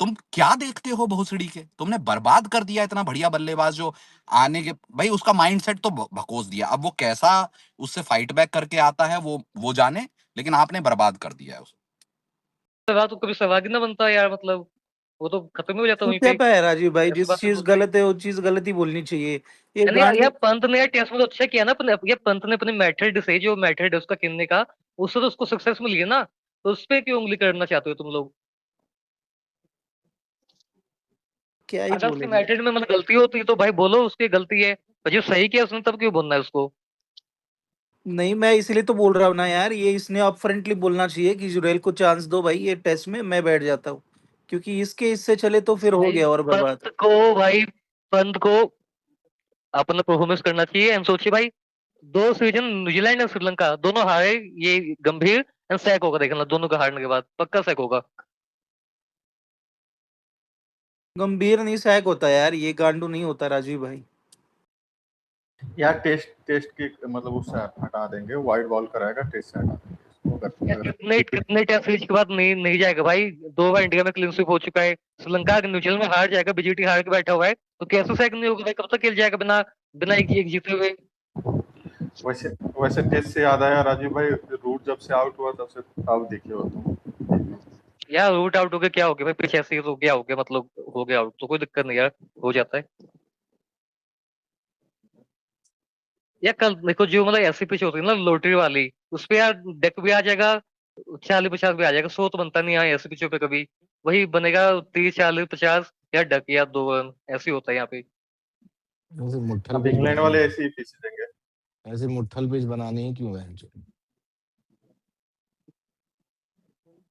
तुम क्या देखते हो भोसड़ी के? तुमने बर्बाद कर दिया इतना बढ़िया बल्लेबाज जो आने के, भाई उसका माइंडसेट तो भकोस दिया। अब वो कैसा उससे फाइट बैक करके आता है वो जाने, लेकिन आपने बर्बाद कर दिया है उसे। सहवाग तो कभी सहवाग ही ना बनता यार, मतलब वो तो खत्म ही हो जाता वहीं क्या पे। पे है राजीव भाई, ऐसी जिस बातें चीज बोलते हैं। गलत है वो चीज गलत ही बोलनी चाहिए। ये यानी गांड यार पंत ने यार टेस्ट में तो अच्छा किया ना, ये पंत ने अपने मेथड से, जो मेथड है उसका खेलने का, उससे तो उसको सक्सेस मिली है ना, तो उस पे क्यों उंगली करना चाहते हो तुम लोग? क्या ही अगर उसके बोलेंगे। मेथड में मतलब गलती होती है तो भाई बोलो उसकी गलती है, पर जो सही किया उसने तब क्यों बोलना है उसको? नहीं, मैं इसलिए तो बोल रहा हूँ ना यार, ये इसने अप फ्रंटली बोलना चाहिए कि जुरेल को चांस दो भाई, ये टेस्ट में मैं बैठ जाता हूँ, क्योंकि इसके इससे चले तो फिर हो भाई गया और बर्बाद। पंत को अपना परफॉर्मेंस करना चाहिए एंड सोचिए भाई, 2 सीजन न्यूजीलैंड और श्रीलंका दोनों हारे, ये गंभीर एंड सैक होगा, देखना दोनों का हारने के बाद पक्का सैक होगा। गंभीर नहीं सैक होता यार, ये गांडू नहीं होता राजीव भाई। यार टेस्ट की मतलब उससे हटा देंगे, वाइड बॉल कराएगा, टेस्ट से हटा देंगे इसको, यार कितने टेस्ट सीरीज के बाद नहीं नहीं जाएगा भाई, 2 बार इंडिया में क्लीन स्वीप हो चुका है, श्रीलंका न्यूजीलैंड में हार जाएगा, बीजीटी हार के बैठा हुआ है, तो कैसे सैक नहीं होगा भाई? कब तक खेल जाएगा बिना बिना एक जीते हुए? वैसे वैसे टेस्ट से याद आया राजीव भाई, रूट जब से आउट हुआ तब से अब देखे हो तुम। यार रूट आउट हो गया क्या हो गया भाई, पिच ऐसे ही तो क्या हो गया, मतलब हो गया आउट तो कोई दिक्कत नहीं यार, हो जाता है। या कल देखो, जो मतलब ऐसी पिच होती है ना लोटरी वाली, उस पे यार डेक भी आ जाएगा, 40-50 भी आ जाएगा, 100 तो बनता नहीं है ऐसी पिचों पे कभी, वही बनेगा 30-40-50 या डक या 2 रन, ऐसे ही होता है यहाँ पे। ऐसे मुट्ठल अब पिच इंग्लैंड बनानी वाले है, ऐसे ही पिच देंगे। ऐसे मुट्ठल पिच बनानी है क्यों है?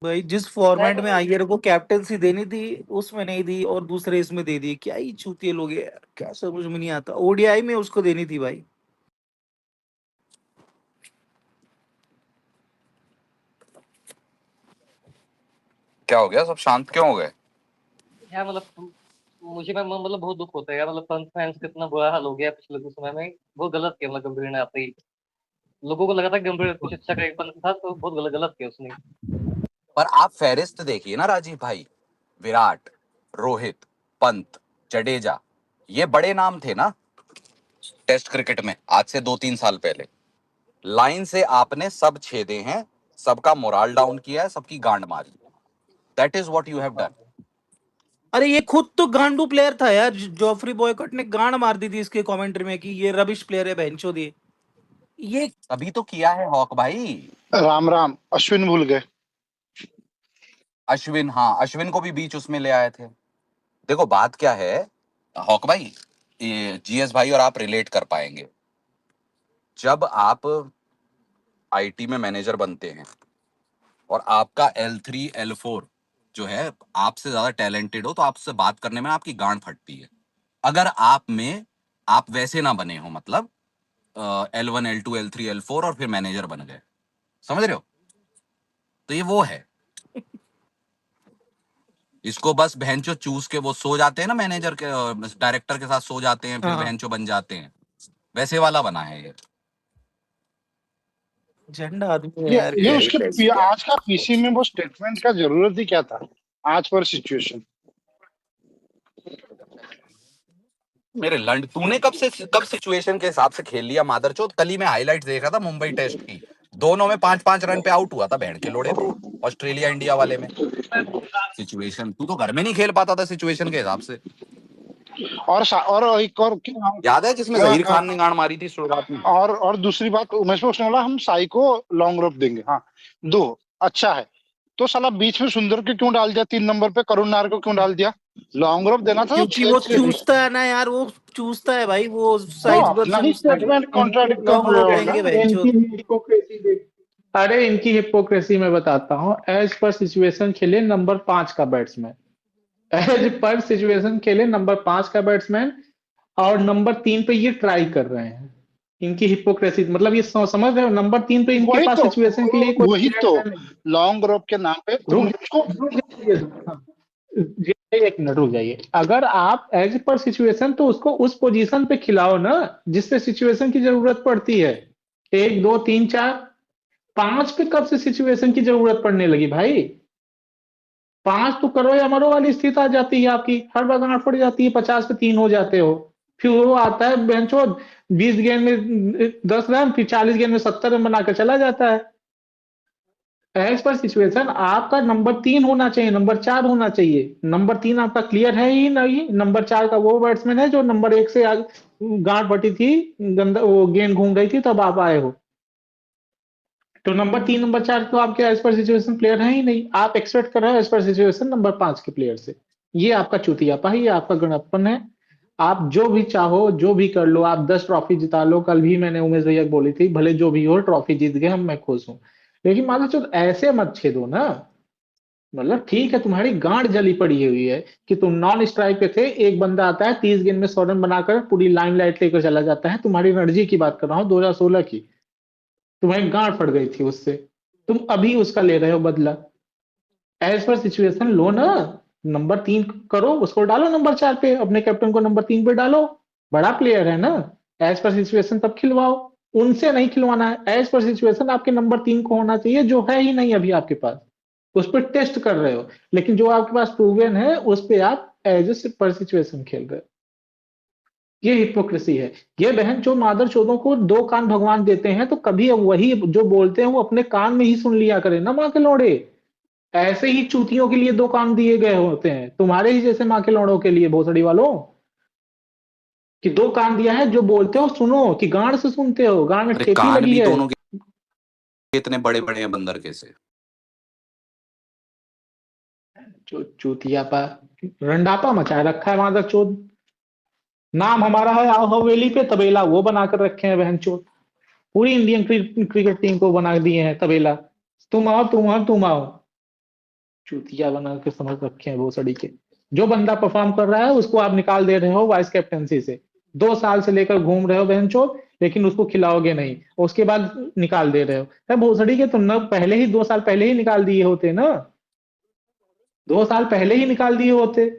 भाई जिस फॉर्मेट में अय्यर को कैप्टनसी देनी थी उसमें नहीं दी, और दूसरे इसमें दे दी, क्या ही चूतिए लोग हैं यार, क्या समझ में नहीं आता। ओडीआई में उसको देनी थी भाई। क्या हो गया, सब शांत क्यों हो गए? यार मतलब मुझे मतलब बहुत दुख होता है यार, मतलब पंत फैंस का इतना बुरा हाल हो गया पिछले कुछ समय में, बहुत गलत किया मतलब गंभीर ने आते ही, लोगों को लगा था गंभीर कुछ अच्छा करेगा, पंत था तो बहुत गलत किया उसने। पर आप फहरिस्त देखिए ना राजीव भाई, विराट, रोहित, पंत, जडेजा, ये बड़े नाम थे ना टेस्ट क्रिकेट में आज से 2-3 साल पहले। लाइन से आपने सब छेदे हैं, सबका मोराल डाउन किया है, सबकी गांड मारी। That is what you have done. अरे ये खुद तो गांडू प्लेयर था यार, जॉफरी बॉयकॉट ने गांड मार दी थी इसके कमेंट्री में कि ये रबिश प्लेयर है बेंचो दिए। ये अभी तो किया है हॉक भाई। राम राम, अश्विन भूल गए। अश्विन, हाँ अश्विन को भी बीच उसमें ले आए थे। देखो बात क्या है हॉक भाई, ये जीएस भाई और आप रिलेट कर पाएंगे। जब आप आईटी में मैनेजर बनते हैं और आपका L3 L4 जो है आपसे ज्यादा टैलेंटेड हो, तो आपसे बात करने में आपकी गांड फटती है। अगर आप वैसे ना बने हो, मतलब L1 L2 L3 L4 और फिर मैनेजर बन गए, समझ रहे हो? तो ये वो है, इसको बस बहनचो चूस के वो सो जाते हैं ना, मैनेजर के डायरेक्टर के साथ सो जाते हैं, फिर हाँ बहनचो बन जाते हैं, वैसे वाला बना है ये। झंडा आदमी है ये यार ये क्या ही उसके कर सकते हैं। आज का पीसी में वो स्टेटमेंट का जरूरत ही क्या था आज पर सिचुएशन। मेरे लंड, तूने कब सिचुएशन के हिसाब से खेल लिया मादरचोद? कल ही मैं हाईलाइट देख रहा था मुंबई टेस्ट की, दोनों में 5-5 रन पे आउट हुआ था बहन के लोड़े तू, ऑस्ट्रेलिया इंडिया वाले में। सिचुएशन तू तो घर में नहीं खेल पाता था सिचुएशन के हिसाब से, और एक और क्या नाम, याद है जिसमें जहीर खान ने गांड मारी थी शुरुआत में। और दूसरी बात उमेश पूछने वाला, हम साई को लॉन्ग रोप देंगे, हाँ दो अच्छा है, तो साला बीच में सुंदर को क्यों डाल दिया 3 नंबर पे, करुण नायर को क्यों डाल दिया? लॉन्ग रोप देना था तो क्योंकि वो 6 चूसता है ना यार, वो चूसता है भाई, वो तो साइज अपना ही वर्सेस स्टेटमेंट कॉन्ट्राडिक्ट कर लॉन्ग रहे रोप हो देंगे ना। बहनचोद। इनकी हिपोक्रेसी देख, अरे इनकी हिपोक्रेसी मैं बताता हूँ। एज पर सिचुएशन खेले नंबर 5 का बैट्समैन, एज पर सिचुएशन खेले नंबर 5 का बैट्समैन, और नंबर 3 पे ये ट्राई कर रहे हैं। इनकी हिपोक्रेसी मतलब ये समझ रहे हो, नंबर 3 पे इनके पास सिचुएशन के लिए कोई वही तो player है नहीं। लॉन्ग रोप के नाम पे तुम रुक जाइए, हाँ, एक मिनट रुक जाइए। अगर आप एज पर सिचुएशन तो उसको उस पोजीशन पे खिलाओ ना जिससे सिचुएशन की जरूरत पड़ती है। 1 2 3 4 5 पे कब से सिचुएशन की जरूरत पड़ने लगी भाई? 5 तो करो या मरो वाली स्थिति आ जाती है आपकी, हर बार गांठ पड़ जाती है, 50 पे 3 हो जाते हो, फिर वो आता है बेंचो 20 गेंद में 10 रन, फिर 40 गेंद में 70 रन बनाकर चला जाता है। एज पर सिचुएशन आपका नंबर 3 होना चाहिए, नंबर 4 होना चाहिए। नंबर 3 आपका क्लियर है ही नहीं, नंबर 4 का वो बैट्समैन है जो नंबर 1 से गांठ फटी थी, गंदा वो गेंद घूम रही थी तब आप आए हो। तो नंबर 3 नंबर 4 तो आपके एज पर सिचुएशन प्लेयर है ही नहीं, आप एक्सपेक्ट कर रहे हो एज पर सिचुएशन नंबर 5 के प्लेयर से। ये आपका चूतियापा है, ये आपका गणप्पन है। आप जो भी चाहो जो भी कर लो, आप 10 ट्रॉफी जिता लो। कल भी मैंने उमेश भैया को बोली थी, भले जो भी हो ट्रॉफी जीत गए हम, मैं खुश हूं, लेकिन मानो चलो ऐसे मत छेदो ना। मतलब ठीक है तुम्हारी गांड जली पड़ी हुई है कि तुम नॉन स्ट्राइक पे थे, एक बंदा आता है 30 गेंद में 100 रन बनाकर पूरी लाइमलाइट लेकर चला जाता है। तुम्हारी एनर्जी की बात कर रहा हूँ 2016 की, तुम्हारी गांड फट गई थी उससे, तुम अभी उसका ले रहे हो बदला। एज पर सिचुएशन लो ना, नंबर 3 करो, उसको डालो नंबर 4 पे, अपने कैप्टन को नंबर 3 पे डालो, बड़ा प्लेयर है ना। एज पर सिचुएशन तब खिलवाओ, उनसे नहीं खिलवाना है। एज पर सिचुएशन आपके नंबर 3 को होना चाहिए, जो है ही नहीं अभी आपके पास, उस पर टेस्ट कर रहे हो। लेकिन जो आपके पास प्रूवन है उस पे आप एज पर सिचुएशन खेल रहे हो, ये हिपोक्रेसी है। ये बहन जो मादर चौधों को 2 कान भगवान देते हैं, तो कभी वही जो बोलते हैं वो अपने कान में ही सुन लिया करें ना माँ के लौड़े। ऐसे ही चूतियों के लिए 2 कान दिए गए होते हैं, तुम्हारे ही जैसे माँ के लौड़ों के लिए, भोसड़ी वालों, कि 2 कान दिया है, जो बोलते हो सुनो, कि गांड से सुनते हो, गांड में अरे ठेपी कान लगी भी है। दोनों के इतने बड़े बड़े हैं बंदर के से। चूतियापा रंडापा मचाए रखा है मादर चोद। नाम हमारा है आओ हवेली पे, तबेला वो बनाकर रखे हैं बहन चोद। पूरी इंडियन क्रिकेट टीम को बना दिए हैं तबेला, तुम आओ तुम आओ तुम आओ, चूतिया बना के समझ रखे हैं भोसड़ी के। जो बंदा परफॉर्म कर रहा है उसको आप निकाल दे रहे हो वाइस कैप्टनसी से, 2 साल से लेकर घूम रहे हो बहनचोद, लेकिन उसको खिलाओगे नहीं, उसके बाद निकाल दे रहे हो। अरे भोसड़ी के, तुम ना पहले ही 2 साल पहले ही निकाल दिए होते ना, 2 साल पहले ही निकाल दिए होते।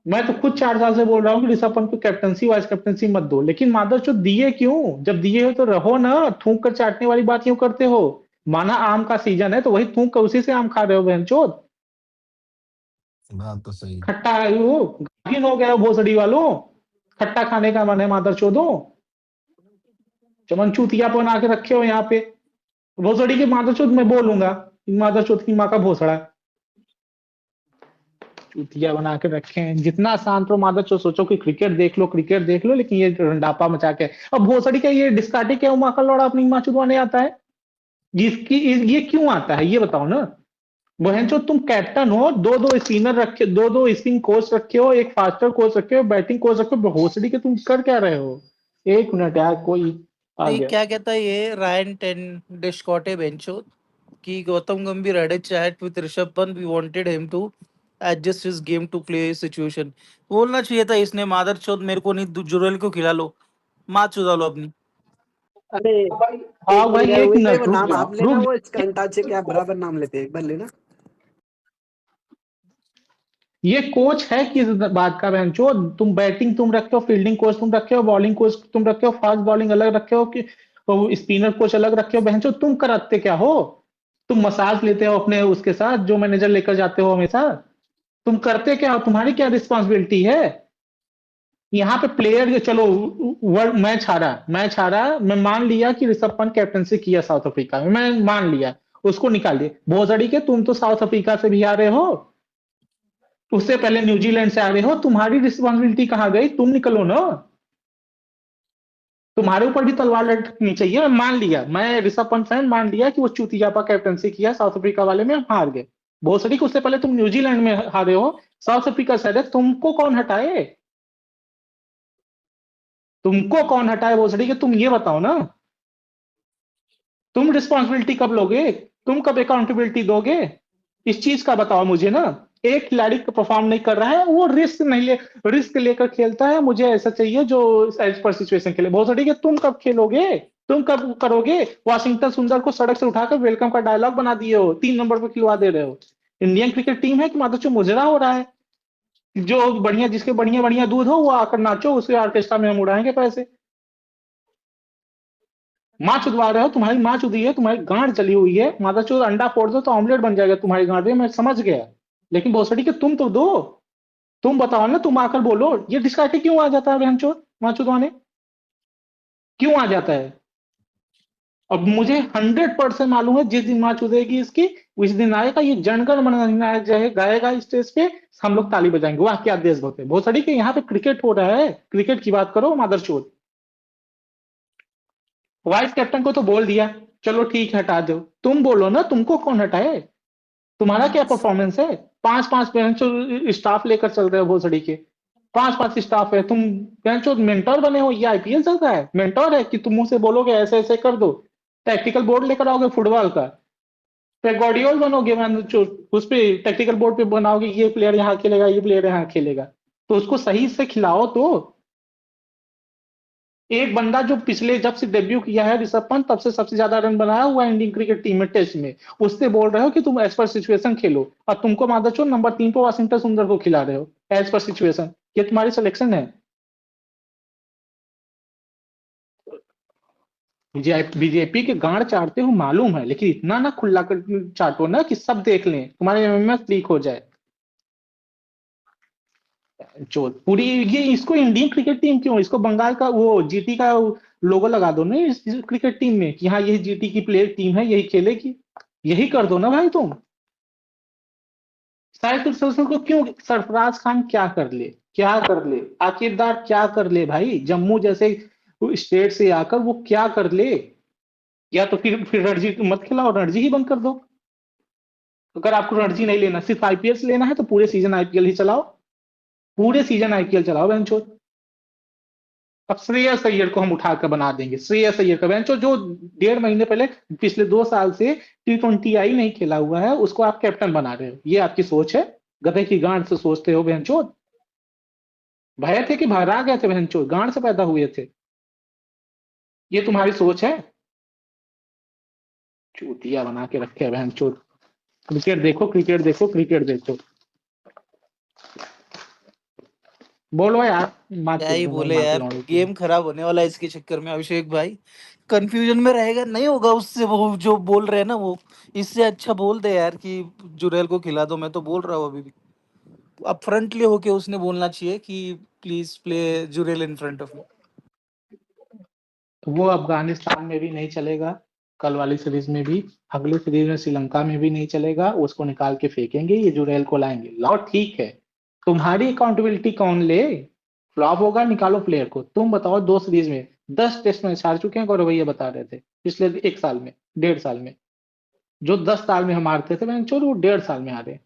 मैं तो खुद 4 साल से बोल रहा हूँ कि ऋषभ पंत को कैप्टनसी वाइस कैप्टनसी मत दो, लेकिन मादरचोद दिए क्यों? जब दिए हो तो रहो ना, थूक कर चाटने वाली बात क्यों करते हो? माना आम का सीजन है तो वही थूक कर उसी से आम खा रहे हो बहनचोद। बात तो सही। खट्टा है वो, गाभिन हो गया भोसड़ी वालों, खट्टा खाने का मन है मादरचोदों। चमन चूतिया बना के रखे हो यहाँ पे भोसड़ी के। मादरचोद मैं बोलूंगा, मादरचोद की माँ का भोसड़ा। चूतिया बना के रखे हैं। जितना शांत रहो मादर चो, सोचो कि क्रिकेट देख लो, लेकिन ये रंडापा मचा के अब भोसड़ी का ये डिस्कार्डी क्या उमा का लौड़ा अपनी माँ चुदवाने आता है। ये क्यों आता है ये बताओ ना। बहन चो तुम कैप्टन हो, दो स्पिनर रखे, दो स्पिन कोच रखे हो, एक फास्टर कोच रखे हो, बैटिंग कोच रखे हो, भोसड़ी के तुम कर क्या रहे हो। एक मिनट यार, कोई आ नहीं गया। क्या कहता है ये रायन टेन डिस्कॉटे बेंचो कि गौतम गंभीर had a chat with Rishabh Pant, we wanted him to adjust his game to play situation। बोलना चाहिए था इसने मादर चौथ मेरे को नहीं जुरेल को खिला लो, माँ चुदा लो अपनी। अरे हाँ एक भाई मिनट एक रोहित भाई, मिनट वो रुक नाम जाओ आप लेना, रुक वो इसका अंदाज से क्या बराबर नाम लेते हैं, एक बार लेना। ये कोच है किस बात का बहनचो। तुम बैटिंग तुम रखे हो, फील्डिंग कोच तुम रखे हो, बॉलिंग कोच तुम रखे हो, फास्ट बॉलिंग अलग रखे हो, कि स्पिनर कोच अलग रखे हो। बहनचो तुम कराते क्या हो। तुम मसाज लेते हो अपने उसके साथ जो मैनेजर लेकर जाते हो हमेशा। तुम करते क्या हो, तुम्हारी क्या रिस्पॉन्सिबिलिटी है। यहाँ पे प्लेयर चलो वर्ल्ड मैच हारा, मैं मान लिया कि ऋषभ पंत कैप्टनसी किया साउथ अफ्रीका में, मैं मान लिया, उसको निकाल दिया। भोसड़ी के तुम तो साउथ अफ्रीका से भी आ रहे हो, उससे पहले न्यूजीलैंड से आ रहे हो, तुम्हारी रिस्पॉन्सिबिलिटी कहाँ गई, तुम निकलो ना। तुम्हारे ऊपर भी तलवार लटकनी चाहिए। मैं मान लिया, मैं ऋषभ पंत फैन मान लिया कि वो चूतियापा कैप्टनसी किया साउथ अफ्रीका वाले में, हम हार गए। भोसड़ी को उससे पहले तुम न्यूजीलैंड में हारे हो, साउथ अफ्रीका से हारे, तुमको कौन हटाए, तुमको कौन हटाए भोसड़ी के, तुम ये बताओ ना। तुम रिस्पॉन्सिबिलिटी कब लोगे, तुम कब अकाउंटेबिलिटी दोगे, इस चीज का बताओ मुझे ना। एक खिलाड़ी परफॉर्म नहीं कर रहा है, वो रिस्क नहीं ले, रिस्क लेकर खेलता है, मुझे ऐसा चाहिए जो एज पर सिचुएशन खेले। बहुत सही है, तुम कब खेलोगे, तुम कब करोगे। वाशिंगटन सुंदर को सड़क से उठाकर वेलकम का डायलॉग बना दिए हो, 3 नंबर पर खिलवा दे रहे हो। इंडियन क्रिकेट टीम है कि माधो मुजरा हो रहा है। जो बढ़िया, जिसके बढ़िया बढ़िया दूध हो वो आकर नाचो, उसके ऑर्केस्ट्रा में हम उड़ाएंगे पैसे। माँ चुदवा रहे हो, तुम्हारी माँ चुदी है, तुम्हारी गांड चली हुई है। माता चोद अंडा फोड़ दो तो ऑमलेट बन जाएगा तुम्हारी गांड में, मैं समझ गया। लेकिन भोसड़ी के तुम तो दो, तुम बताओ ना, तुम आकर बोलो। ये डिस्काटे क्यों आ जाता है बहन चोद, माँ चुदवाने क्यों आ जाता है। अब मुझे 100% मालूम है, जिस दिन माँ चुदेगी इसकी, उस दिन आएगा ये जनगण मन गाएगा स्टेज पे, हम लोग ताली बजाएंगे, वाह क्या देश भक्त है। भोसड़ी के यहाँ पे क्रिकेट हो रहा है, क्रिकेट की बात करो मादर चोद। वाइस कैप्टन को तो बोल दिया, चलो ठीक है हटा दो, तुम बोलो ना, तुमको कौन हटाए, तुम्हारा क्या परफॉर्मेंस है। 5-5 बेंचो स्टाफ लेकर चल रहे हो भोसड़ी के, 5-5 स्टाफ है, तुम बेंचो मेंटोर बने हो। ये आईपीएल चल रहा है, मेंटोर है कि तुम मुझसे बोलोगे ऐसे ऐसे कर दो। टैक्टिकल बोर्ड लेकर आओगे फुटबॉल का, फिर गॉर्डियोल बनोगे, उस पे टेक्निकल बोर्ड पे बनाओगे, ये प्लेयर यहाँ खेलेगा, ये प्लेयर यहाँ खेलेगा, तो उसको सही से खिलाओ तो। एक बंदा जो पिछले जब से डेब्यू किया है ऋषभ पंत, तब से सबसे ज्यादा रन बनाया हुआ है इंडियन क्रिकेट टीम में टेस्ट में, उससे बोल रहे हो कि तुम एज पर सिचुएशन खेलो, और तुमको मादरचोद नंबर 3 पे वाशिंगटन सुंदर को खिला रहे हो एज पर सिचुएशन। ये तुम्हारी सिलेक्शन है। बीजेपी के गांड चाटते हो मालूम है, लेकिन इतना ना खुला कर चाटो ना कि सब देख लें, तुम्हारे एमएमएस लीक हो जाए। चोट पूरी, ये इसको इंडियन क्रिकेट टीम क्यों, इसको बंगाल का वो जीटी का लोगो लगा दो ना इस क्रिकेट टीम में कि हाँ यही जीटी की प्लेयर टीम है, यही खेलेगी, यही कर दो ना भाई तुम। शायद को क्यों, सरफराज खान क्या कर ले, क्या कर ले, आखिरदार क्या कर ले भाई, जम्मू जैसे स्टेट से आकर वो क्या कर ले। या तो फिर रणजी मत खिलाओ, रणजी ही बंद कर दो। अगर आपको रणजी नहीं लेना, सिर्फ आईपीएल से लेना है तो पूरे सीजन आईपीएल ही चलाओ, पूरे सीजन आईपीएल चलाओ बेंचो। अब श्रेयस अय्यर को हम उठाकर बना देंगे, श्रेयस अय्यर का बेंचो जो 1.5 महीने पहले, पिछले 2 साल से T20I नहीं खेला हुआ है, उसको आप कैप्टन बना रहे हो। ये आपकी सोच है, गधे की गांड से सोचते हो बेंचो। भय थे कि भरा गए थे बेंचो, गांड से पैदा हुए थे, ये तुम्हारी सोच है। चूतिया बना के रखे है बेंचो। क्रिकेट देखो, क्रिकेट देखो, क्रिकेट देखो। बोलो यार, मात क्या ही दूंगा बोले मार के यार, लौड़े की। गेम खराब होने वाला है इसके चक्कर में। अभिषेक भाई कंफ्यूजन में रहेगा, नहीं होगा उससे, वो जो बोल रहे हैं ना वो, इससे अच्छा बोल दे यार कि जुरेल को खिला दो। मैं तो बोल रहा हूँ अभी भी, अब फ्रंटली होके उसने बोलना चाहिए कि please play Jurel in front of me. वो अफगानिस्तान में भी नहीं चलेगा, कल वाली सीरीज में भी, अगली सीरीज में श्रीलंका में भी नहीं चलेगा, उसको निकाल के फेंकेंगे, ये जुरेल को लाएंगे। लाओ ठीक है, तुम्हारी अकाउंटेबिलिटी कौन ले? फ्लॉप होगा, निकालो प्लेयर को। तुम बताओ 2 सीरीज में 10 टेस्ट मैच हार चुके हैं, गौरव भैया बता रहे थे पिछले 1 साल में, 1.5 साल में। जो 10 साल में हम हारते थे मैं चोर, वो 1.5 साल में हारे।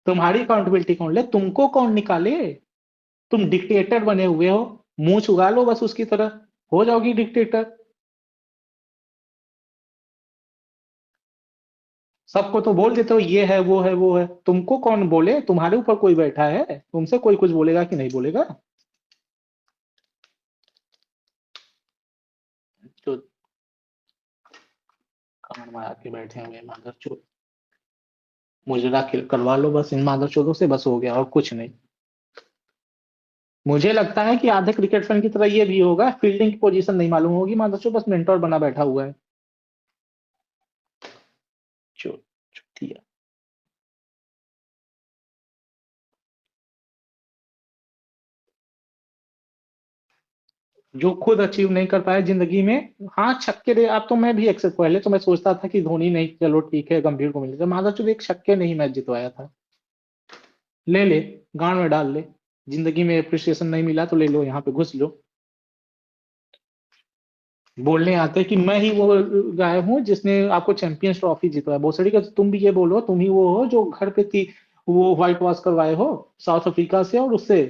तुम्हारी अकाउंटेबिलिटी कौन ले? तुमको कौन निकाले? तुम डिक्टेटर बने हुए हो, मुंह चुगा लो बस उसकी तरह, हो जाओगी डिक्टेटर। सबको तो बोल देते हो ये है वो है वो है, तुमको कौन बोले? तुम्हारे ऊपर कोई बैठा है? तुमसे कोई कुछ बोलेगा कि नहीं बोलेगा? जो कान मार के बैठे हुए मादर चोद, मुजरा करवा लो बस इन मादर चोदों से, बस हो गया और कुछ नहीं। मुझे लगता है कि आधे क्रिकेट फैन की तरह ये भी होगा, फील्डिंग की पोजीशन नहीं मालूम होगी मादर चोद, बस मेंटोर बना बैठा हुआ है। चुतिया। जो खुद अचीव नहीं कर पाए जिंदगी में। हाँ छक्के दे, अब तो मैं भी एक्सेप्ट, पहले तो मैं सोचता था कि धोनी नहीं, चलो ठीक है गंभीर को मिलेगा, मादर चोद एक छक्के नहीं मैच जितवाया था। ले गांड में डाल ले, जिंदगी में अप्रिसिएशन नहीं मिला तो ले लो, यहाँ पे घुस लो। बोलने आते कि मैं ही वो गाय हूँ जिसने आपको चैंपियंस ट्रॉफी जितवाया। भोसड़ी का तुम भी ये बोलो, तुम ही वो हो जो घर पे थी वो व्हाइट वॉश करवाए हो साउथ अफ्रीका से और उससे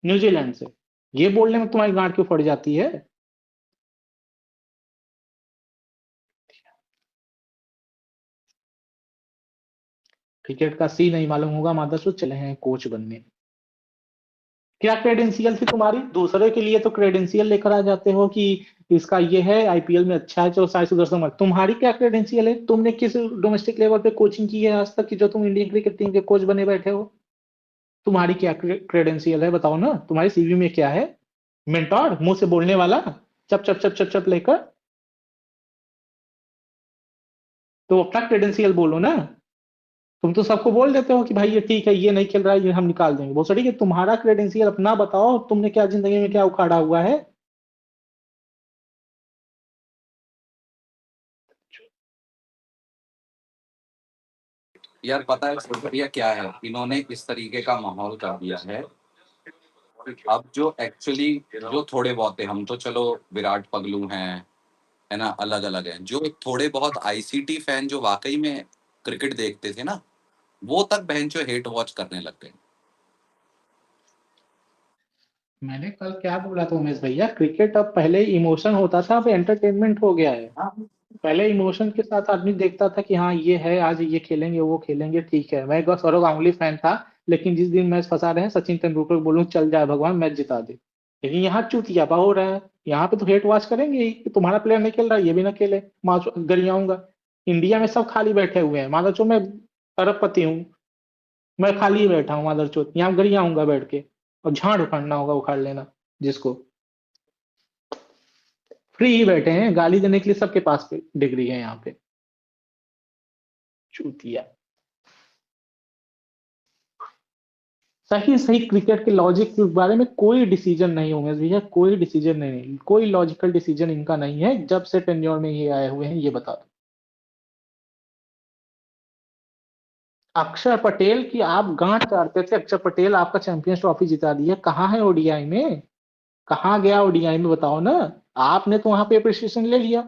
न्यूजीलैंड से। ये बोलने में तुम्हारी गांड क्यों फट जाती है? क्रिकेट का सी नहीं मालूम होगा मादरचोद, चले हैं कोच बनने। क्या क्रेडेंशियल थी तुम्हारी? दूसरे के लिए तो क्रेडेंशियल लेकर आ जाते हो कि इसका ये है, आईपीएल में अच्छा है, चलो साई सुदर्शन। तुम्हारी क्या क्रेडेंशियल है? तुमने किस डोमेस्टिक लेवल पे कोचिंग की है आज तक कि जो तुम इंडियन क्रिकेट टीम के कोच बने बैठे हो? तुम्हारी क्या क्रेडेंशियल है बताओ ना, तुम्हारी सीवी में क्या है? मेंटोर, मुंह से बोलने वाला, चप चप चप चप चप लेकर। तो अपना क्रेडेंशियल बोलो ना। तुम तो सबको बोल देते हो कि भाई ये ठीक है, ये नहीं खेल रहा है, ये हम निकाल देंगे। वो सड़ी कि तुम्हारा क्रेडेंशियल अपना बताओ, तुमने क्या जिंदगी में क्या उखाड़ा हुआ है? यार पता है बढ़िया क्या है, इन्होंने इस तरीके का माहौल कर दिया है। अब जो एक्चुअली जो थोड़े बहुत है, हम तो चलो विराट पगलू हैं, है ना, अलग अलग हैं। जो थोड़े बहुत आईसीटी फैन जो वाकई में क्रिकेट देखते थे ना, वो तक बहनचो हेट वॉच करने लग गए। मैंने कल क्या बोला था उमेश भैया, क्रिकेट अब पहले इमोशन होता था, अब एंटरटेनमेंट हो गया है। पहले इमोशन के साथ आदमी देखता था कि हाँ ये है, आज ये खेलेंगे वो खेलेंगे, ठीक है। मैं एक बार सौरव गांगुली फैन था, लेकिन जिस दिन मैच फंसा रहे हैं सचिन तेंदुलकर को बोलूं चल जाए भगवान मैच जिता दे। लेकिन यहाँ चूतियापा हो रहा है, यहाँ पे तो हेट वॉच करेंगे ही कि तुम्हारा प्लेयर नहीं खेल रहा, ये भी ना खेले, गरियाऊंगा। इंडिया में सब खाली बैठे हुए हैं, मादर चो मैं अरबपति हूँ, मैं खाली ही बैठा हूँ मादर चोत, यहाँ गरियाऊंगा बैठ के, और झाड़ उखाड़ना होगा उखाड़ लेना जिसको। फ्री ही बैठे हैं, गाली देने के लिए सबके पास पे डिग्री है यहाँ पे। चूतिया। सही सही क्रिकेट के लॉजिक के बारे में कोई डिसीजन नहीं होंगे भैया, कोई डिसीजन नहीं, कोई लॉजिकल डिसीजन इनका नहीं है जब से टेन्योर में ये आए हुए हैं, ये बता दो। अक्षर पटेल की आप गांठ काटते थे, अक्षर पटेल आपका चैंपियंस ट्रॉफी जिता दी है, कहाँ है ओडीआई में? कहाँ गया ओडीआई में बताओ ना। आपने तो वहां पे अप्रिसिएशन ले लिया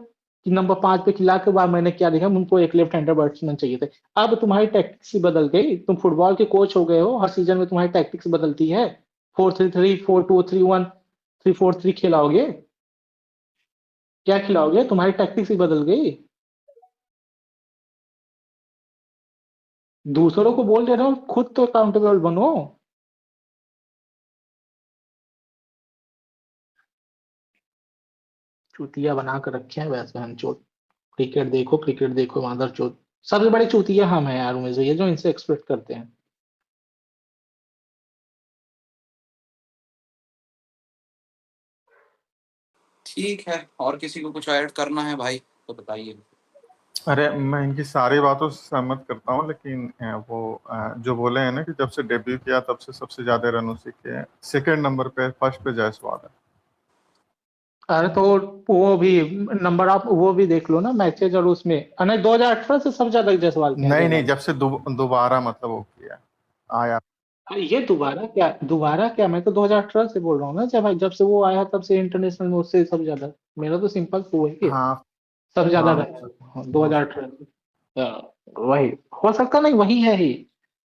कि नंबर 5 पे खिला के बाद मैंने क्या देखा, उनको एक लेफ्ट हैंडर बैट्समैन चाहिए थे। अब तुम्हारी टैक्टिक्स ही बदल गई, तुम फुटबॉल के कोच हो गए हो, हर सीजन में तुम्हारी टैक्टिक्स बदलती है। 4-3-3, 4-2-3-1, 3-4-3 खिलाओगे? क्या खिलाओगे? तुम्हारी टैक्टिक्स ही बदल गई। दूसरों को बोल दे रहे हो, खुद तो अकाउंटेबल बनो। चूतिया बना कर रखे हैं वैसे हम चोट। क्रिकेट देखो मादर चोट। सबसे बड़े चूतिया हम हैं यार उमेश भैया, जो इनसे एक्सपेक्ट करते हैं। ठीक है, और किसी को कुछ ऐड करना है भाई तो बताइए। अरे मैं इनकी सारी बातों से सहमत करता हूँ, लेकिन वो जो बोले हैं ना कि जब से डेब्यू किया तब से सबसे ज्यादा रन उसी के, सेकंड नंबर पे, फर्स्ट पे जायसवाल है। अरे तो वो भी नंबर आप वो भी देख लो ना मैचेज, और उसमें नहीं 2018 से सबसे ज्यादा जायसवाल के हैं नहीं नहीं, जयभाई। जब से दोबारा मतलब वो किया आया। अरे ये दोबारा क्या, मैं तो 2018 से बोल रहा हूँ ना जयभाई, जब से वो आया तब से इंटरनेशनल में उससे सबसे ज्यादा। मेरा तो सिंपल तो वही है, हाँ सबसे ज्यादा हाँ, रहा हो 2018 से। वही हो सकता, नहीं वही है ही,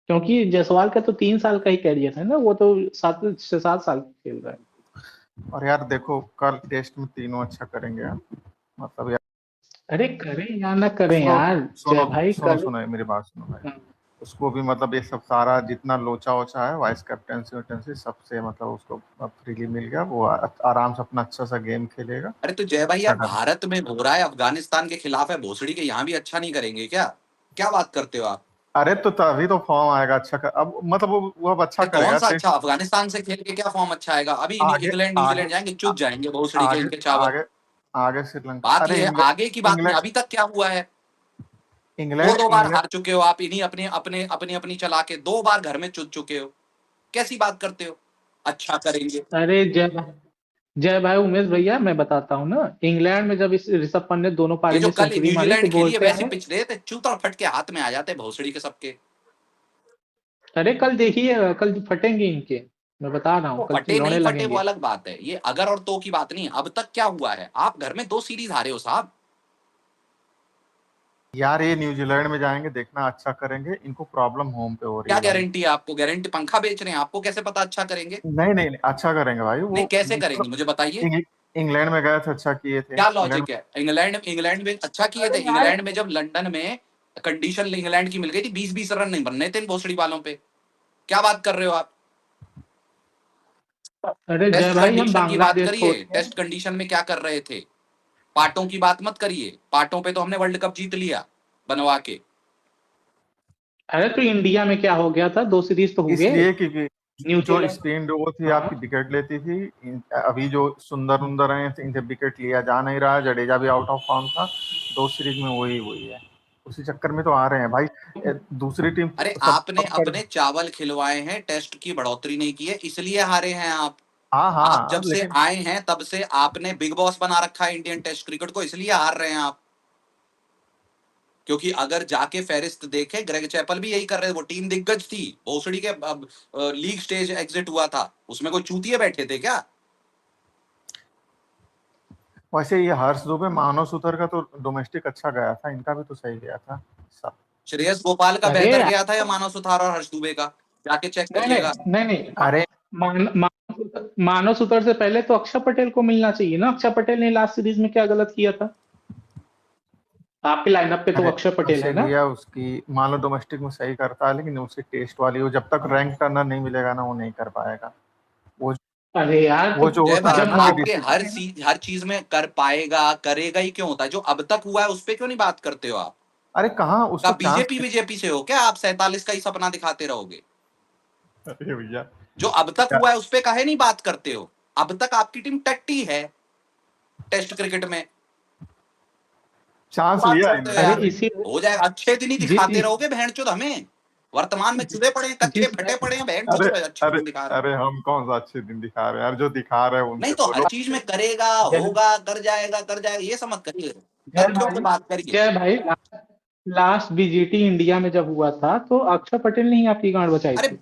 क्योंकि जायसवाल का तो 3 साल का ही कैरियर है ना, वो तो 7 से 7 साल खेल रहा है। और यार देखो कल टेस्ट में तीनों अच्छा करेंगे यार, मतलब यार। अरे करें या ना करें सुनो यार, सुनो जय भाई सुनो कल। सुनो मेरी बात सुनो भाई। हाँ। उसको भी मतलब ये सब सारा जितना लोचा वोचा है, वाइस कैप्टनसी वैप्टनसी सबसे मतलब उसको फ्रीली मिल गया, वो आराम से अपना अच्छा सा गेम खेलेगा। अरे तो जय भाई अच्छा यार, कर। भारत में हो रहा है, अफगानिस्तान के खिलाफ है, भोसड़ी के यहाँ भी अच्छा नहीं करेंगे क्या? क्या बात करते हो आप? अरे तो तभी तो फॉर्म आएगा अच्छा कर, अब मतलब वो अब अच्छा अरे कौन करेगा सा टेस्ट। अच्छा, अफगानिस्तान से खेल के क्या फॉर्म अच्छा आएगा? अभी आगे इंग्लैंड आगे न्यूजीलैंड जाएंगे, चुप जाएंगे भोसड़ी के आगे इनके चावल। आगे आगे श्रीलंका, बात अरे ये है, आगे की बात नहीं, इंग्लैंड अभी तक क्या हुआ है? दो इंग्लैंड दो बार इंग्लैंड हार चुके हो आप, इन्हीं अपने अपने अपनी अपनी चला के 2 बार घर में चुन चुके हो। कैसी बात करते हो? अच्छा करेंगे। अरे जय भाई उमेश भैया, मैं बताता हूँ ना, इंग्लैंड में जब इस ऋषभ पंत ने दोनों ये पारी जो में कल सेंचुरी मारी तो न्यूजीलैंड खेली है, बोलते वैसी हैं। पिच रहे थे, चूतड़ फट के हाथ में आ जाते भोसड़ी के सबके। अरे कल देखिए, कल फटेंगे इनके, मैं बता रहा वो हूँ कल फटे चिल्लाने नहीं फटे वो लगेंगे। अलग बात है, ये अगर और तो की बात नहीं। अब तक क्या हुआ है? आप घर में 2 सीरीज हारे हो साहब। यार ये न्यूजीलैंड में जाएंगे, देखना अच्छा करेंगे, इनको प्रॉब्लम होम पे हो रही क्या है भाई। गारंटी है आपको? गारंटी पंखा बेच रहे हैं, आपको कैसे पता अच्छा करेंगे? नहीं नहीं नहीं, अच्छा करेंगे भाई वो नहीं कैसे मतलब। करेंगे मुझे बताइए। इंग्लैंड में गए थे, अच्छा किए थे क्या इंग्लैंड लॉजिक है? इंग्लैंड में अच्छा किए थे। अरे यार, इंग्लैंड में जब लंदन में कंडीशन इंग्लैंड की मिल गई थी, 20-20 रन नहीं बनने थे इन भोसड़ी वालों पे। क्या बात कर रहे हो आप? अरे जय टेस्ट भाई हम कंडीशन की बात बांग्लादेश को। करिए, टेस्ट कंडीशन में क्या कर रहे थे? पाटों की बात मत करिए, पाटों पे तो हमने वर्ल्ड कप जीत लिया बनवा के। अरे तो इंडिया में क्या हो गया था, 2 सीरीज तो हो गए। इसलिए क्योंकि जो न्यूजीलैंड। स्पेन वो थी हाँ। आपकी विकेट लेती थी। अभी जो सुंदर उंदर हैं इनसे विकेट लिया जा नहीं रहा है, जडेजा भी आउट ऑफ फॉर्म था। 2 सीरीज में वही हुई है, उसी चक्कर में तो आ रहे हैं भाई। दूसरी टीम अरे सब आपने सब कर। अपने चावल खिलवाए हैं, टेस्ट की बढ़ोतरी नहीं की है, इसलिए हारे हैं आप। हाँ आप हाँ जब से लेकिन आए हैं तब से आपने बिग बॉस बना रखा है इंडियन टेस्ट क्रिकेट को, इसलिए हार रहे हैं आप। क्योंकि अगर जाके फहरिस्त देखे, ग्रेग चैपल भी यही कर रहे थे, वो टीम दिग्गज थी भोसड़ी के। अब लीग स्टेज एग्जिट हुआ था, उसमें कोई चूतिए बैठे थे क्या? वैसे ये हर्ष दुबे मानव सूत्र का तो डोमेस्टिक अच्छा गया था, इनका भी तो सही गया था सब। श्रेयस गोपाल का अरे बेहतर गया था या मानव सुथार और हर्ष दुबे का? जाके चेक नहीं करिएगा। नहीं नहीं नहीं, अरे मानव सूत्र से पहले तो अक्षर पटेल को मिलना चाहिए ना। अक्षर पटेल ने लास्ट सीरीज में क्या गलत किया था? आपके लाइनअप पे तो अरे अक्षर पटेल है अक्षय ना। भैया उसकी मान लो डोमेस्टिक में सही करता है, लेकिन उसकी टेस्ट वाली वो जब तक रैंक टर्नर नहीं मिलेगा ना वो नहीं कर पाएगा। वो अरे यार तो वो जो जय होता भाई, है जब ना कि आपके मौका हर मिले ना। चीज हर चीज में कर पाएगा, करेगा ही क्यों होता है? जो अब तक हुआ है उस पर क्यों नहीं बात करते हो आप? अरे कहाँ क्या उसको चांस। बीजेपी बीजेपी से हो क्या आप? 47 का ही सपना दिखाते रहोगे? अरे भैया जो अब तक क्या हुआ है उस पर काहे नहीं बात करते हो? अब तक आपकी टीम टट्टी है टेस्ट क्रिकेट में। चांस बात लिया करते हो अरे यार? इंग्लैंड इसी हो जाएगा, अच्छे दिन ही जिस दिखाते रहोगे बहनचोद हमें। वर्तमान में चुदे पड़े हैं, कच्चे जिस फटे पड़े हैं, अरे बहनचोद अच्छे अरे दिन दिखा रहे हैं। अरे हम कौन सा अच्छे दिन दिखा रहे हैं यार, जो दिखा रहे हैं उन नहीं पे तो हर बोलो। चीज में करेगा, जय होगा, कर जाएगा, कर जाएगा, ये सब मत करिए। जय तथ्यों पे भाई बात करिए। जय भाई लास्ट बीजीटी इंडिया में जब हुआ था तो अक्षर पटेल ने ही आपकी गांड बचाई अरे थी,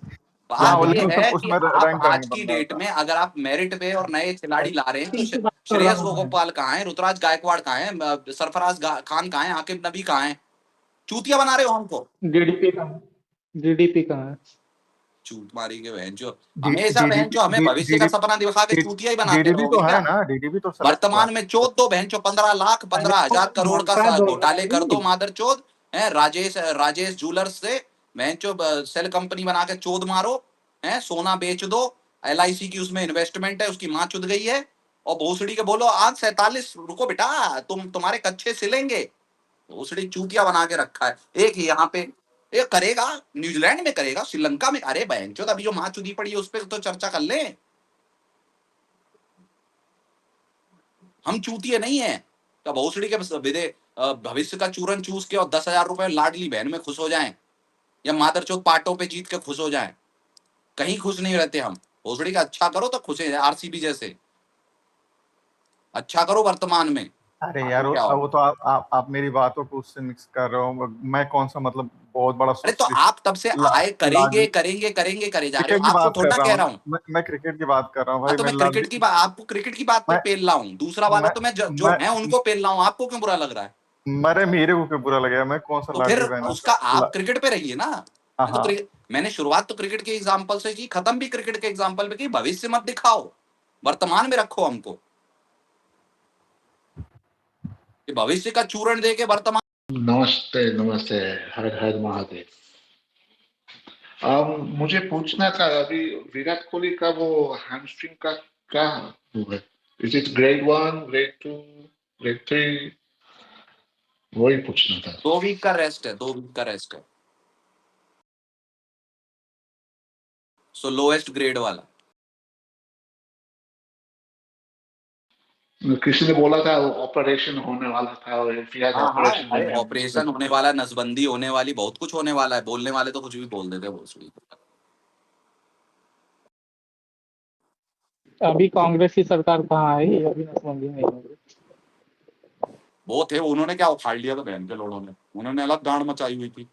हाँ बात वो याद है ये ना। लेकिन है कि उसमें आप रैंक आज टर्निंग की बन रहा डेट था। में अगर आप मेरिट पे और नए खिलाड़ी ला रहे हैं तो इसी बात कर रहा श्रेयस हूँ मैं। गोपाल कहाँ है, ऋतुराज गायकवाड़ कहाँ है, सरफराज खान कहाँ है, आकिब नबी कहाँ है? चूतिया बना रहे हो हमको। डीडीपी का डीडीपी का है। चूत मारी के बहन जो, हमेशा बहन डीडीपी जो हमें भविष्य का सपना दिखा के चूतिया ही बनाते डीडीबी रहोगे तो है क्या? ना, डीडीबी तो सेलेक्ट हुआ वर्तमान में चोद दो बहन चो, 15 लाख अरे 15,000 करोड़ का मौका दो घोटाले कर भाई। दो मादर चोद है। राजेश राजेश जूलर्स से बहन चो सेल कंपनी बना के चोद मारो है, सोना बेच दो। LIC की उसमें इन्वेस्टमेंट है, उसकी माँ चुद गई है। और भोसड़ी के बोलो आज 47, रुको बेटा, तुम्हारे कच्चे सिलेंगे। भोसड़ी चूतिया बना के रखा है। एक ही यहाँ पे ये करेगा, न्यूजीलैंड में करेगा, श्रीलंका में। अरे बहन चोद, अभी जो माँ चुदी पड़ी है उस पर तो चर्चा कर लें। हम चूतिए नहीं है। तो भोसड़ी के भविष्य का चूरन चूस के और 10,000 रुपए लाडली बहन में खुश हो जाएं, या मादरचोद पाटों पे जीत के खुश हो जाएं। कहीं खुश नहीं रहते हम। भोसड़ी का अच्छा करो तो खुश है, RCB जैसे। अच्छा करो वर्तमान में। अरे आगे यार क्या होगा? वो तो आप मेरी बातों को उससे मिक्स कर रहे हो। मैं कौन सा मतलब बहुत बड़ा अरे तो सोशलिस्ट आप तब से आए करेंगे करेंगे करेंगे करे जा रहे हो, क्रिकेट की आपको बात थोड़ा कर रहा कह हूँ रहा हूँ। मैं क्रिकेट की बात कर रहा हूँ हाँ भाई। तो मैं मैं क्रिकेट की बात, आपको क्रिकेट की बात पे मैं पेल रहा हूँ, दूसरा वाला मैं तो मैं जो मैं है उनको पेल रहा हूँ, आपको क्यों बुरा लग रहा है? मरे मेरे को क्यों बुरा लगेगा? मैं कौन सा तो फिर लाडली बहना उसका आप क्रिकेट पे रहिए ना। हाँ मैं तो हाँ मैंने शुरुआत तो क्रिकेट के एग्जांपल से की, खत्म भी क्रिकेट के एग्जांपल पे की। भविष्य मत दिखाओ, वर्तमान में रखो हमको, कि भविष्य का चूरण दे के वर्तमान। नमस्ते नमस्ते, हर हर महादेव। मुझे पूछना था अभी विराट कोहली का वो हैमस्ट्रिंग का क्या हुआ है? Is it grade 1, grade 2, grade 3? वही पूछना था। 2 वीक का रेस्ट है, 2 वीक का रेस्ट है। सो लोएस्ट ग्रेड वाला। किसी ने बोला था ऑपरेशन होने वाला था, और if he has हाँ हाँ, operation, अरे then he missed operation it. होने वाला है, नसबंदी होने वाली, बहुत कुछ होने वाला है। बोलने वाले तो कुछ भी बोल देते हैं भोसड़ी। अभी कांग्रेस की सरकार कहाँ है? ये अभी नसबंदी नहीं हो रही। वो थे, उन्होंने क्या उखाड़ लिया था बहन के लोगों ने, उन्होंने अलग गांड मचाई हुई थी।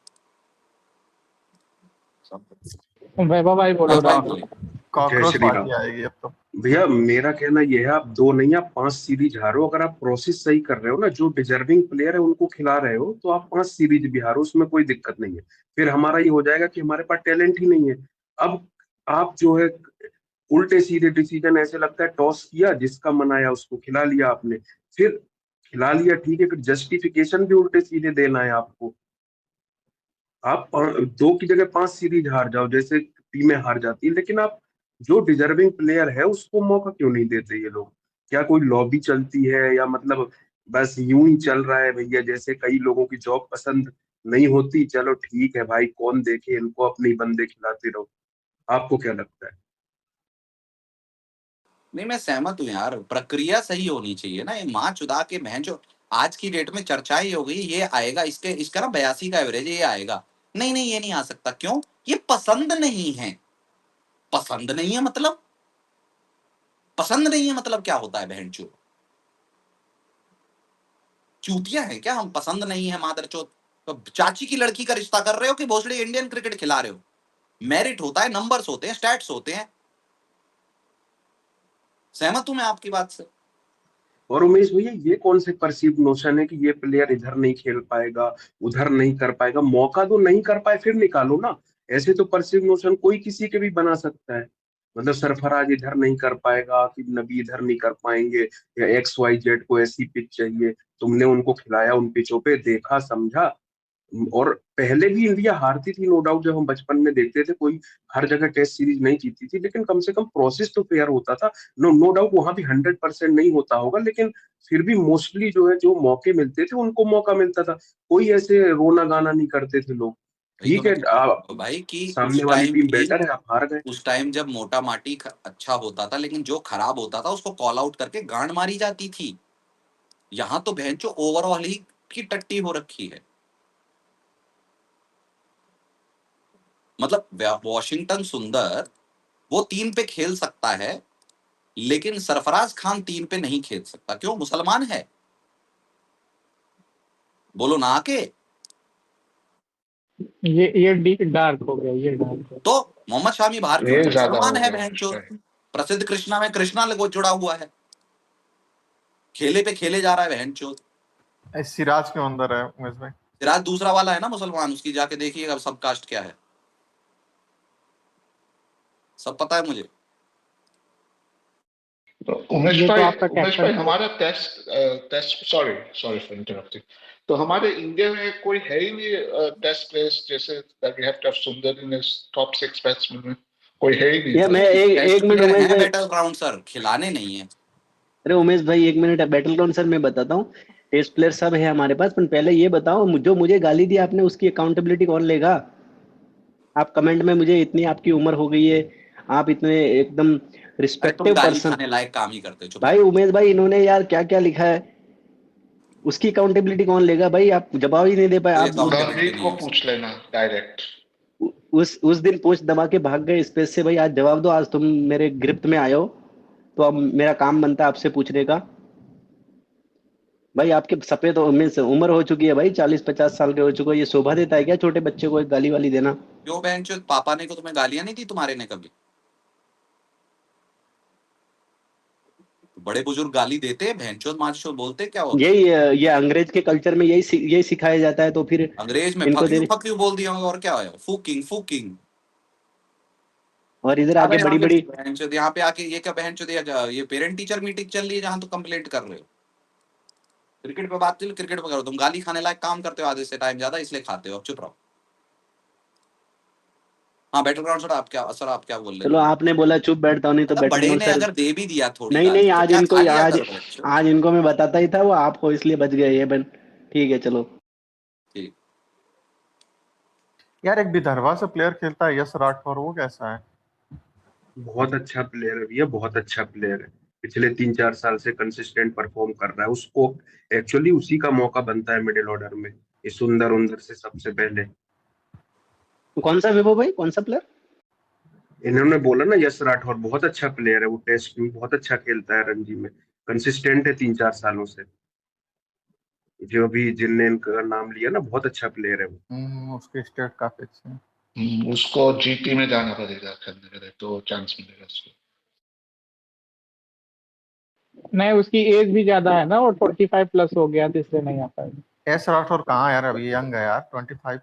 वैभव भाई बोलो। बस भाई बोले। जय कॉकरोच श्री राम। पार्टी आएगी अब तो। भैया मेरा कहना यह है, आप 2 नहीं आप 5 सीरीज हारो। अगर आप प्रोसेस सही कर रहे हो ना, जो डिजर्विंग प्लेयर है उनको खिला रहे हो, तो आप 5 सीरीज भी हारो, उसमें कोई दिक्कत नहीं है। फिर हमारा ये हो जाएगा कि हमारे पास टैलेंट ही नहीं है। अब आप जो है उल्टे सीधे डिसीजन, ऐसे लगता है टॉस किया, जिसका मन आया उसको खिला लिया आपने। फिर खिला लिया ठीक है, फिर जस्टिफिकेशन भी उल्टे सीधे देना है आपको। आप 2 की जगह 5 सीरीज हार जाओ, जैसे टीमें हार जाती है, लेकिन आप जो डिजर्विंग प्लेयर है उसको मौका क्यों नहीं देते ये लोग? क्या कोई लॉबी चलती है, या मतलब बस यूं ही चल रहा है भैया? जैसे कई लोगों की जॉब पसंद नहीं होती, चलो ठीक है भाई, कौन देखे इनको, अपने ही बंदे खिलाते रहो। आपको क्या लगता है? नहीं, मैं सहमत हूँ यार, प्रक्रिया सही होनी चाहिए ना। ये माँ चुदा के बहन जो आज की डेट में चर्चा ही हो गई, ये आएगा, इसका ना 82 का एवरेज, ये आएगा। नहीं नहीं, ये नहीं आ सकता। क्यों? ये पसंद नहीं है। पसंद नहीं है मतलब, पसंद नहीं है मतलब क्या होता है बहन चो? चूतिया है क्या हम? पसंद नहीं है मादर चोत। तो चाची की लड़की का रिश्ता कर रहे हो कि भोसड़ी इंडियन क्रिकेट खिला रहे हो? मेरिट होता है, नंबर्स होते हैं, स्टैट्स होते हैं। सहमत हूं मैं आपकी बात से। और उमेश भैया, ये कौन से परसीव नोशन है कि ये प्लेयर इधर नहीं खेल पाएगा, उधर नहीं कर पाएगा? मौका तो नहीं कर पाए फिर निकालो ना। ऐसे तो परसीव नोशन कोई किसी के भी बना सकता है। मतलब सरफराज इधर नहीं कर पाएगा, आकिब नबी इधर नहीं कर पाएंगे, या XYZ को ऐसी पिच चाहिए। तुमने उनको खिलाया, उन पिचों पे देखा समझा। और पहले भी इंडिया हारती थी नो डाउट, जब हम बचपन में देखते थे, कोई हर जगह टेस्ट सीरीज नहीं जीती थी, लेकिन कम से कम प्रोसेस तो फेयर होता था। नो डाउट वहां भी 100% नहीं होता होगा, लेकिन फिर भी मोस्टली जो है, जो मौके मिलते थे उनको मौका मिलता था। कोई ऐसे रोना गाना नहीं करते थे लोग। वही तो ठीक है, मैं कह रहा हूं भाई कि सामने वाली टीम बेटर है, आप हार गए। उस टाइम जब मोटा माटी अच्छा होता था, लेकिन जो खराब होता था उसको कॉल आउट करके गांड मारी जाती थी। यहां तो बहनचो ओवरऑल ही की टट्टी हो रखी है। मतलब वॉशिंगटन सुंदर वो 3 पे खेल सकता है, लेकिन सरफराज खान 3 पे नहीं खेल सकता। क्यों? मुसलमान है। बोलो ना आके। ये डार्क हो गया, ये डार्क हो। तो मोहम्मद शामी भारतीय ये ज्यादा मुसलमान हो है गया बहनचो। है। प्रसिद्ध कृष्णा में कृष्णा लगो जुड़ा हुआ है, खेले पे खेले जा रहा है बहनचो। सिराज क्यों अंदर है उमेश भाई? सिराज दूसरा वाला है ना मुसलमान, उसकी जाके देखिएगा सब कास्ट क्या है, सब पता है मुझे। तो उमेश ये तो भाई, आपका कैप्टन है। हमारा test sorry sorry for interrupting. तो हमारे इंडिया में कोई है ही नहीं टेस्ट प्लेयर्स, जैसे that we have to have Sundar in top 6 batsman में, कोई है ही नहीं। या मैं एक मिनट प्लेयर उमेश है भाई, बैटल ग्राउंड सर, खिलाने नहीं है। अरे उमेश भाई एक मिनट, बैटल ग्राउंड सर मैं बताता हूँ। टेस्ट प्लेयर सब है हमारे पास, पर पहले ये बताओ, जो मुझे गाली दी आपने उसकी अकाउंटेबिलिटी कौन लेगा? आप कमेंट में, मुझे इतनी आपकी उम्र हो गई है, आप इतने एकदम अरे तुम रिस्पेक्टिव गाली पर्सन। खाने लायक काम ही करते हो, चुप भाई रहो। उमेश भाई, इन्होंने यार क्या क्या लिखा है, उसकी अकाउंटेबिलिटी कौन लेगा? भाई आप जवाब ही नहीं दे पाए। कोई आप अकाउंटेबिलिटी रणजीत नहीं को है। पूछ लेना डायरेक्ट। उस दिन पूछ दबा के भाग गए स्पेस से। भाई आज जवाब दो, आज तुम मेरे गिरफ्त में आए हो, तो अब मेरा काम बनता है आपसे पूछने का। भाई आपके सफेद में से उम्र हो चुकी है भाई, 40-50 साल के हो चुके हो, ये शोभा देता है क्या छोटे बच्चे को एक गाली वाली देना? क्यों बहनचोद, पापा ने को तुम्हें गालियां नहीं दी तुम्हारे ने कभी? बड़े बुजुर्ग गाली देते, बहनचोद माचोद बोलते, क्या होता है? ये अंग्रेज के कल्चर में यही सिखाया जाता है, तो फिर अंग्रेज में इनको फक यू बोल दिया होगा, और क्या है? फूकिंग फूकिंग। और इधर अबे आके बड़ी बड़ी बहनचोद यहाँ पे आके ये क्या बहनचोद, ये पेरेंट टीचर मीटिंग चल रही है जहां तुम कंप्लेंट कर रहे हो? क्रिकेट पे बात चल, क्रिकेट पे करो, तुम गाली खाने लायक काम करते हो आधे से टाइम ज्यादा, इसलिए खाते हो। अब चुप रहो। हाँ बैटलग्राउंड सर, आप क्या बोल रहे चलो थे? आपने बोला चुप बैठता हूँ, नहीं तो मतलब बड़े बैटलग्राउंड ने सर। अगर दे भी दिया थोड़ी नहीं गाली, नहीं, तो आज क्या इनको खा लिया आज करो बच्चों। आज इनको मैं बताता ही था, वो आपको इसलिए बच गए ये बन। ठीक है चलो। ठीक। यार एक विदर्भा से प्लेयर खेलता है यश राठौर, वो कैसा है? बहुत अच्छा प्लेयर है भैया, बहुत अच्छा प्लेयर है। पिछले 3-4 साल से कंसिस्टेंट परफॉर्म कर रहा है। उसको एक्चुअली उसी का मौका बनता है मिडिल ऑर्डर में, ये सुंदर उंदर से सबसे पहले। कौन सा विभो भाई, कौन सा प्लेयर? इन्होंने बोला ना यश राठौर, बहुत अच्छा प्लेयर है वो, टेस्ट में बहुत अच्छा खेलता है, रणजी में कंसिस्टेंट है 3-4 सालों से। जो भी जिनने इनका नाम लिया ना, बहुत अच्छा प्लेयर है वो। उसके स्टेट काफी अच्छे हैं। उसको जीटी में जाना पड़ेगा खेलने के लिए, तो चांस मिलेगा उसको। नहीं, उसकी एज भी ज्यादा है ना, और 45 प्लस हो गया, तो इसलिए नहीं आ पाएगा। यश राठौर कहाँ यार, अभी यंग है यार, 25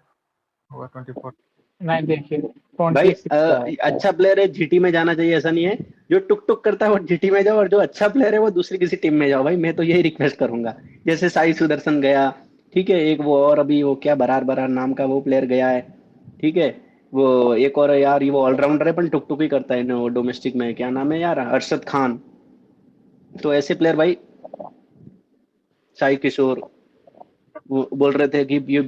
होगा, 24। नहीं देखिए, भाई 26 का है। अच्छा प्लेयर है, जीटी में जाना चाहिए, ऐसा नहीं है। जो टुक टुक करता है वो जीटी में जाओ, और जो अच्छा प्लेयर है वो दूसरी किसी टीम में जाओ भाई, मैं तो यही रिक्वेस्ट करूंगा। जैसे साई सुदर्शन गया, ठीक है, एक वो और अभी वो क्या बरार बरार नाम का वो प्लेयर गया है, ठीक है। वो एक और है यार, ये वो ऑलराउंडर है पर टुक टुक ही करता है ना, वो डोमेस्टिक में, क्या नाम है यार, अरशद खान। तो ऐसे प्लेयर भाई, साई किशोर, वो बोल रहे थे कि ये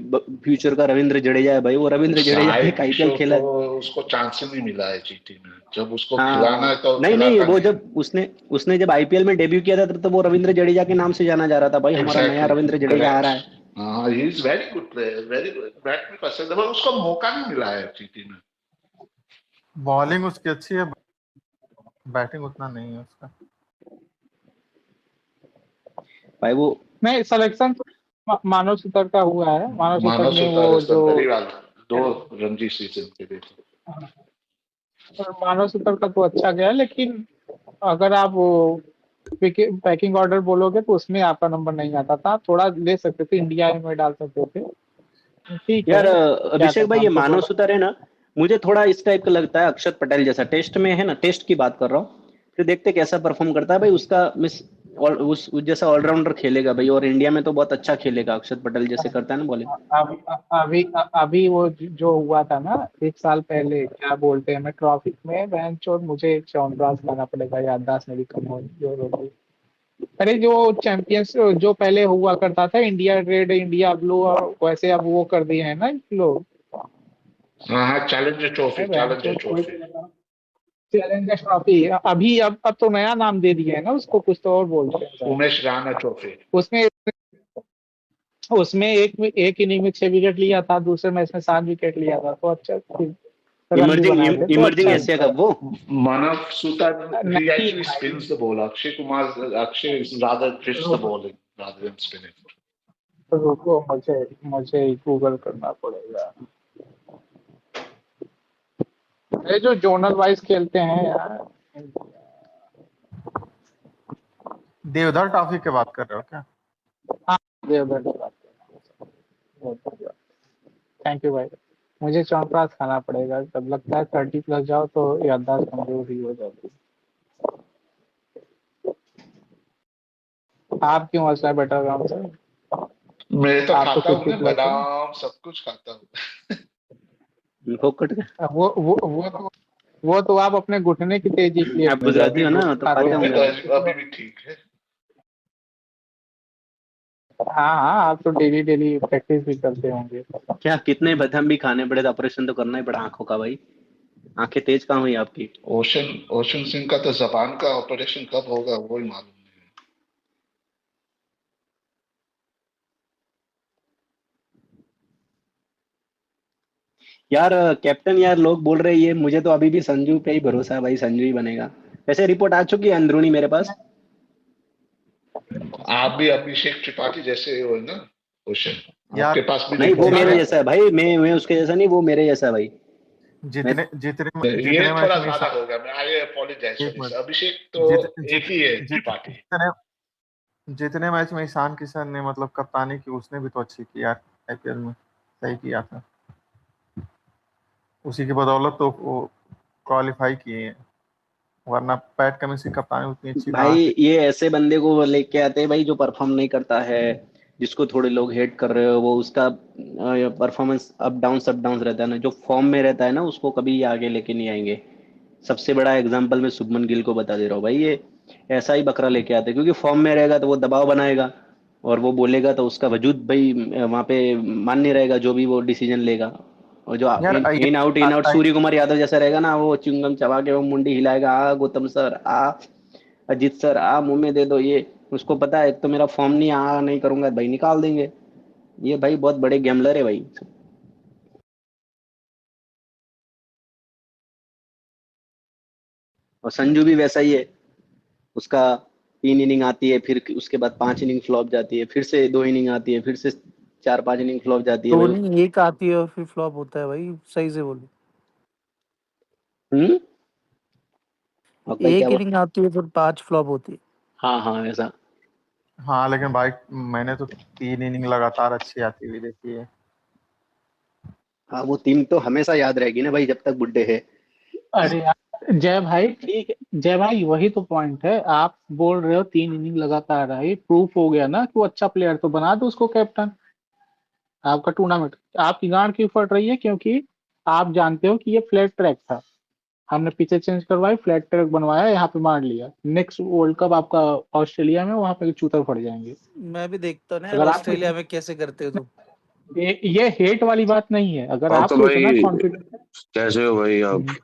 फ्यूचर का रविंद्र जडेजा है भाई, वो रविंद्र जडेजा साई एक आईपीएल किशोर खेला। को उसको चांस ही नहीं मिला है जीटी में, जब उसको हाँ खिलाना है तो नहीं नहीं, खिलाता वो नहीं है। जब उसने जब आईपीएल में डेब्यू किया था, तो वो रविंद्र जडेजा के नाम से जाना जा रहा था भाई, हमारा नया एग्जैक्टली, रविंद्र जडेजा आ करेक्ट। रहा है। हाँ, he is very good player, very good, bat भी पसंद है, पर उसको मौका नहीं मिला है जीटी में। बॉलिंग उसकी अच्छी है, बैटिंग उतना नहीं है उसका। भाई वो नहीं, सिलेक्शन मानव सुतर का हुआ है, मानव सुतर मानव ने सुतार वो जो दरीवाल 2 रणजी सीजन के लिए। मानव सुतर का तो अच्छा गया, लेकिन अगर आप वो पैकिंग ऑर्डर बोलोगे तो उसमें आपका नंबर नहीं आता था, थोड़ा ले सकते थे, इंडिया में डाल सकते थे। ठीक है, यार क्या अभिषेक भाई, करना, ये हम तो मानव थोड़ा सुतार है ना, मुझे थोड़ा इस टाइप का लगता है अक्षत पटेल जैसा, टेस्ट में है ना, टेस्ट की बात कर रहा हूँ। फिर देखते कैसा परफॉर्म करता है भाई, उसका मिस और उस जैसा ऑलराउंडर खेलेगा भाई, और इंडिया में तो बहुत अच्छा खेलेगा अक्षत पटेल जैसे करता है ना बॉलिंग। अभी अभी वो जो हुआ था ना 1 साल पहले, क्या बोलते हैं, मैं ट्रॉफी में बहन चोट, मुझे एक चौंतरास लाना पड़ेगा, याददाश्त मेरी कम हो जो होगी। अरे जो चैंपियंस जो पहले हुआ करता था, इंडिया रेड इंडिया ब्लू, और वैसे अब वो कर दिए हैं ना लोग। हाँ, challenger trophy, challenger trophy. Challenger trophy अभी अब तो नया नाम दे दिया है ना उसको, कुछ तो और बोलते हैं। उमेश राणा ट्रॉफी। उसमें उसमें एक इनिंग में 6 विकेट लिया था, दूसरे मैच में 7 विकेट लिया था, तो अच्छा रन भी बनाए थे, तो इमर्जिंग अच्छा एशिया कप वो। मानव सुतार he नहीं actually spins the ball. Akshay is rather drifts the ball in rather than spinning. रुको, मुझे गूगल करना पड़ेगा। ये जो जोनल वाइज खेलते हैं यार। देवधर ट्रॉफी की बात कर रहे हो क्या? हाँ, देवधर की बात कर रहे हैं। थैंक यू भाई, मुझे चौंतरास खाना पड़ेगा, जब लगता है 30 प्लस जाओ तो याददाश्त कमजोर ही हो जाती है। आप क्यों हंस रहे हैं बेटर ग्राउंड से? मैं तो आप खाता हूँ 50 ना, प्लस है। बादाम सब कुछ खाता हूँ। फोकट का वो तो आप अपने घुटने की तेजी के लिए आप गुजराती हो ना, तो खाते होंगे। अभी भी ठीक है। हाँ हाँ, आप तो डेली प्रैक्टिस भी करते होंगे। क्या कितने बदाम भी खाने पड़े, तो ऑपरेशन तो करना ही पड़ा आंखों का भाई, आंखें तेज कहाँ हुई आपकी? ओशन सिंह का तो जबान का ऑपरेशन कब होगा वो ही मालूम नहीं। यार कैप्टन, यार लोग बोल रहे हैं ये, मुझे तो अभी भी संजू पे ही भरोसा है भाई, संजू ही बनेगा। वैसे रिपोर्ट आ चुकी है अंदरूनी मेरे पास। आप भी अभिषेक त्रिपाठी जैसे हो ना क्वेश्चन, यार आपके पास भी नहीं वो रिकॉर्ड मेरे है। जैसा है भाई, मैं उसके जैसा नहीं, वो मेरे जैसा है भाई। मैं जितने जितने ये जितने मैच थोड़ा में ज्यादा ईशान, हो गया, मैं आई अपोलोजाइज एक फॉर दिस। मिनट, अभिषेक तो जित एक जित ही है, जित त्रिपाठी। जितने जितने मैच में ईशान किशन ने मतलब कप्तानी की, उसने भी तो अच्छी की यार, आईपीएल में सही किया था, उसी की बदौलत तो वो क्वालिफाई किए हैं, वरना पैट कमिंस की कप्तानी उतनी अच्छी कहाँ भाई थी। ये ऐसे बंदे को लेके आते हैं भाई जो परफॉर्म नहीं करता है, जिसको थोड़े लोग हेट कर रहे हो, वो उसका परफॉर्मेंस अप डाउन रहता है ना, जो फॉर्म में रहता है ना उसको कभी आगे लेके नहीं आएंगे। सबसे बड़ा एग्जांपल मैं शुभमन गिल को बता दे रहा हूँ भाई, ये ऐसा ही बकरा लेके आते हैं, क्योंकि फॉर्म में रहेगा तो वो दबाव बनाएगा, और वो बोलेगा तो उसका वजूद भाई वहां पे मान नहीं रहेगा, जो भी वो डिसीजन लेगा। और जो यार इन आउट सूर्य कुमार यादव जैसा रहेगा ना, वो च्युइंगम चबा के वो मुंडी हिलाएगा, आ गौतम सर आ, अजीत सर आ, मुंह में दे दो ये। उसको पता है एक तो मेरा फॉर्म नहीं, आ नहीं करूंगा भाई निकाल देंगे। ये भाई बहुत बड़े गैम्बलर है भाई। और संजू भी वैसा ही है, उसका 3 इनिंग आती है, फिर उसके बाद 5 इनिंग फ्लॉप जाती है, फिर से 2 इनिंग आती है, फिर से 4-5 इनिंग फ्लॉप जाती है तो भाई। नहीं, एक आती है और फिर फ्लॉप होता है भाई, सही से बोलो। हम्म। और कई क्या एक इनिंग आती है फिर 5 फ्लॉप होती है। हाँ हाँ ऐसा। हाँ लेकिन भाई मैंने तो 3 इनिंग लगातार अच्छी आती हुई देखी है। हाँ वो टीम तो हमेशा याद रहेगी ना भाई, जब तक बुड्ढे है। अरे यार जय भाई ठीक है, जय भाई वही तो पॉइंट है, आप बोल रहे हो 3 इनिंग लगातार आई, प्रूफ हो गया ना कि वो अच्छा प्लेयर, तो बना दो उसको कैप्टन आपका टूर्नामेंट। आपकी गांड क्यों फट रही है? क्योंकि आप जानते हो कि ये फ्लैट ट्रैक था, हमने पीछे चेंज करवाई, फ्लैट ट्रैक बनवाया, यहाँ पे मार लिया। नेक्स्ट वर्ल्ड कप आपका ऑस्ट्रेलिया में, वहां पे चूतर फट जाएंगे। मैं भी देखता हूँ ना यार अगर आपको ऑस्ट्रेलिया में कैसे करते हो तुम। ये हेट वाली बात नहीं है, अगर और तो आपको इतना भाई कॉन्फिडेंस कैसे हो भाई आप? है।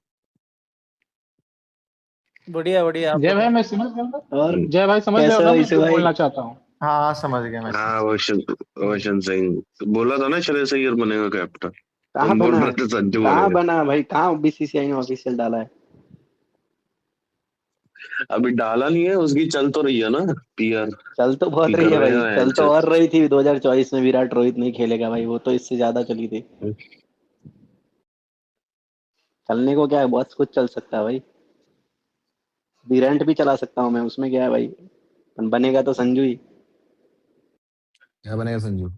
बढ़िया बढ़िया, आप जय भाई बताओ। मैं समझ गया ना? और जय भाई समझ रहे हो कैसे ना हो मैं इसे जो भाई? बोलना चाहता हूँ? हाँ हाँ समझ गया मैं। हाँ वशन सिंह बोला था ना, श्रेयस अय्यर बनेगा कैप्टन। कहाँ तुम बोल बना? रहे थे संजू कहाँ बनेगा। बना भाई? कहाँ बीसीसीआई ने ऑफिशियल डाला है? अभी डाला नहीं है, उसकी चल तो रही है ना, पीआर चल तो बहुत की रही कर है रहे भाई, चल तो हैं। और रही थी 2024 में, विराट रोहित नहीं खेलेगा भाई, वो तो इससे ज्यादा चली थी। चलने को क्या है, बहुत कुछ चल सकता है भाई, विरेंट भी चला सकता हूँ मैं, उसमें क्या है भाई, बनेगा तो संजू ही। क्या बनेगा संजू?